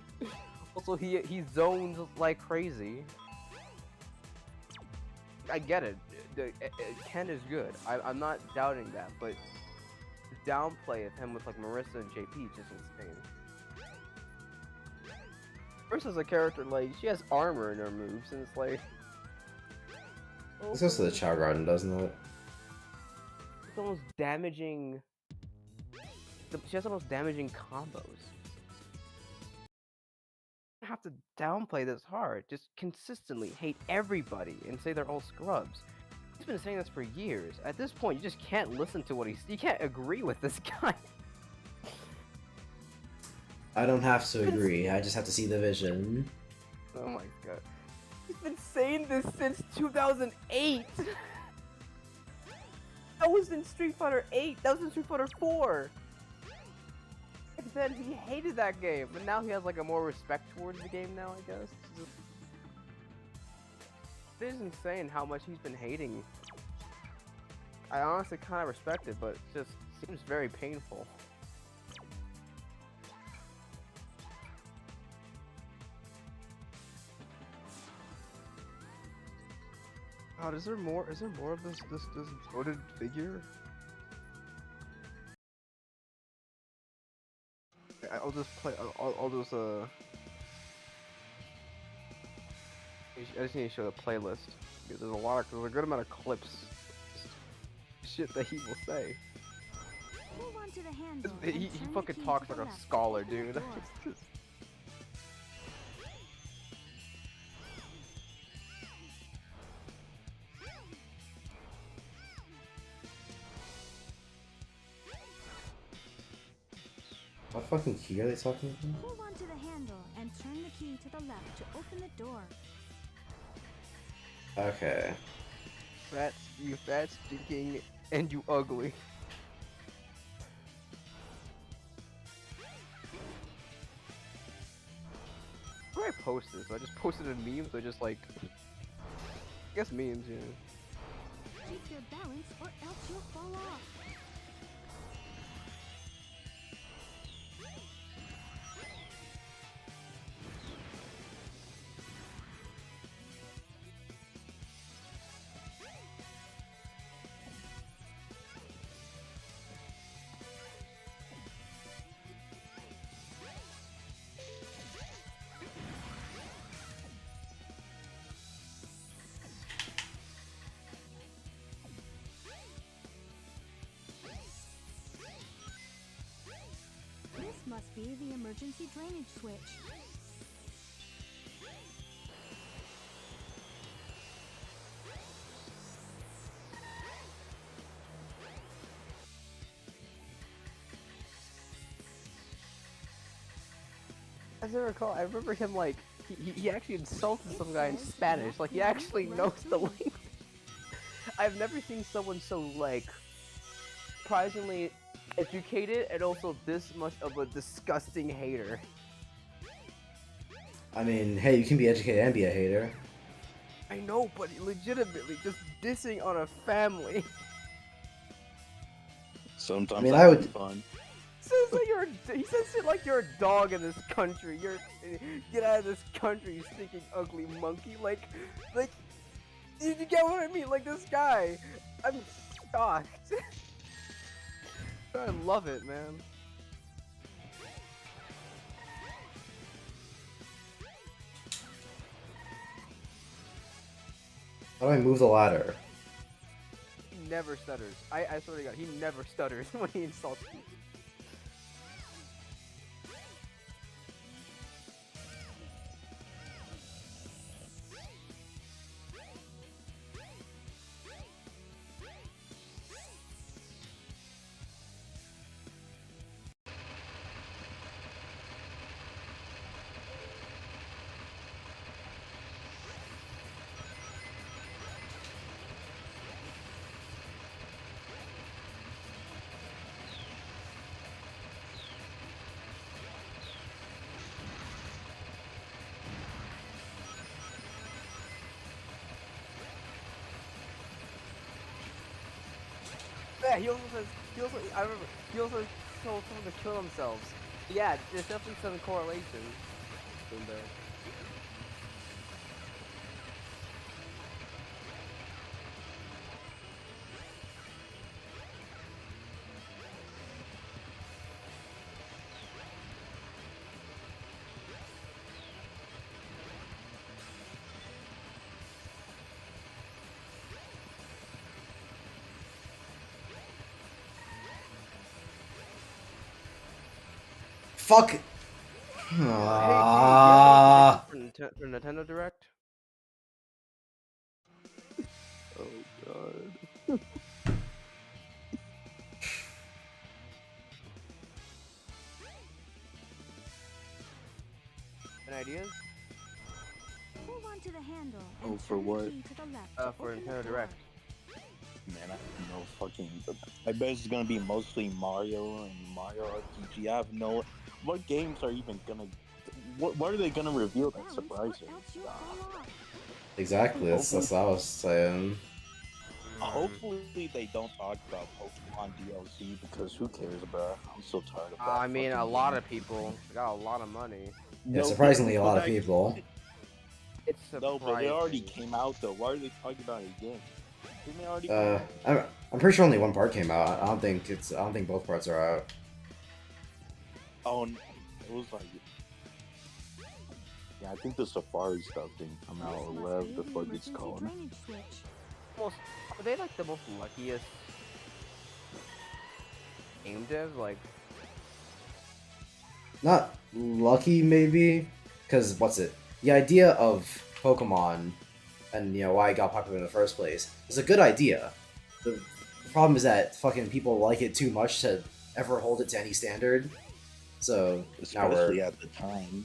Also, he zones like crazy. I get it, Ken is good, I'm not doubting that, but the downplay of him with like Marissa and JP is just insane. Marissa's a character, like, she has armor in her moves, and it's like... This goes to the Chow Garden, doesn't it? It's the most damaging... She has the most damaging combos. You don't have to downplay this hard. Just consistently hate everybody and say they're all scrubs. He's been saying this for years. At this point, you just can't listen to what he's... You can't agree with this guy. I don't have to agree, I just have to see the vision. Oh my god. He's been saying this since 2008! That was in Street Fighter 8! That was in Street Fighter 4! Back then, he hated that game, but now he has like a more respect towards the game now, I guess. It is insane how much he's been hating. I honestly kind of respect it, but it just seems very painful. God, is there more of this goated figure? I'll just play. I'll just I just need to show the playlist because there's a good amount of clips. Shit that he will say. Hold on to the handle He and turn the fucking key talks to like the a left to scholar, open the dude. door. It's just- What fucking key are they talking about? Hold on to the handle and turn the key to the left to open the door. Okay. You fat, stinking, and you ugly. Where do I post this? I just posted in memes, or just like, I guess memes, yeah. Keep your balance or else you'll fall off. This must be the emergency drainage switch. As I recall, I remember him like, he actually insulted some guy in Spanish, like he actually knows the language. I've never seen someone so like, surprisingly educated and also this much of a disgusting hater. I mean, hey, you can be educated and be a hater. I know, but legitimately just dissing on a family. Sometimes I mean, that's I would- fun. He says shit like you're a dog in this country. Get out of this country, you stinking ugly monkey. Like, you get what I mean? Like this guy, I'm shocked. I love it, man. How do I move the ladder? He never stutters. I swear to God, he never stutters when he insults you. Yeah, I remember, he also told someone to kill themselves. Yeah, there's definitely some correlation in there. Fuck! Hey, Ah. do you have anything for Nintendo Direct? Oh God. Any ideas? Hold on to the handle. Oh, And for turn the what? key to the left to For open the Nintendo door. Direct. Man, I have no fucking. I bet it's gonna be mostly Mario and Mario RPG. I have no. What games are even gonna? What are they gonna reveal that's Balance, surprising? what else you'll fall off? Exactly, that's what I was saying. Hopefully they don't talk about Pokemon DLC because who cares, bro? I'm so tired of that. I mean, a fucking lot game. of people got a lot of money. Yeah, No, surprisingly, a but lot of that- people. It's surprising. No, but it already came out though. Why are they talking about it again? Didn't they already? come out? I'm pretty sure only one part came out. I don't think both parts are out. Oh, it was like. Yeah, I think the Safari stuff didn't come out, or This whatever must the be fuck it's emergency called. drainage switch. Most, are they like the most luckiest game devs? Like, Not lucky, maybe, because what's it? The idea of Pokemon, and why it got popular in the first place, is a good idea. The problem is that fucking people like it too much to ever hold it to any standard. So now Especially we're. at the time.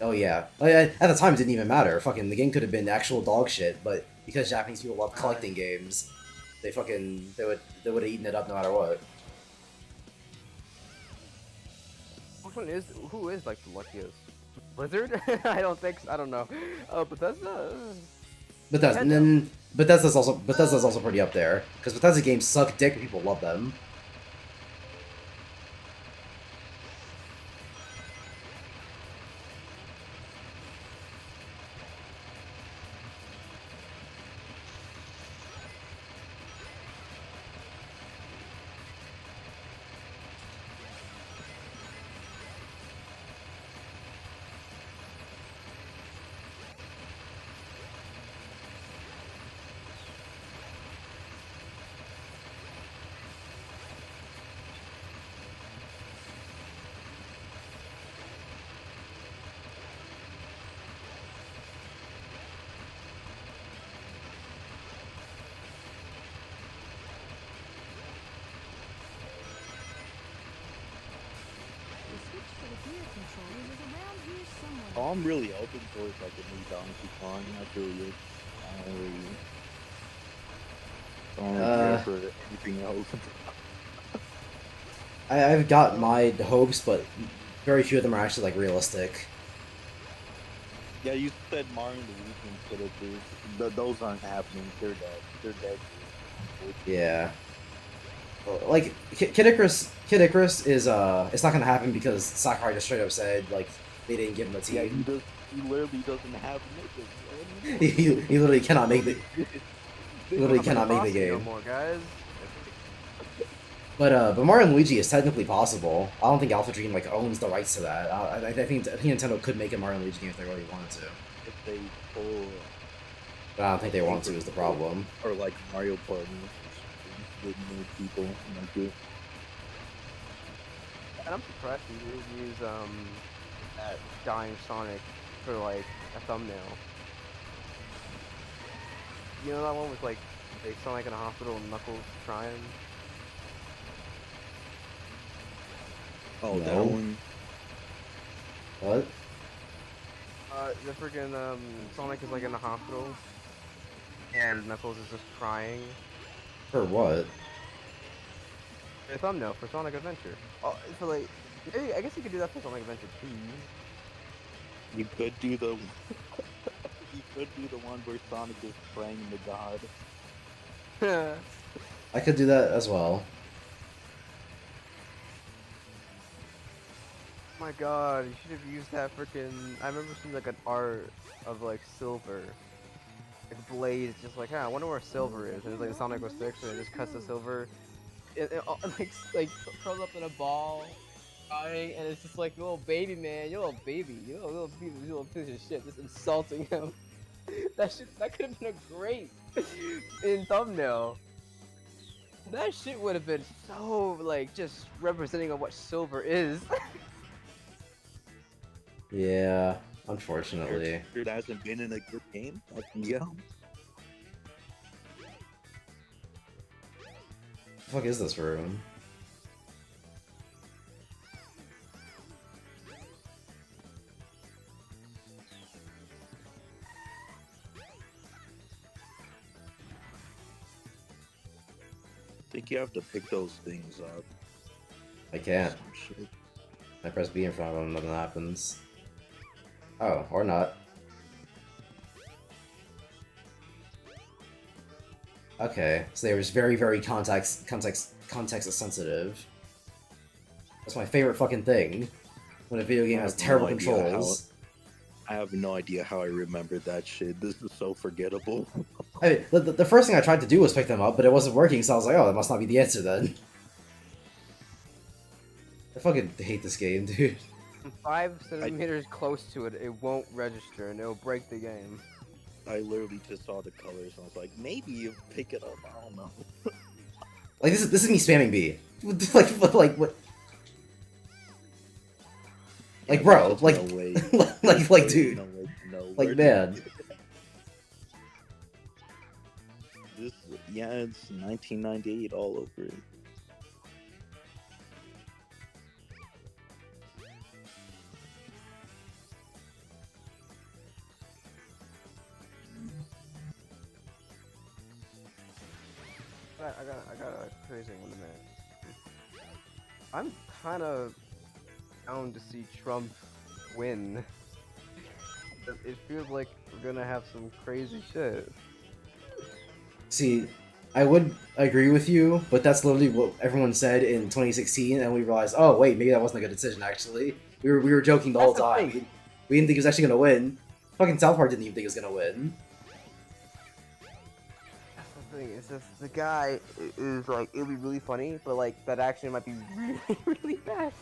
Oh yeah, at the time it didn't even matter. Fucking the game could have been actual dog shit, but because Japanese people love collecting games, they would have eaten it up no matter what. who is like the luckiest? Blizzard? I don't think so. I don't know. Bethesda? Bethesda's also pretty up there because Bethesda games suck dick, but people love them. The switch for the gear controls is around here somewhere. Oh, I'm really open towards like a new Donkey Kong. I really is. I don't really care for anything else. I've got my hopes, but very few of them are actually like realistic. Yeah, you said Mario and Luigi instead of those aren't happening. They're dead. They're dead. Yeah. Like Kid Icarus is it's not gonna happen because Sakurai just straight up said like they didn't give him a Yeah, team. he literally doesn't have niggas, man. he literally cannot make the game. No more, guys. But Mario and Luigi is technically possible. I don't think Alpha Dream like owns the rights to that. I think Nintendo could make a Mario and Luigi game if they really wanted to. If they pull, But I don't think they want to is the problem. Or like Mario Party with new people. Like it. And I'm surprised you didn't use that dying Sonic for like a thumbnail. You know that one with like Sonic in a hospital and Knuckles trying? Oh, that No. one. What? The freaking Sonic is like in the hospital and Knuckles is just crying. For what? A thumbnail for Sonic Adventure. Oh, for like, maybe, I guess you could do that for Sonic Adventure 2. You could do the. You could do the one where Sonic is praying to God. I could do that as well. My god, you should have used that freaking. I remember seeing like an art of like Silver. Like Blaze, just like, I wonder where Silver is. And it's like Sonic 06 and it just cuts the Silver. Like curls up in a ball, crying, and it's just like, little baby man, you're a little baby, you're a little piece of shit, just insulting him. That could have been a great in thumbnail. That shit would have been so like just representing of what Silver is. Yeah, unfortunately. It hasn't been in a good game. Yeah. The fuck is this room? I think you have to pick those things up. I can't. Some shit. I press B in front of them, nothing happens. Oh, or not. Okay, so they were just very, very context sensitive. That's my favorite fucking thing. When a video game has terrible controls. I have no idea how I remembered that shit. This is so forgettable. I mean, the first thing I tried to do was pick them up, but it wasn't working, so I was like, oh, that must not be the answer then. I fucking hate this game, dude. 5 centimeters close to it, it won't register and it'll break the game. I literally just saw the colors and I was like, maybe you pick it up. I don't know. Like this is me spamming B. like what? Like bro, like No way. like dude, No way, no. like Where'd man. This, yeah, it's 1998 all over it. I got a crazy one in a minute. I'm kind of down to see Trump win. It feels like we're gonna have some crazy shit. See, I would agree with you, but that's literally what everyone said in 2016, and we realized, oh wait, maybe that wasn't a good decision. Actually, we were joking the whole time. We didn't think he was actually gonna win. Fucking South Park didn't even think he was gonna win. It's just the guy is like, it'll be really funny, but like that action might be really, really bad.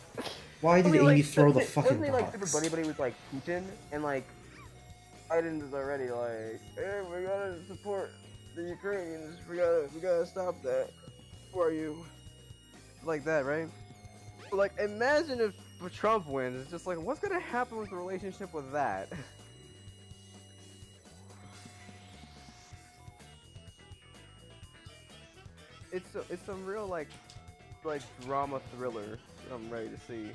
Why did Amy throw the fucking wasn't he like box? super buddy with like Putin and like Biden is already like, hey, we gotta support the Ukrainians. We gotta stop that. Who are you? Like that, right? Like, imagine if Trump wins. It's just like, what's gonna happen with the relationship with that? It's some real like drama thriller that I'm ready to see.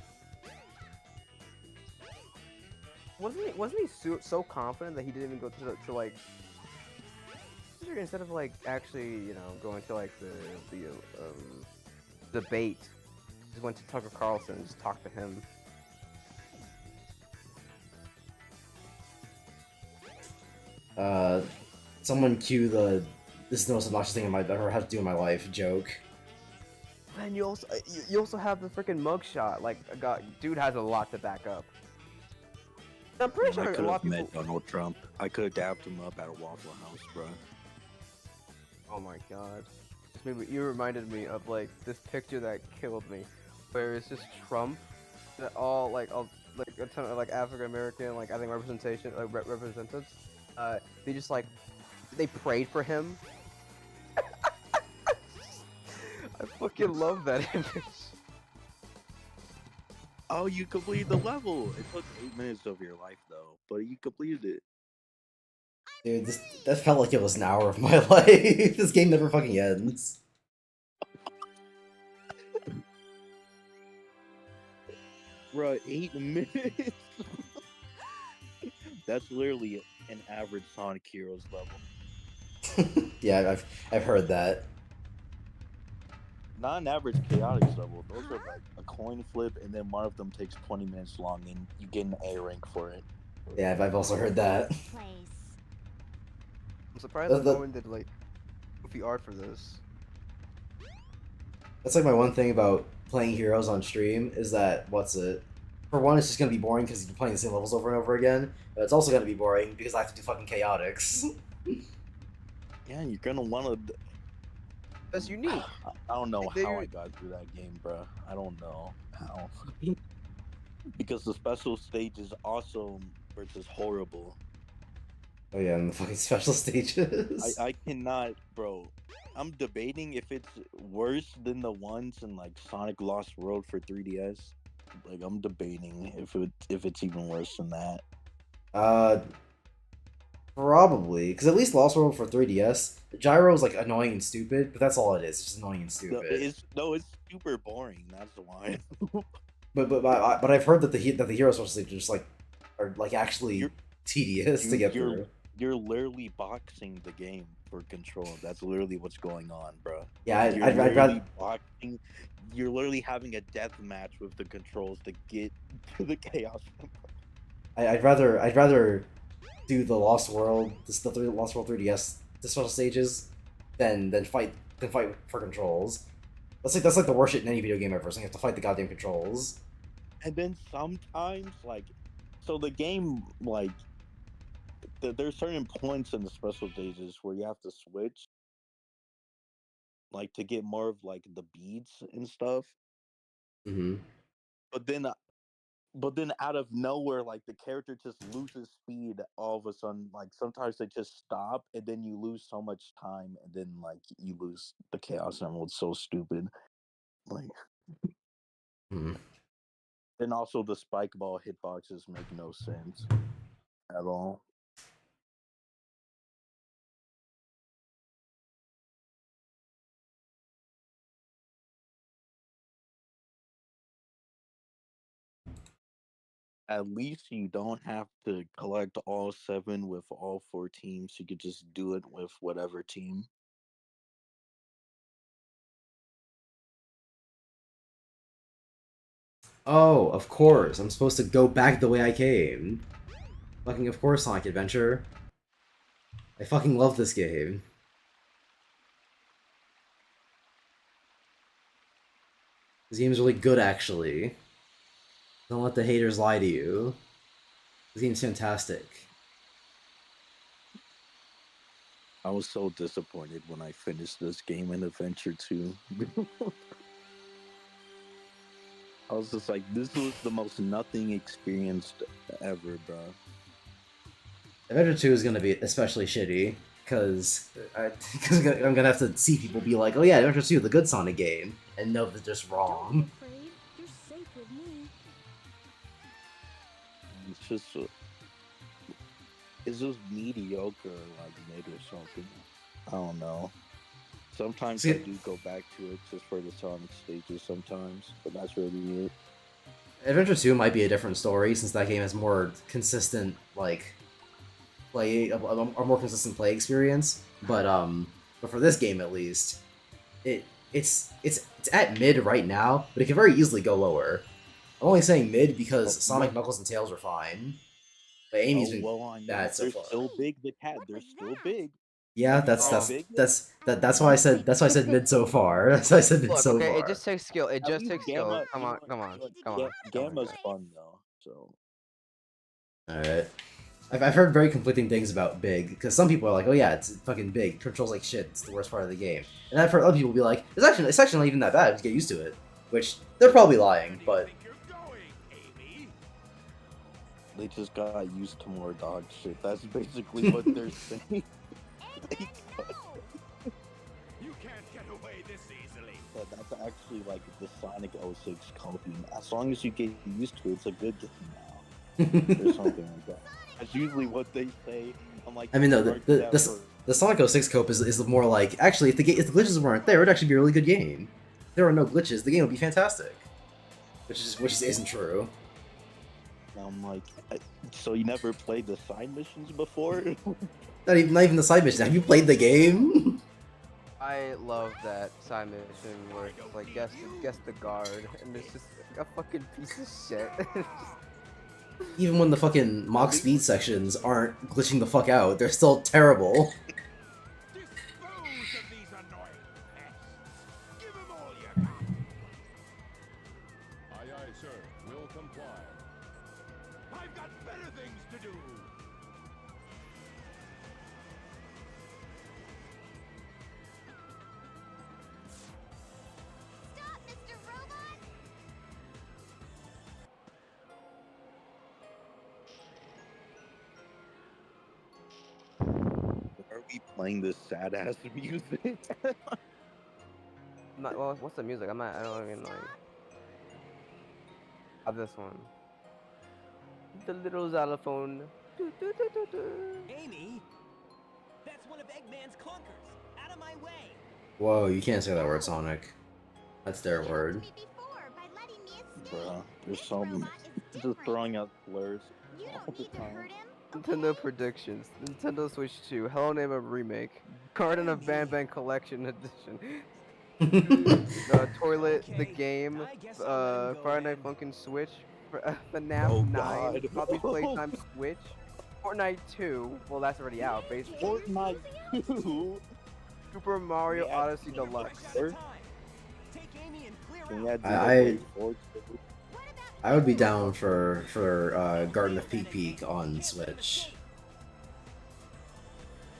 Wasn't he so confident that he didn't even go to like instead of like actually going to like the debate, just went to Tucker Carlson and just talked to him. Someone cue the "this is the most obnoxious thing I've ever had to do in my life" joke. Then you also have the freaking mugshot. Like, dude has a lot to back up. I'm pretty sure I a could lot have of met people. Donald Trump. I could have dabbed him up at a Waffle House, bro. Oh my god. You reminded me of like this picture that killed me, where it's just Trump, that all like a ton of like African American, like I think representation, like representatives, they just like they prayed for him. I fucking love that image. Oh, you completed the level. It took 8 minutes of your life though, but you completed it. Dude, that felt like it was an hour of my life. This game never fucking ends. Bruh, 8 minutes. That's literally an average Sonic Heroes level. Yeah, I've heard that. Not an average Chaotix level. Those are like a coin flip, and then one of them takes 20 minutes long, and you get an A rank for it. Yeah, I've also heard that. Place. I'm surprised The- no one did like goofy art for this. That's like my one thing about playing Heroes on stream is that for one, it's just gonna be boring because you're playing the same levels over and over again. But it's also gonna be boring because I have to do fucking Chaotix. Yeah, you're gonna wanna. That's unique. I don't know They- how I got through that game, bruh. I don't know how. Because the special stage is awesome versus horrible. Oh yeah, and the fucking special stages. I cannot, bro. I'm debating if it's worse than the ones in like Sonic Lost World for 3DS. Like I'm debating if it's even worse than that. Probably, because at least Lost World for 3DS, the gyro is like annoying and stupid, but that's all it is. It's just annoying and No, stupid. it's super boring. That's why. But I've heard that the hero special stages just like are like actually You're- tedious to get through. You're literally boxing the game for control. That's literally what's going on, bro. Yeah, You're I'd literally rather. boxing. You're literally having a death match with the controls to get to the chaos. I'd rather do the Lost World, Lost World 3DS, the special stages, than fight for controls. That's like the worst shit in any video game ever. So you have to fight the goddamn controls. And then sometimes, like, so the game, like, there's certain points in the special stages where you have to switch, like, to get more of like the beads and stuff. Mm-hmm. But then out of nowhere, like the character just loses speed all of a sudden. Like sometimes they just stop, and then you lose so much time, and then like you lose the Chaos Emerald. It's so stupid. Like, Hmm. and also the spike ball hitboxes make no sense at all. At least you don't have to collect all 7 with all 4 teams. You could just do it with whatever team. Oh, of course. I'm supposed to go back the way I came. Fucking of course, Sonic Adventure. I fucking love this game. This game is really good, actually. Don't let the haters lie to you. This game's fantastic. I was so disappointed when I finished this game in Adventure 2. I was just like, this was the most nothing experienced ever, bro. Adventure 2 is gonna be especially shitty, because I'm gonna have to see people be like, oh yeah, Adventure 2, the good Sonic game, and know that they're just Don't wrong. be afraid. You're safe with me. It's just mediocre, like mid or something. I don't know. Sometimes See- I do go back to it just for the Sonic stages sometimes, but that's really it. Adventure 2 might be a different story, since that game has more consistent, like, a more consistent play experience. But for this game at least, it's at mid right now, but it can very easily go lower. I'm only saying mid because Sonic, Knuckles, and Tails are fine. But Amy's been I know. bad so They're far. still big. The cat, they're still big. Yeah, that's why I said mid so far. That's why I said mid Look, so okay, far. it just takes skill. It At just least takes skill. Gamma- Come on, come on, come on. Gamma's fun though, so. Alright. I've heard very conflicting things about Big, because some people are like, oh yeah, it's fucking big, controls like shit, it's the worst part of the game. And I've heard other people be like, it's actually not even that bad, just get used to it. Which, they're probably lying, but... They just got used to more dog shit. That's basically what they're saying. You can't get away this easily. But that's actually like the Sonic 06 coping. As long as you get used to it, it's a good game now. Or something like that. That's usually what they say. I'm like, I mean, no, "Argue that the, for-" the Sonic 06 cope is more like, actually, if the glitches weren't there, it would actually be a really good game. If there were no glitches, the game would be fantastic. Which isn't true. I'm like, so you never played the side missions before? Not even the side mission. Have you played the game? I love that side mission where it's like guess the guard, and it's just like a fucking piece of shit. Even when the fucking mock speed sections aren't glitching the fuck out, they're still terrible. Dispose of these annoying pests. Give them all you got. Aye, aye, sir. Will comply. I've got better things to do. Stop, Mr. Robot! Are we playing this sad ass music? Well, what's the music? I don't even like. This one. The little xylophone. Amy, that's one of Eggman's clunkers. Out of my way. Whoa, you can't say that word, Sonic. That's their word. Me before by letting me escape. Bruh, there's This some robot is just different. throwing out slurs You all don't the need to time. hurt him. Nintendo predictions. Nintendo Switch 2. Hello Neighbor remake. Garden of Bang Bang Collection edition. The toilet, the game, Friday Night Funkin' Switch, FNAF Oh, 9, God. Poppy's Playtime Switch, Fortnite 2. Well, that's already out. Basically, Fortnite 2? Super Mario Yeah. Odyssey Deluxe. Sir? Take Amy and clear Can out. you add I- Xenoblade 4 too? I would be down for Garden of Peak Peak on Switch.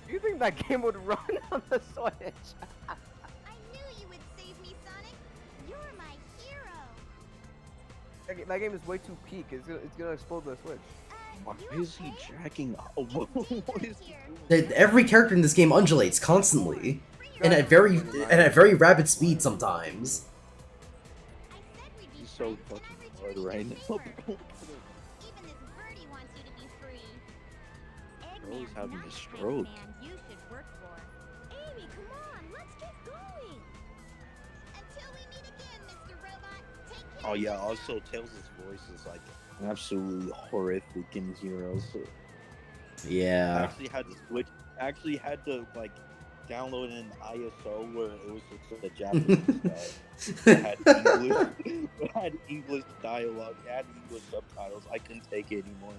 Do you think that game would run on the Switch? I knew you would save me, Sonic. You're my hero. That game is way too peak. It's gonna explode the Switch. Why You is he okay? jacking off? What is he doing? Every character in this game undulates constantly, and at very rapid speed sometimes. I said we'd be He's so friends, and fucking I hard returned right you now. the favor. Even this birdie wants you to be free. Bro's Eggman's having not a the stroke. man you should work for. Amy, come on, let's get going. Until we meet again, Mr. Robot. Take care. Oh yeah, also Tails' voice is like absolutely horrific in Heroes. So I Yeah. actually had to switch. Actually had to like download an ISO where it was just a Japanese that had English, it had English dialogue, it had English subtitles. I couldn't take it anymore.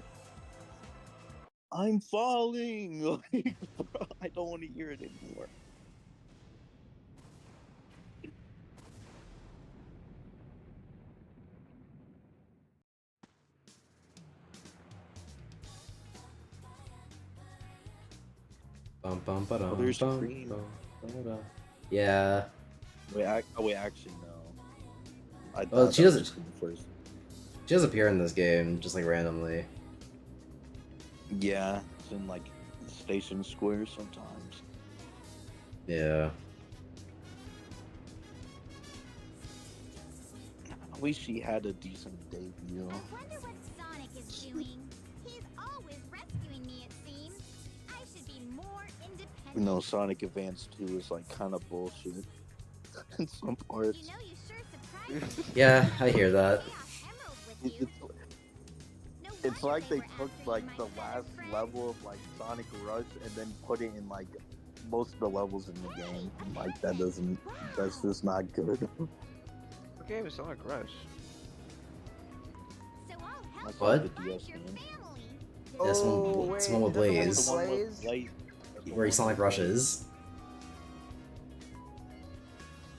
I'm falling. Like, bro, I don't want to hear it anymore. Bum, bum, ba-dum, Oh, there's bum, Cream. bum, ba-da. Yeah. Wait, actually no. I Well, thought she that doesn't- was Cream first. She does appear in this game, just like randomly. Yeah, it's in like Station Square sometimes. Yeah. I wish he had a decent debut. I wonder what Sonic is doing. He's always rescuing me, it seems. I should be more independent. You know, Sonic Advance 2 is like kind of bullshit in some You parts. know, you sure surprised me. Yeah, I hear that. Chaos Emerald with you. No It's wonder like they were took after like you, the my last friend. level of like Sonic Rush and then put it in like most of the levels in the game. And, like that's just not good. What game is Sonic Rush? So I'll help That's What? like the you DS find your game. family. This one- it's one with Blaze. The one with Blaze. Where he Sonic rushes.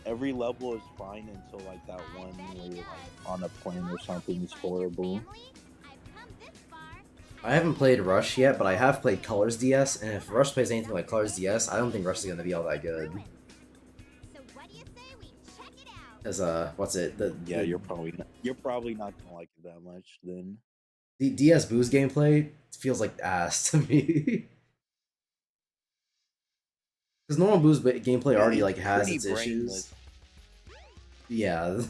Every level is fine until like that one where you're like on a plane or something. It's horrible. Family? I've come this far. I haven't played Rush yet, but I have played Colors DS, and if Rush plays anything like Colors DS, I don't think Rush is gonna be all that good. So what do you say we check it out? As what's it? Yeah, you're probably not gonna like it that much then. The DS Boo's gameplay feels like ass to me. Because normal boost gameplay Yeah, already he's like has pretty its issues. brainless. Yeah.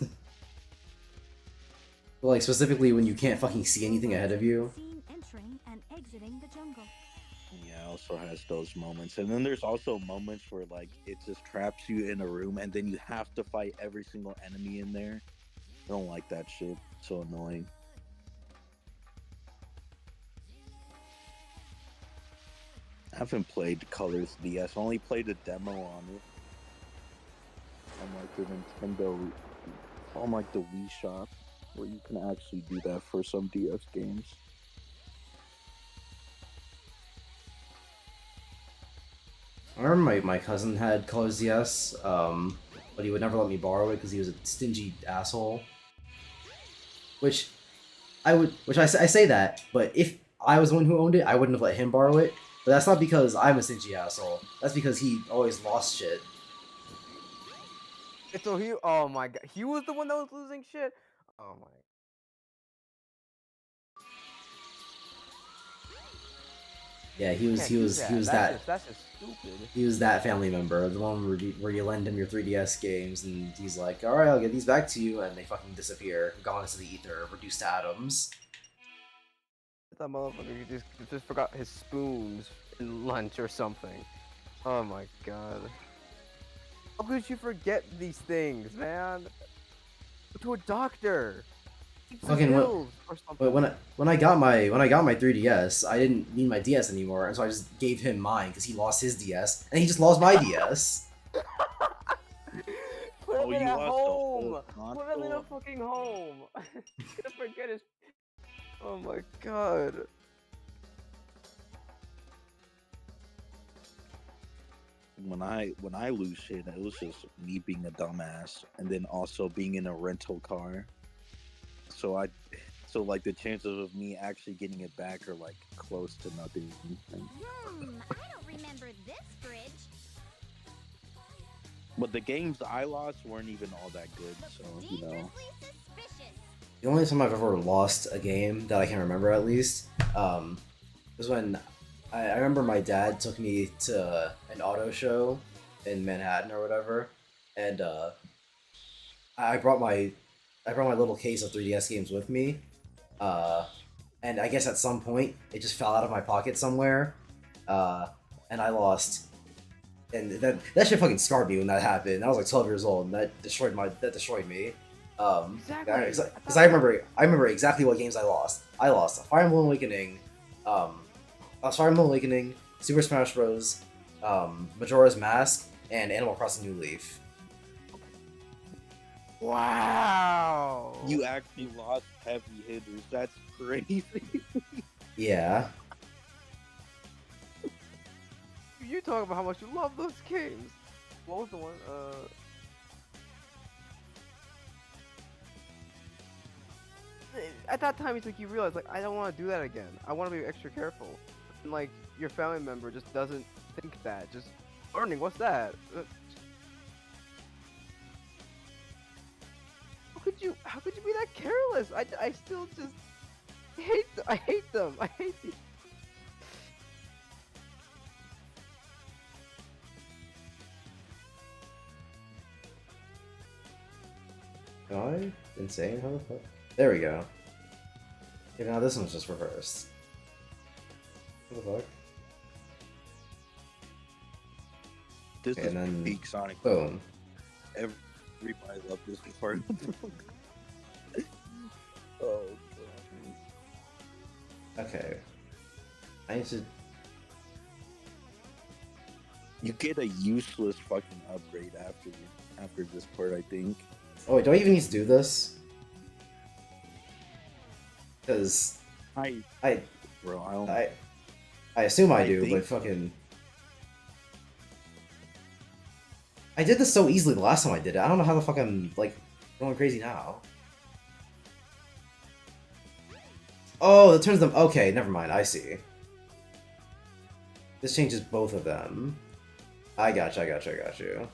But, like specifically when you can't fucking see anything ahead of you. Seen entering and exiting the jungle. Yeah, also has those moments. And then there's also moments where like it just traps you in a room and then you have to fight every single enemy in there. I don't like that shit. It's so annoying. I haven't played Colors DS. I only played a demo on it. On like the Nintendo, on like the Wii Shop, where you can actually do that for some DS games. I remember my cousin had Colors DS, but he would never let me borrow it because he was a stingy asshole. Which I say that, but if I was the one who owned it, I wouldn't have let him borrow it. But that's not because I'm a stingy asshole. That's because he always lost shit. So he, oh my god, he was the one that was losing shit. Oh my. Yeah, he was That's just stupid. he was that family member, the one where you lend him your 3DS games, and he's like, "All right, I'll get these back to you," and they fucking disappear, gone into the ether, reduced to atoms. That motherfucker just forgot his spoons in lunch or something. Oh my god. How could you forget these things, man? Go to a doctor. Get some Fucking pills or something. But when I got my 3DS, I didn't need my DS anymore, and so I just gave him mine because he lost his DS, and he just lost my DS. Put him in you a lost the home. whole Put him in a console? fucking home. Gonna forget his. Oh my god. When I lose shit, it was just me being a dumbass, and then also being in a rental car. So like the chances of me actually getting it back are like close to nothing. I don't remember this bridge. But the games I lost weren't even all that good, so you know. Dangerously suspicious. The only time I've ever lost a game that I can remember, at least, was when I remember my dad took me to an auto show in Manhattan or whatever, and I brought my little case of 3DS games with me, and I guess at some point it just fell out of my pocket somewhere, and I lost. And that shit fucking scarred me when that happened. I was like 12 years old, and that destroyed me. Exactly. Because I remember exactly what games I lost. I lost Fire Emblem Awakening, Super Smash Bros, Majora's Mask, and Animal Crossing New Leaf. Wow. You actually lost heavy hitters. That's crazy. Yeah. You talk about how much you love those games. What was the one? At that time, it's like you realize, like, I don't want to do that again. I want to be extra careful. And like your family member just doesn't think that. Just learning, what's that? How could you be that careless? I still just hate them. I hate them. I hate these. Am I insane? How the fuck? There we go. Okay, now this one's just reversed. What the fuck? This Okay, is and then peak Sonic. boom. Everybody loved this part. Oh god. Okay. I need to. You get a useless fucking upgrade after this part, I think. Oh wait, do I even need to do this? Because I assume I do, but fucking. I did this so easily the last time I did it. I don't know how the fuck I'm like going crazy now. Oh, it turns them. Okay, never mind. I see. This changes both of them. I got you.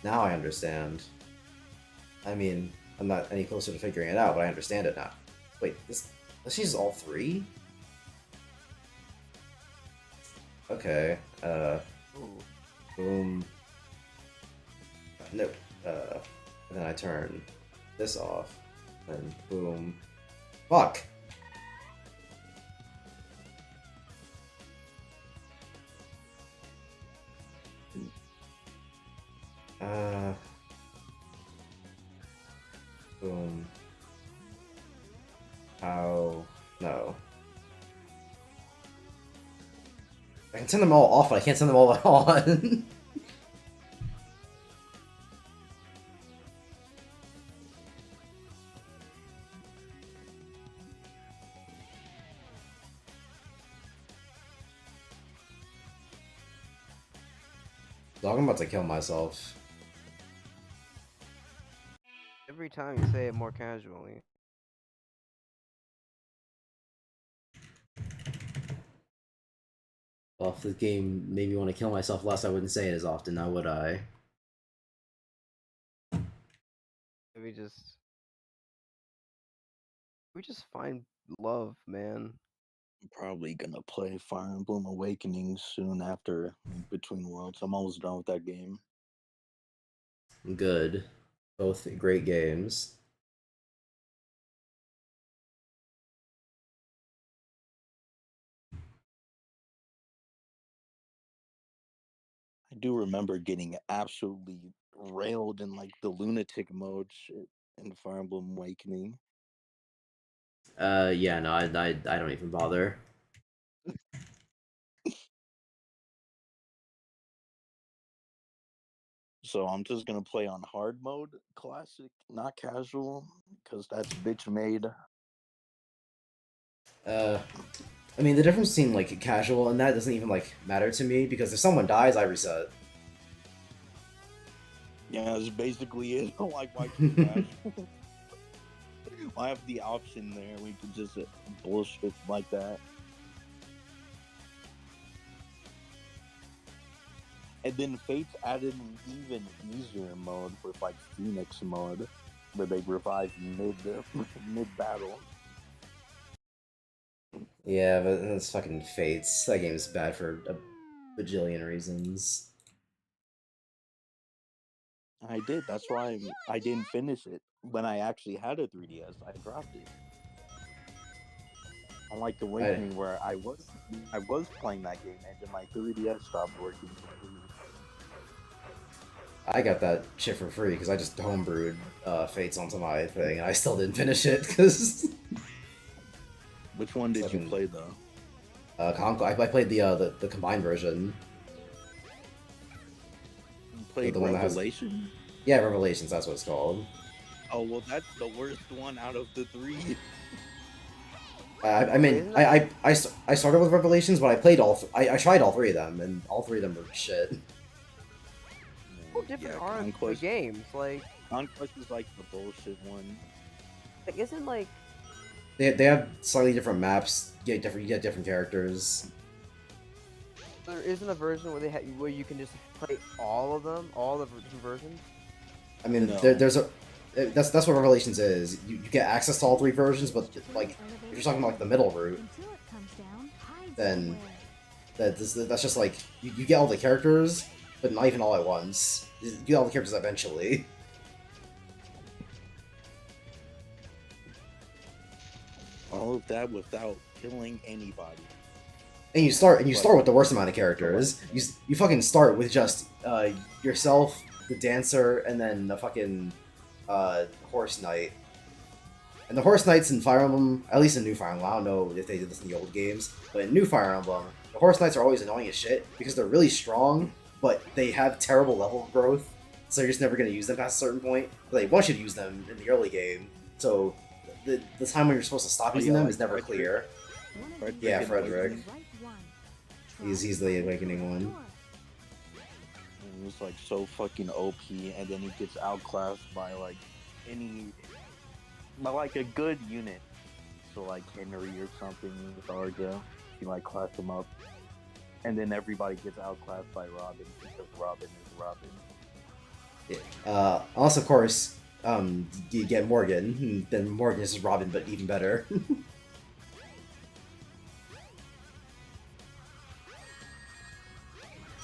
Now I understand. I mean, I'm not any closer to figuring it out, but I understand it now. Wait, this changes all three? Okay, Ooh. Boom. No. And then I turn this off. And boom. Fuck! Boom. How? No. I can turn them all off, but I can't turn them all on. Dog, I'm about to kill myself. Every time you say it more casually. Well, if this game made me want to kill myself less, I wouldn't say it as often, now would I? We just find love, man. I'm probably gonna play Fire Emblem Awakening soon after Between Worlds. I'm almost done with that game. Good. Both great games. I do remember getting absolutely railed in like the lunatic mode shit in Fire Emblem Awakening. Yeah, no, I don't even bother. So I'm just gonna play on hard mode, classic, not casual, because that's bitch made. I mean, the difference between, like, casual and that doesn't even, like, matter to me, because if someone dies, I reset. Yeah, that's basically it. Like, why keep casual? I have the option there. We could just bullshit like that. And then Fate's added an even easier mode with like Phoenix mode, where they revive mid battle. Yeah, but that's fucking Fates. That game's bad for a bajillion reasons. I did. That's why I didn't finish it. When I actually had a 3DS, I dropped it. Unlike Awakening, where I was playing that game and then my 3DS stopped working completely. I got that shit for free because I just homebrewed Fates onto my thing, and I still didn't finish it because. Which one did you play though? I played the combined version. You played The one that has- Revelation? Yeah, Revelations. That's what it's called. Oh well, that's the worst one out of the three. I mean, I started with Revelations, but I played I tried all three of them, and all three of them were shit. Well, different are the Conquest. games. Like, Conquest is like the bullshit one. isn't like They have slightly different maps. You get different characters. there isn't a version where where you can just play all of them, all the different versions. I mean, No. there's a that's what Revelations is. You get access to all three versions, but like if you're talking about like the middle route, Until it comes down, hide then somewhere. that's just like you get all the characters, but not even all at once. You get all the characters eventually. All of that without killing anybody. And you start with the worst amount of characters. You fucking start with just yourself, the dancer, and then the fucking horse knight. And the horse knights in Fire Emblem, at least in New Fire Emblem, I don't know if they did this in the old games, but in New Fire Emblem, the horse knights are always annoying as shit because they're really strong, but they have terrible level growth, so you're just never going to use them past a certain point. But they want you to use them in the early game, so the time when you're supposed to stop using them is never clear. Yeah, Frederick. He's the awakening one. And he's like so fucking OP, and then he gets outclassed by like a good unit. So like Henry or something with Arja, he like class him up, and then everybody gets outclassed by Robin because Robin is Robin. Unless of course, you get Morgan, then Morgan is Robin, but even better.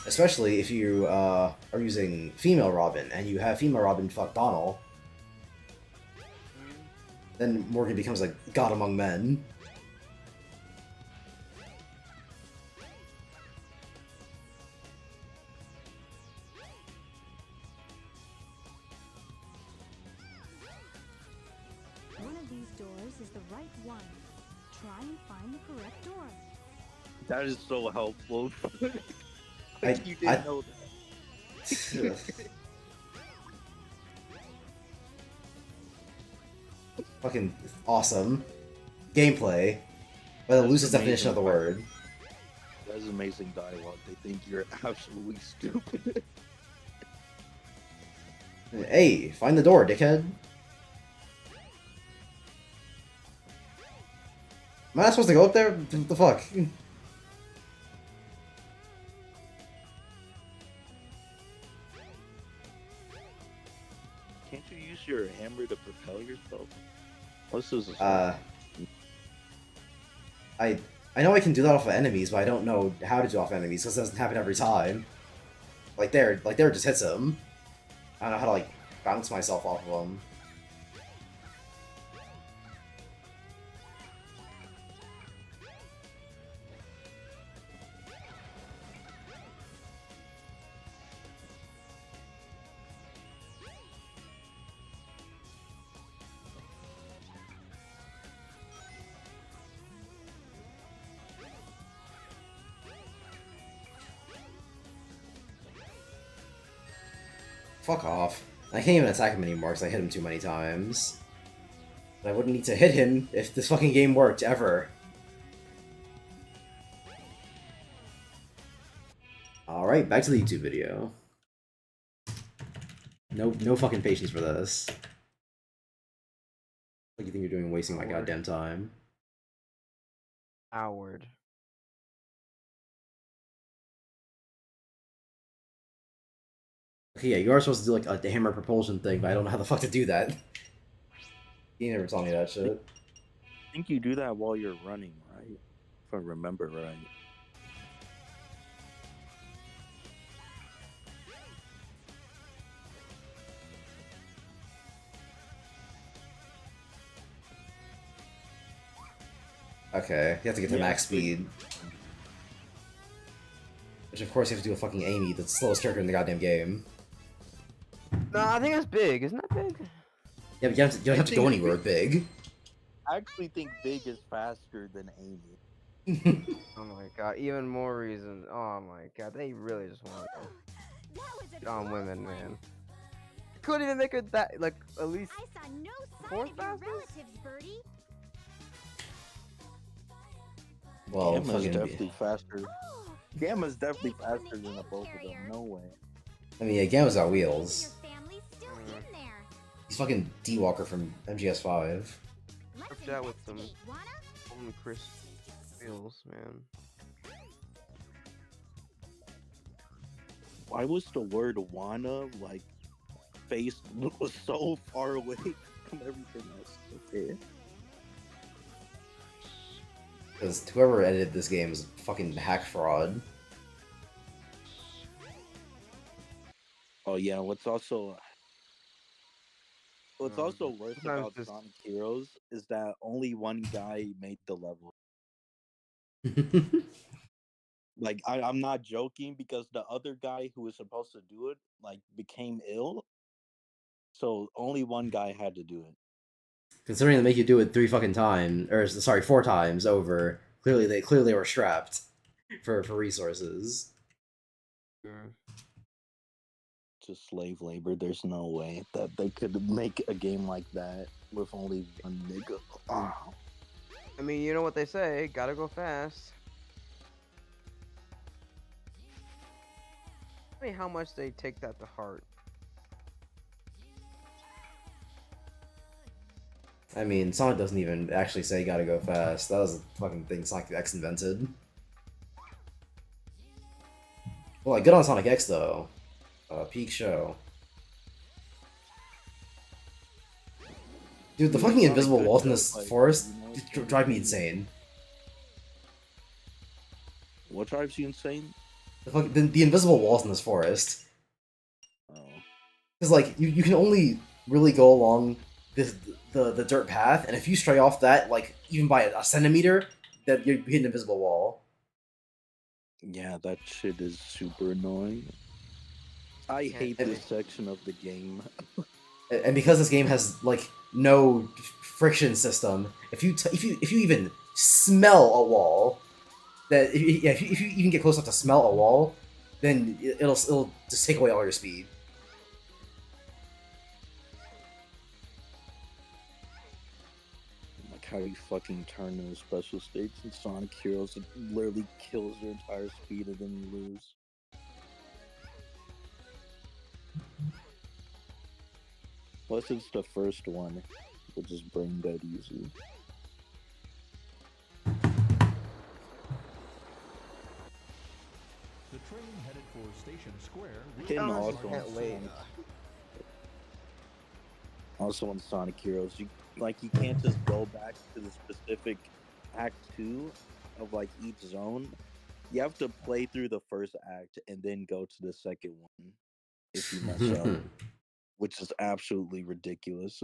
Especially if you are using female Robin and you have female Robin fuck Donald, then Morgan becomes like god among men. One of these doors is the right one. Try and find the correct door. That is so helpful. I- You didn't know that. Fucking awesome. Gameplay. By the loosest definition of the word. That's amazing dialogue. They think you're absolutely stupid. Hey, find the door, dickhead. Am I not supposed to go up there? What the fuck? Can't you use your hammer to propel yourself? What's this? I know I can do that off of enemies, but I don't know how to do off enemies because it doesn't happen every time. Like there just hits him. I don't know how to like bounce myself off of them. Fuck off. I can't even attack him anymore because I hit him too many times. But I wouldn't need to hit him if this fucking game worked, ever. Alright, back to the YouTube video. No fucking patience for this. What do you think you're doing wasting my goddamn time? Howard. Okay, yeah, you are supposed to do like a hammer propulsion thing, but I don't know how the fuck to do that. He never told me that shit. I think you do that while you're running, right? If I remember right. Okay, you have to get to Yeah, max speed. Which of course you have to do a fucking Amy, the slowest character in the goddamn game. No, I think it's big. Isn't that big? Yeah, but you don't have to go anywhere with Big. I actually think Big is faster than Amy. Oh my god, even more reasons. Oh my god, they really just want to get on women, man. Couldn't even make it that, like, at least I saw no sign fourth of your fastest? relatives, Birdie. Well, Gamma's fucking, definitely faster. Gamma's definitely faster than the both of them. No way. I mean, yeah, Gamma's got wheels. Your family's still in there. He's fucking D-Walker from MGS5. Let's that with some investigate, wanna? Golden Crisp feels, man. Why was the word wanna like face was so far away from everything else? Okay. Because whoever edited this game is fucking hack fraud. Oh yeah, what's also worse sometimes about just- Sonic Heroes is that only one guy made the level. Like I'm not joking because the other guy who was supposed to do it like became ill. So only one guy had to do it. Considering they make you do it 4 times over, clearly they were strapped for resources. Just slave labor. There's no way that they could make a game like that with only one nigga. Ah. I mean, you know what they say, gotta go fast. I mean, how much they take that to heart. I mean, Sonic doesn't even actually say gotta go fast. That was a fucking thing Sonic X invented. Well, like, good on Sonic X, though. Peak show. Dude, the fucking Sonic invisible X walls in does, this like, forest you know, drive me insane. What drives you insane? the invisible walls in this forest. Oh. Because like you can only really go along the dirt path, and if you stray off that like even by a centimeter, that you're hitting an invisible wall. Yeah, that shit is super annoying. I hate this section of the game. And because this game has like no friction system, if you even smell a wall, that if you even get close enough to smell a wall, then it'll just take away all your speed. Like how you fucking turn those special states in Sonic Heroes, it literally kills your entire speed and then you lose. Unless it's the first one, which is brain dead easy. The train headed for Station Square. Hidden Oh, also can't on wait. Sonic. Also in Sonic Heroes, you can't just go back to the specific Act 2 of like each zone. You have to play through the first act and then go to the second one if you mess up, which is absolutely ridiculous.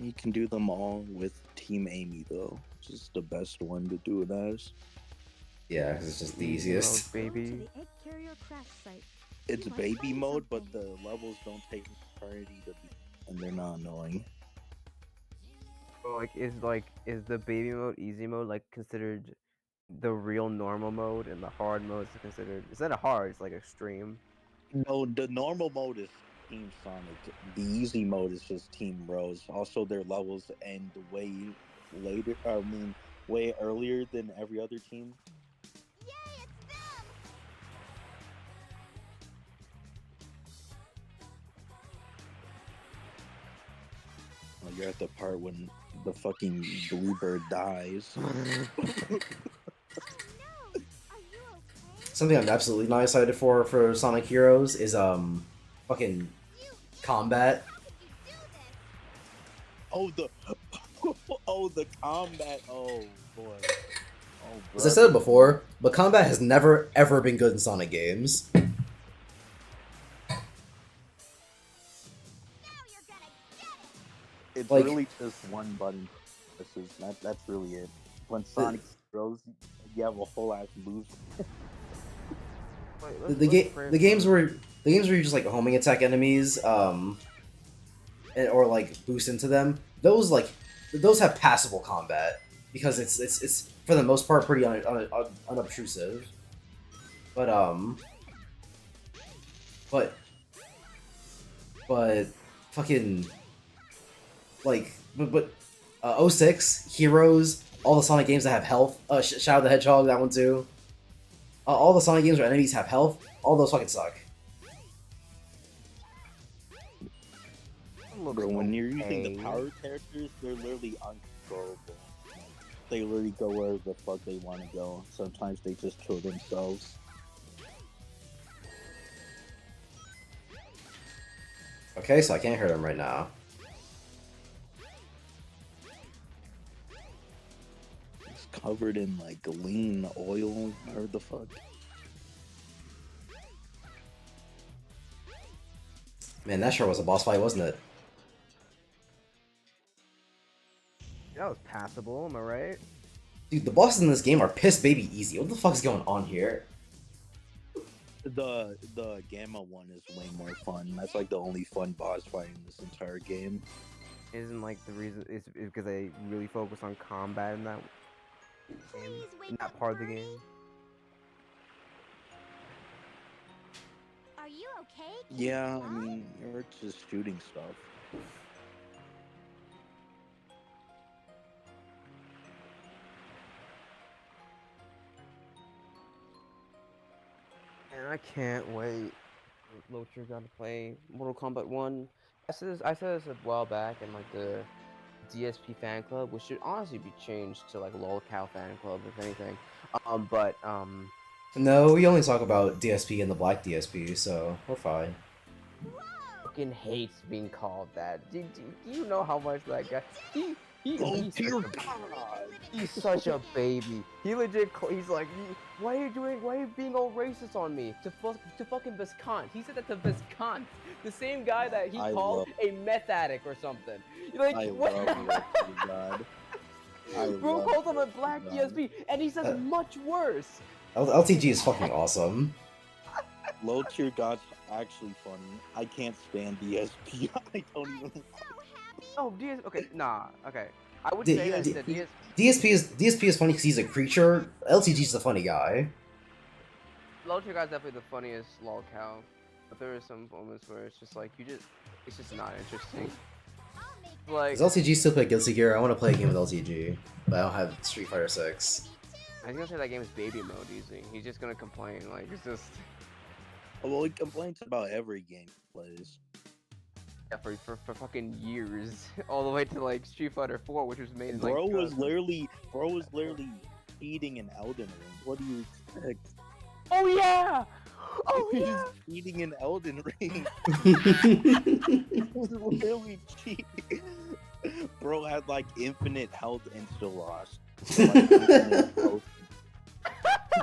You can do them all with Team Amy though, which is the best one to do it as. Yeah, 'cause it's just the Easy mode, easiest. Go to baby. the egg carrier crash site. It's You must baby find mode, but something. the levels don't take an eternity to beat, and they're not annoying. So, is the baby mode, easy mode, like considered the real normal mode, and the hard mode is considered? It's not a hard. It's like extreme. No, the normal mode is Team Sonic. The easy mode is just Team Rose. Also, their levels end way later. I mean, way earlier than every other team. Yay, it's them! Well, you're at the part when the fucking bluebird dies. No! Are you okay? Something I'm absolutely not excited for Sonic Heroes is fucking combat. How could you do this? Oh the combat. Oh boy. Oh, As I said before, but combat has never ever been good in Sonic games. Now you're gonna get it! It's Like- really just one button. That's really it. When Sonic throws, you have a whole ass move. Wait, The games where you just like homing attack enemies, or like boost into them, those have passable combat because it's for the most part pretty unobtrusive. But fucking like 06 Heroes, all the Sonic games that have health, Shadow the Hedgehog, that one too. All the Sonic games where enemies have health, all those fucking suck. Bro, when you're using the power characters, they're literally uncontrollable. They literally go wherever the fuck they want to go. Sometimes they just kill themselves. Okay, so I can't hurt him right now. It's covered in like lean oil or the fuck. Man, that sure was a boss fight, wasn't it? That was passable. Am I right? Dude, the bosses in this game are piss baby easy. What the fuck's going on here? The Gamma one is way more fun. That's like the only fun boss fight in this entire game. Isn't like the reason is because they really focus on combat in that game, Please wake in that up, part of the Birdie. game. Are you okay? Can Yeah, you I talk? mean, you're just shooting stuff. And I can't wait. Locher got to play Mortal Kombat 1. I said this a while back in like the DSP fan club, which should honestly be changed to like LOLCow fan club, if anything. No, we only talk about DSP and the black DSP, so we're fine. Fucking hates being called that. Do you know how much that guy? Oh He's dear such a- God! He's such a baby. He legit. He's like, why are you being all racist on me? To fucking Viscount. He said that to Viscount, the same guy that he I called love- a meth addict or something. Like, I what? love Low God. Bro called him a black God. DSP, and he says much worse. LTG is fucking awesome. Low tier God's actually funny. I can't stand DSP. I don't even. Oh, okay, nah, okay. I would D- say that D- the DSP is funny because he's a creature. LTG's the funny guy. Low tier guy's definitely the funniest lolcow, but there are some moments where it's just like it's just not interesting. Like, Does LTG still play Guilty Gear? I want to play a game with LTG, but I don't have Street Fighter 6. I was gonna say that game is baby mode easy. He's just gonna complain, like it's just Well, he complains about every game he plays. yeah, for fucking years, all the way to like Street Fighter 4, which was made in Bro like. was literally cheating in Elden Ring. What do you expect? Oh yeah! Oh yeah! He's cheating in Elden Ring. He's literally cheating. Bro had like infinite health and still lost. Like, infinite health.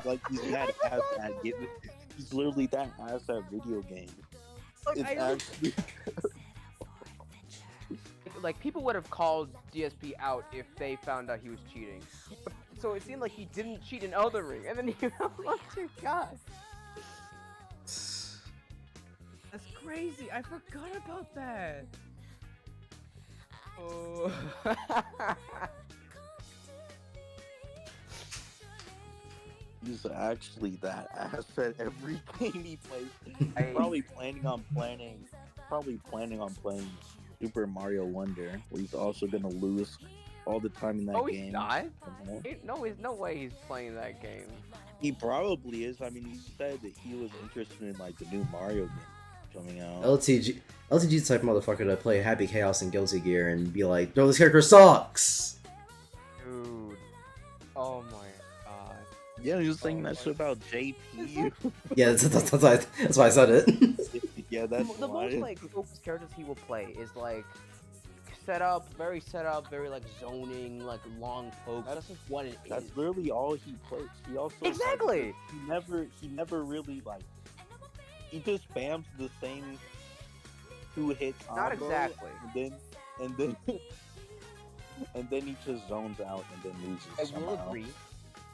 Like he's that ass at getting. He's literally that ass at video games. Like, It's actually. Like people would have called DSP out if they found out he was cheating. So it seemed like he didn't cheat in Elden Ring, and then he oh dear God. That's crazy. I forgot about that. Oh. He's actually that ass at every game he plays. Probably planning on playing Super Mario Wonder, where he's also gonna lose all the time in that Oh, game. he's not? Mhm. No way he's playing that game. He probably is. I mean, he said that he was interested in like the new Mario game coming out. LTG's the type of motherfucker to play Happy Chaos and Guilty Gear and be like, "Bro, this character sucks." Dude. Oh my God. Yeah, he was saying that shit about JP. Yeah, that's why I said it. Yeah, that's The why. most like focused characters he will play is like very like zoning, like long pokes. That's just what it That's is. literally all he plays. He also Exactly. he never really like. He just spams the same 2-hit combo. Not exactly. And then and then he just zones out and then loses.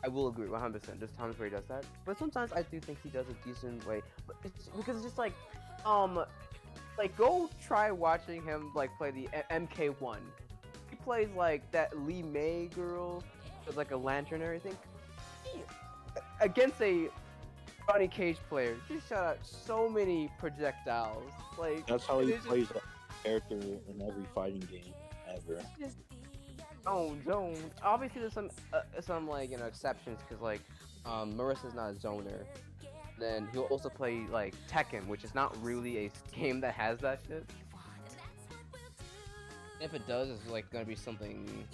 I will agree 100%. There's times where he does that, but sometimes I do think he does a decent way. But it's because it's just like go try watching him like play the MK1. He plays like that Lee May girl with like a lantern and everything. Against a Johnny Cage player, just shot out so many projectiles. Like That's how he it's just- plays that character in every fighting game ever. Zone. Obviously, there's some like exceptions because like Marissa's not a zoner. Then he'll also play like Tekken, which is not really a game that has that shit. If it does, it's like gonna be something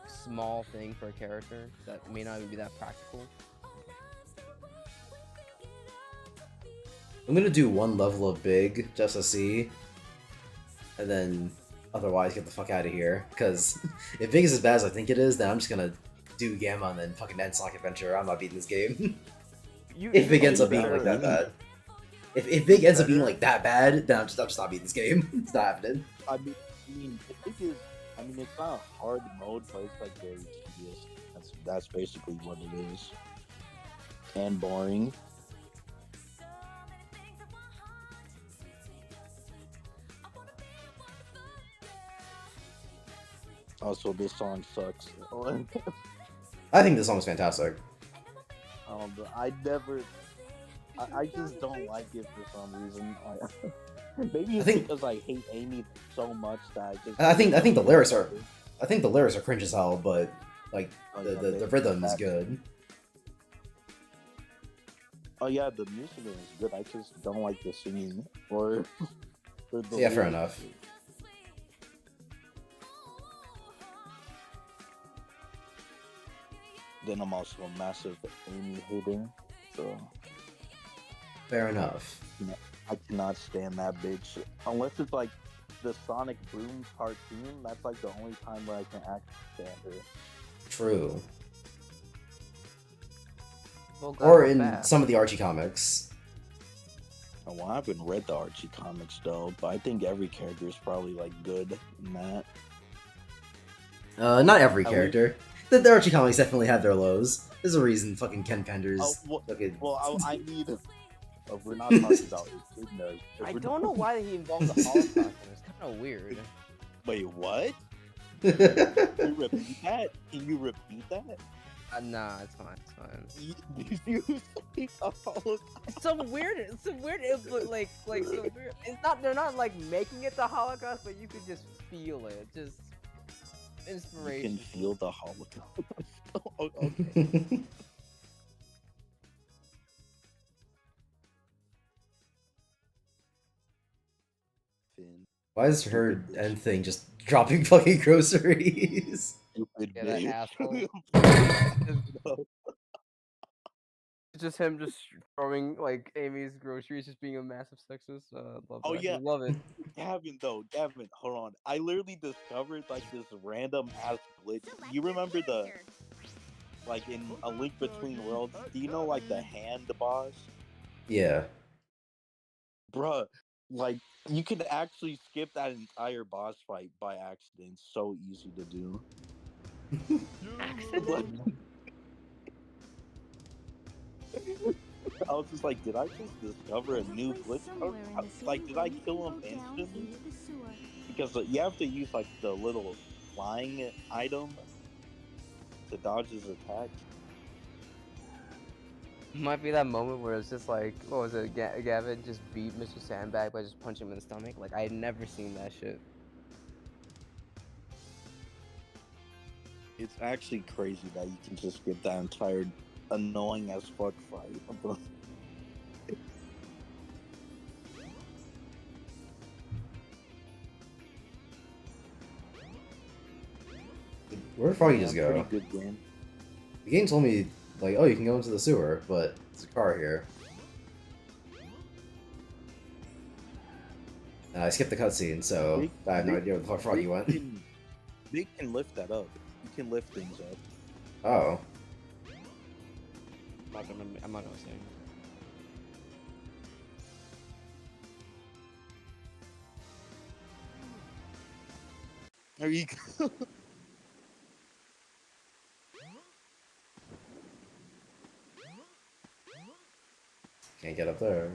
small thing for a character that may not even be that practical. I'm gonna do one level of big just to see, and then otherwise get the fuck out of here. Because if big is as bad as I think it is, then I'm just gonna do Gamma and then fucking end Sonic Adventure. I'm not beating this game. If big ends up being like that bad. If big ends up being like that bad, then I'm just not beating this game. It's not happening. I mean, it's not a hard mode, but it's like very tedious. That's basically what it is, and boring. Also, this song sucks. I think this song is fantastic. But I just don't like it for some reason. Maybe it's because I hate Amy so much that I think the lyrics are cringe as hell, but like the rhythm is good. Oh yeah, the music is good. I just don't like the singing or the Yeah, fair lyrics. enough. The then I'm also a massive Amy hater, so Fair enough. I cannot stand that bitch. Unless it's like the Sonic Boom cartoon, that's like the only time where I can actually stand her. True. Well, Or glad in we're back. some of the Archie comics. Oh, well, I haven't read the Archie comics though, but I think every character is probably like good in that. Not every At character. The Archie comics definitely have their lows. There's a reason fucking Ken Penders. I need. We're not talking about ignorance. I don't know why he involved the Holocaust. And it's kind of weird. Wait, what? Can you repeat that? Can you repeat that? Nah, it's fine. It's fine. You say a Holocaust? It's so weird. It's so weird. Like so weird. It's not. They're not like making it the Holocaust, but you could just feel it. Just inspiration. You can feel the Holocaust. Oh, okay. Finn. Why is her end thing just dropping fucking groceries? Stupid Yeah, that bitch. asshole. It's just him just throwing like Amy's groceries, just being a massive sexist. Love Oh, that. yeah. Love it. Gavin, hold on. I literally discovered like this random ass glitch. You remember the like in A Link Between Worlds? Do you know like the hand boss? Yeah. Bruh, like you can actually skip that entire boss fight by accident. So easy to do. Accident? I was just like, did I just discover a new glitch? Like, did I kill him instantly? Because you have to use like the little flying item to dodge his attack. Might be that moment where it's just like, what was it? Gavin just beat Mr. Sandbag by just punching him in the stomach. Like I had never seen that shit. It's actually crazy that you can just get that entire annoying as fuck fight. Where did Froggy just go? Pretty good game. The game told me, like, oh, you can go into the sewer, but there's a car here. I skipped the cutscene, so I have no idea where the fuck Froggy went. They can lift that up. You can lift things up. Oh. I'm not gonna say. There you go. Can't get up there.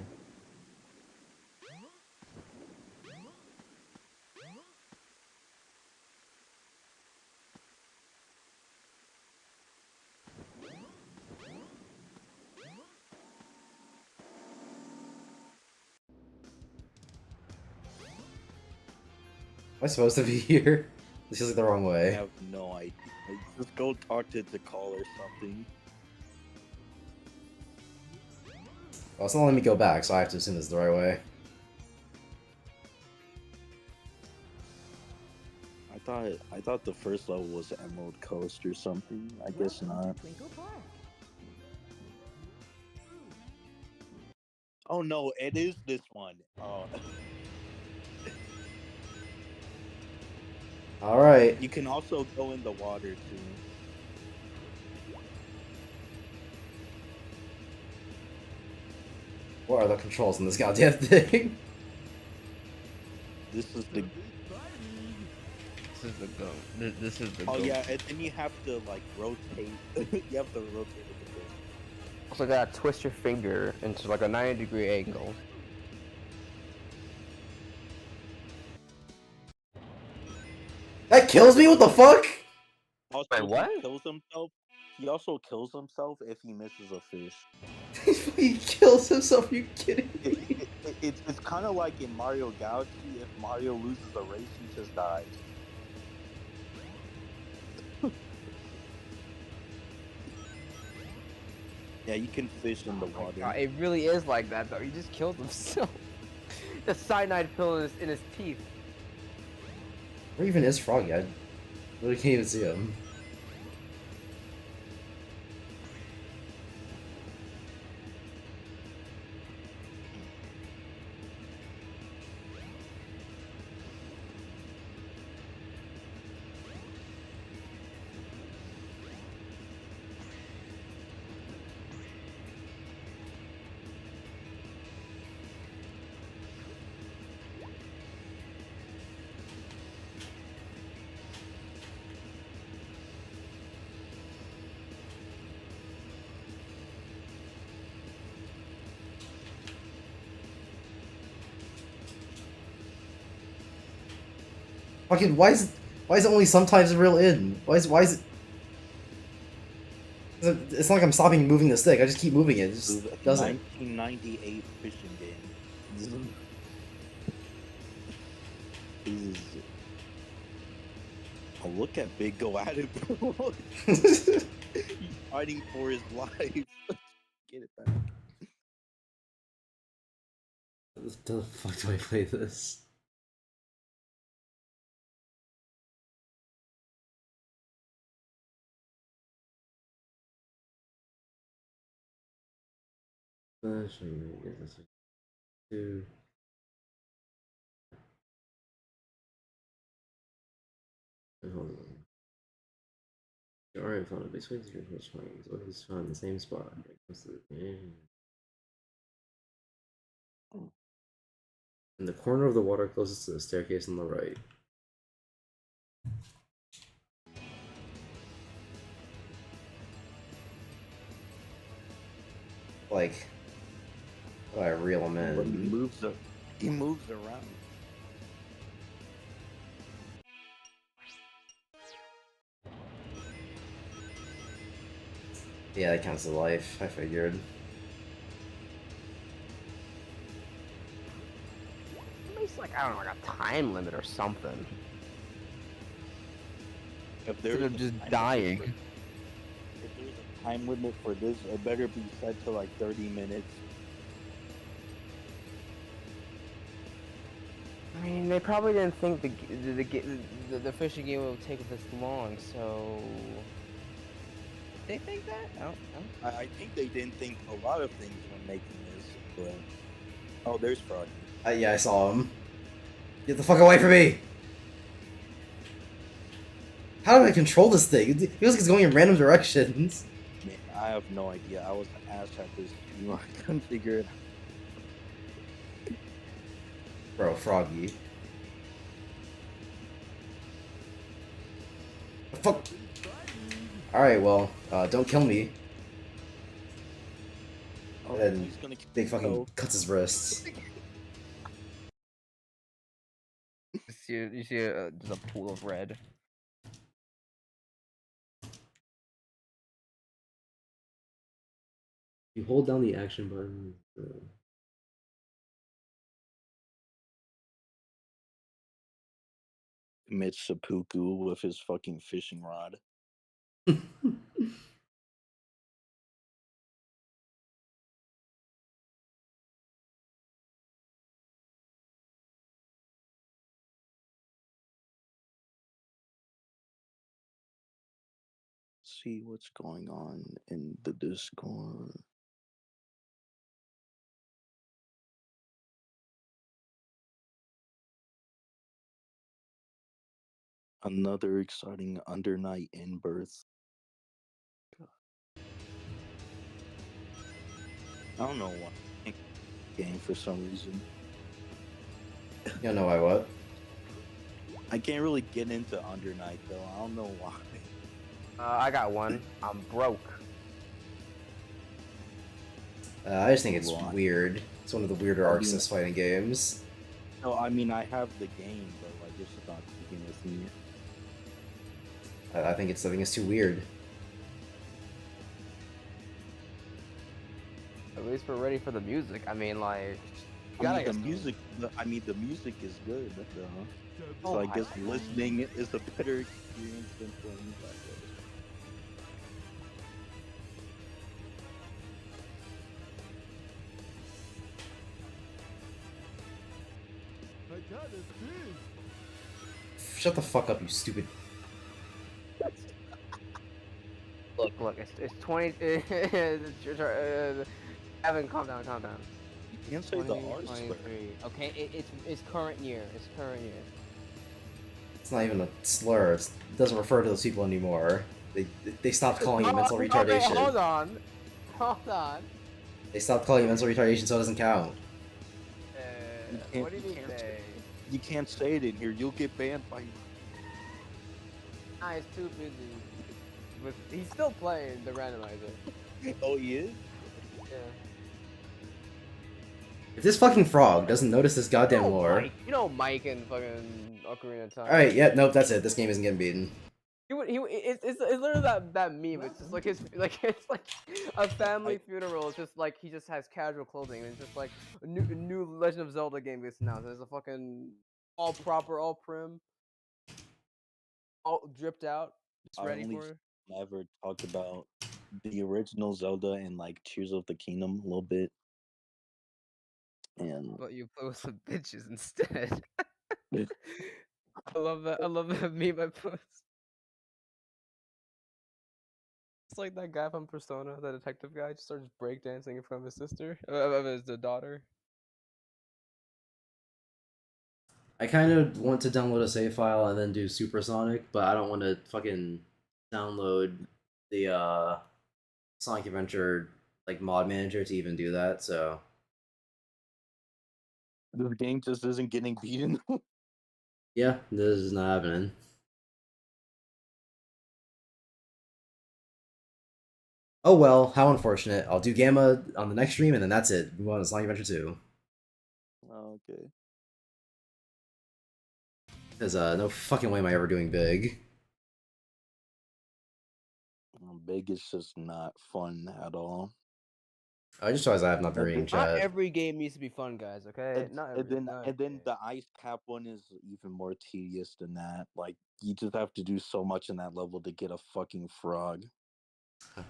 Am I supposed to be here? This feels like the wrong I way. have no idea. Just go talk to Call or something. Well, it's not letting me go back, so I have to assume this is the right way. I thought the first level was Emerald Coast or something. I guess not. Oh no, it is this one. Oh. Alright. You can also go in the water too. What are the controls in this goddamn thing? This is the. This is the go. This is the Oh go. yeah, and then you have to like rotate. You have to rotate with the fish. Also gotta twist your finger into like a 90-degree angle. That kills me? What the fuck? Also, Wait, what? He also kills himself if he misses a fish. He kills himself, are you kidding me? It's kind of like in Mario Galaxy. If Mario loses a race, he just dies. Yeah, you can fish in the water. It really is like that though. He just killed himself. The cyanide pill in his teeth. Where even is Froggy? I really can't even see him. Fucking why is it only sometimes a real in? Why is it? It's not like I'm stopping moving the stick. I just keep moving it. It just doesn't. 1998 fishing game. Jesus. Oh, look at Big go at it, bro. He's fighting for his life. Get it back. The fuck do I play this? Two. Hold on. Alright, found a big swing to your fish finds. What is found in the same spot? In the corner of the water closest to the staircase on the right. Like, oh, I reel him in. But he moves around. Yeah, that counts as life. I figured. At least like I don't know, like a time limit or something. If Instead of just dying. If there's a time limit for this, it better be set to like 30 minutes. I mean, they probably didn't think the fishing game would take this long, so they think that? I don't know. I think they didn't think a lot of things when making this, but oh, there's Frog. Yeah, I saw him. Get the fuck away from me! How do I control this thing? It feels like it's going in random directions. Man, I have no idea. I was ass at this too. I couldn't figure it out. Bro, Froggy. Fuck. Alright, well, don't kill me. Oh, And then he's gonna Big fucking cuts his wrists. You see just a pool of red. You hold down the action button. Mitch seppuku with his fucking fishing rod. See what's going on in the Discord. Another exciting undernight in birth. I don't know why. Game for some reason. You don't know why what? I can't really get into undernight though. I don't know why. I got one. I'm broke. I just think it's Why? weird. It's one of the weirder arcs in this fighting games. No, I mean I have the game, but like it's just not clicking with me. I think it's too weird. At least we're ready for the music. I mean, like, The music is good. Though. So I guess listening is a better experience than playing that way. I got a fish. Shut the fuck up, you stupid. Look, it's 20. Evan, calm down. You can't say the R slur. Okay, it's current year. It's current year. It's not even a slur. It doesn't refer to those people anymore. They stopped calling it mental retardation. Okay, hold on. They stopped calling it mental retardation, so it doesn't count. What do you mean say? You can't say it in here. You'll get banned by. Nah, he's too busy. But he's still playing the randomizer. Oh, he is. Yeah. If this fucking frog doesn't notice this goddamn lore. Mike in fucking Ocarina of Time. Alright, yeah, nope, that's it. This game isn't getting beaten. It's literally that meme. It's just like it's like a family funeral. It's just like he just has casual clothing. And it's just like a new Legend of Zelda game gets announced. There's a fucking all proper, all prim, all dripped out. It's ready for it. Never talked about the original Zelda and like Tears of the Kingdom a little bit. And But you play with some bitches instead. I love that. I love that meme I post. It's like that guy from Persona, that detective guy, just starts breakdancing in front of his sister, of his daughter. I kind of want to download a save file and then do Supersonic, but I don't want to fucking download the Sonic Adventure like mod manager to even do that. So the game just isn't getting beaten. yeah, this is not happening. Oh well, how unfortunate. I'll do Gamma on the next stream, and then that's it. Move on to Sonic Adventure 2. Okay. Because no fucking way am I ever doing Big. Big is just not fun at all. I just realized I have not been reading chat. Not every game needs to be fun, guys. Okay. And then the ice cap one is even more tedious than that. Like you just have to do so much in that level to get a fucking frog.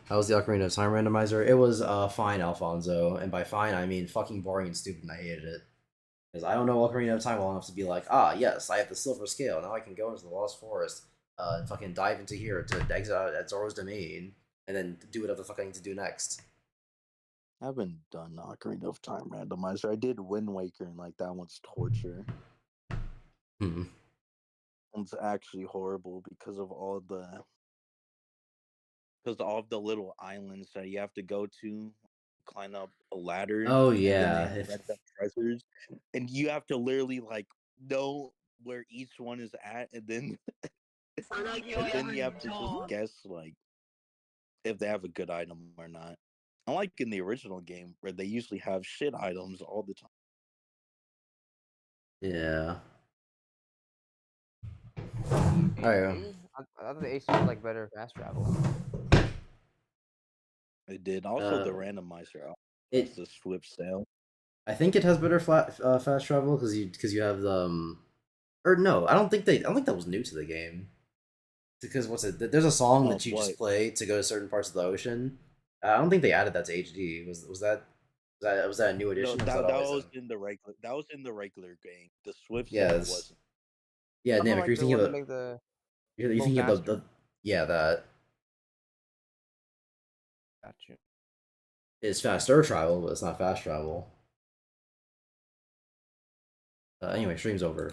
How was the Ocarina of Time randomizer? It was fine, Alfonso, and by fine I mean fucking boring and stupid, and I hated it. Because I don't know Ocarina of Time well enough to be like, ah, yes, I have the Silver Scale, now I can go into the Lost Forest, and fucking dive into here to exit out at Zoro's Domain, and then do whatever the fuck I need to do next. I haven't done Ocarina of Time randomizer. I did Wind Waker, and like that one's torture. It's actually horrible because of all the little islands that you have to go to, climb up a ladder. Oh yeah, and then they treasures, and you have to literally like know where each one is at, and then you have to just guess like if they have a good item or not. Unlike in the original game, where they usually have shit items all the time. Yeah. Alright. I thought the HD was like better fast travel. It did. Also, the randomizer. It's the Swift Sail. I think it has better fast travel because you have the or no, I don't think that was new to the game. Because what's it? There's a song that you just play to go to certain parts of the ocean. I don't think they added that to HD. Was that a new addition? No, that was in the regular. That was in the regular game. The Swift Sail wasn't. Yeah, Namek, you're thinking of you're thinking of the yeah, that. Gotcha. It's faster travel, but it's not fast travel. Anyway, stream's over.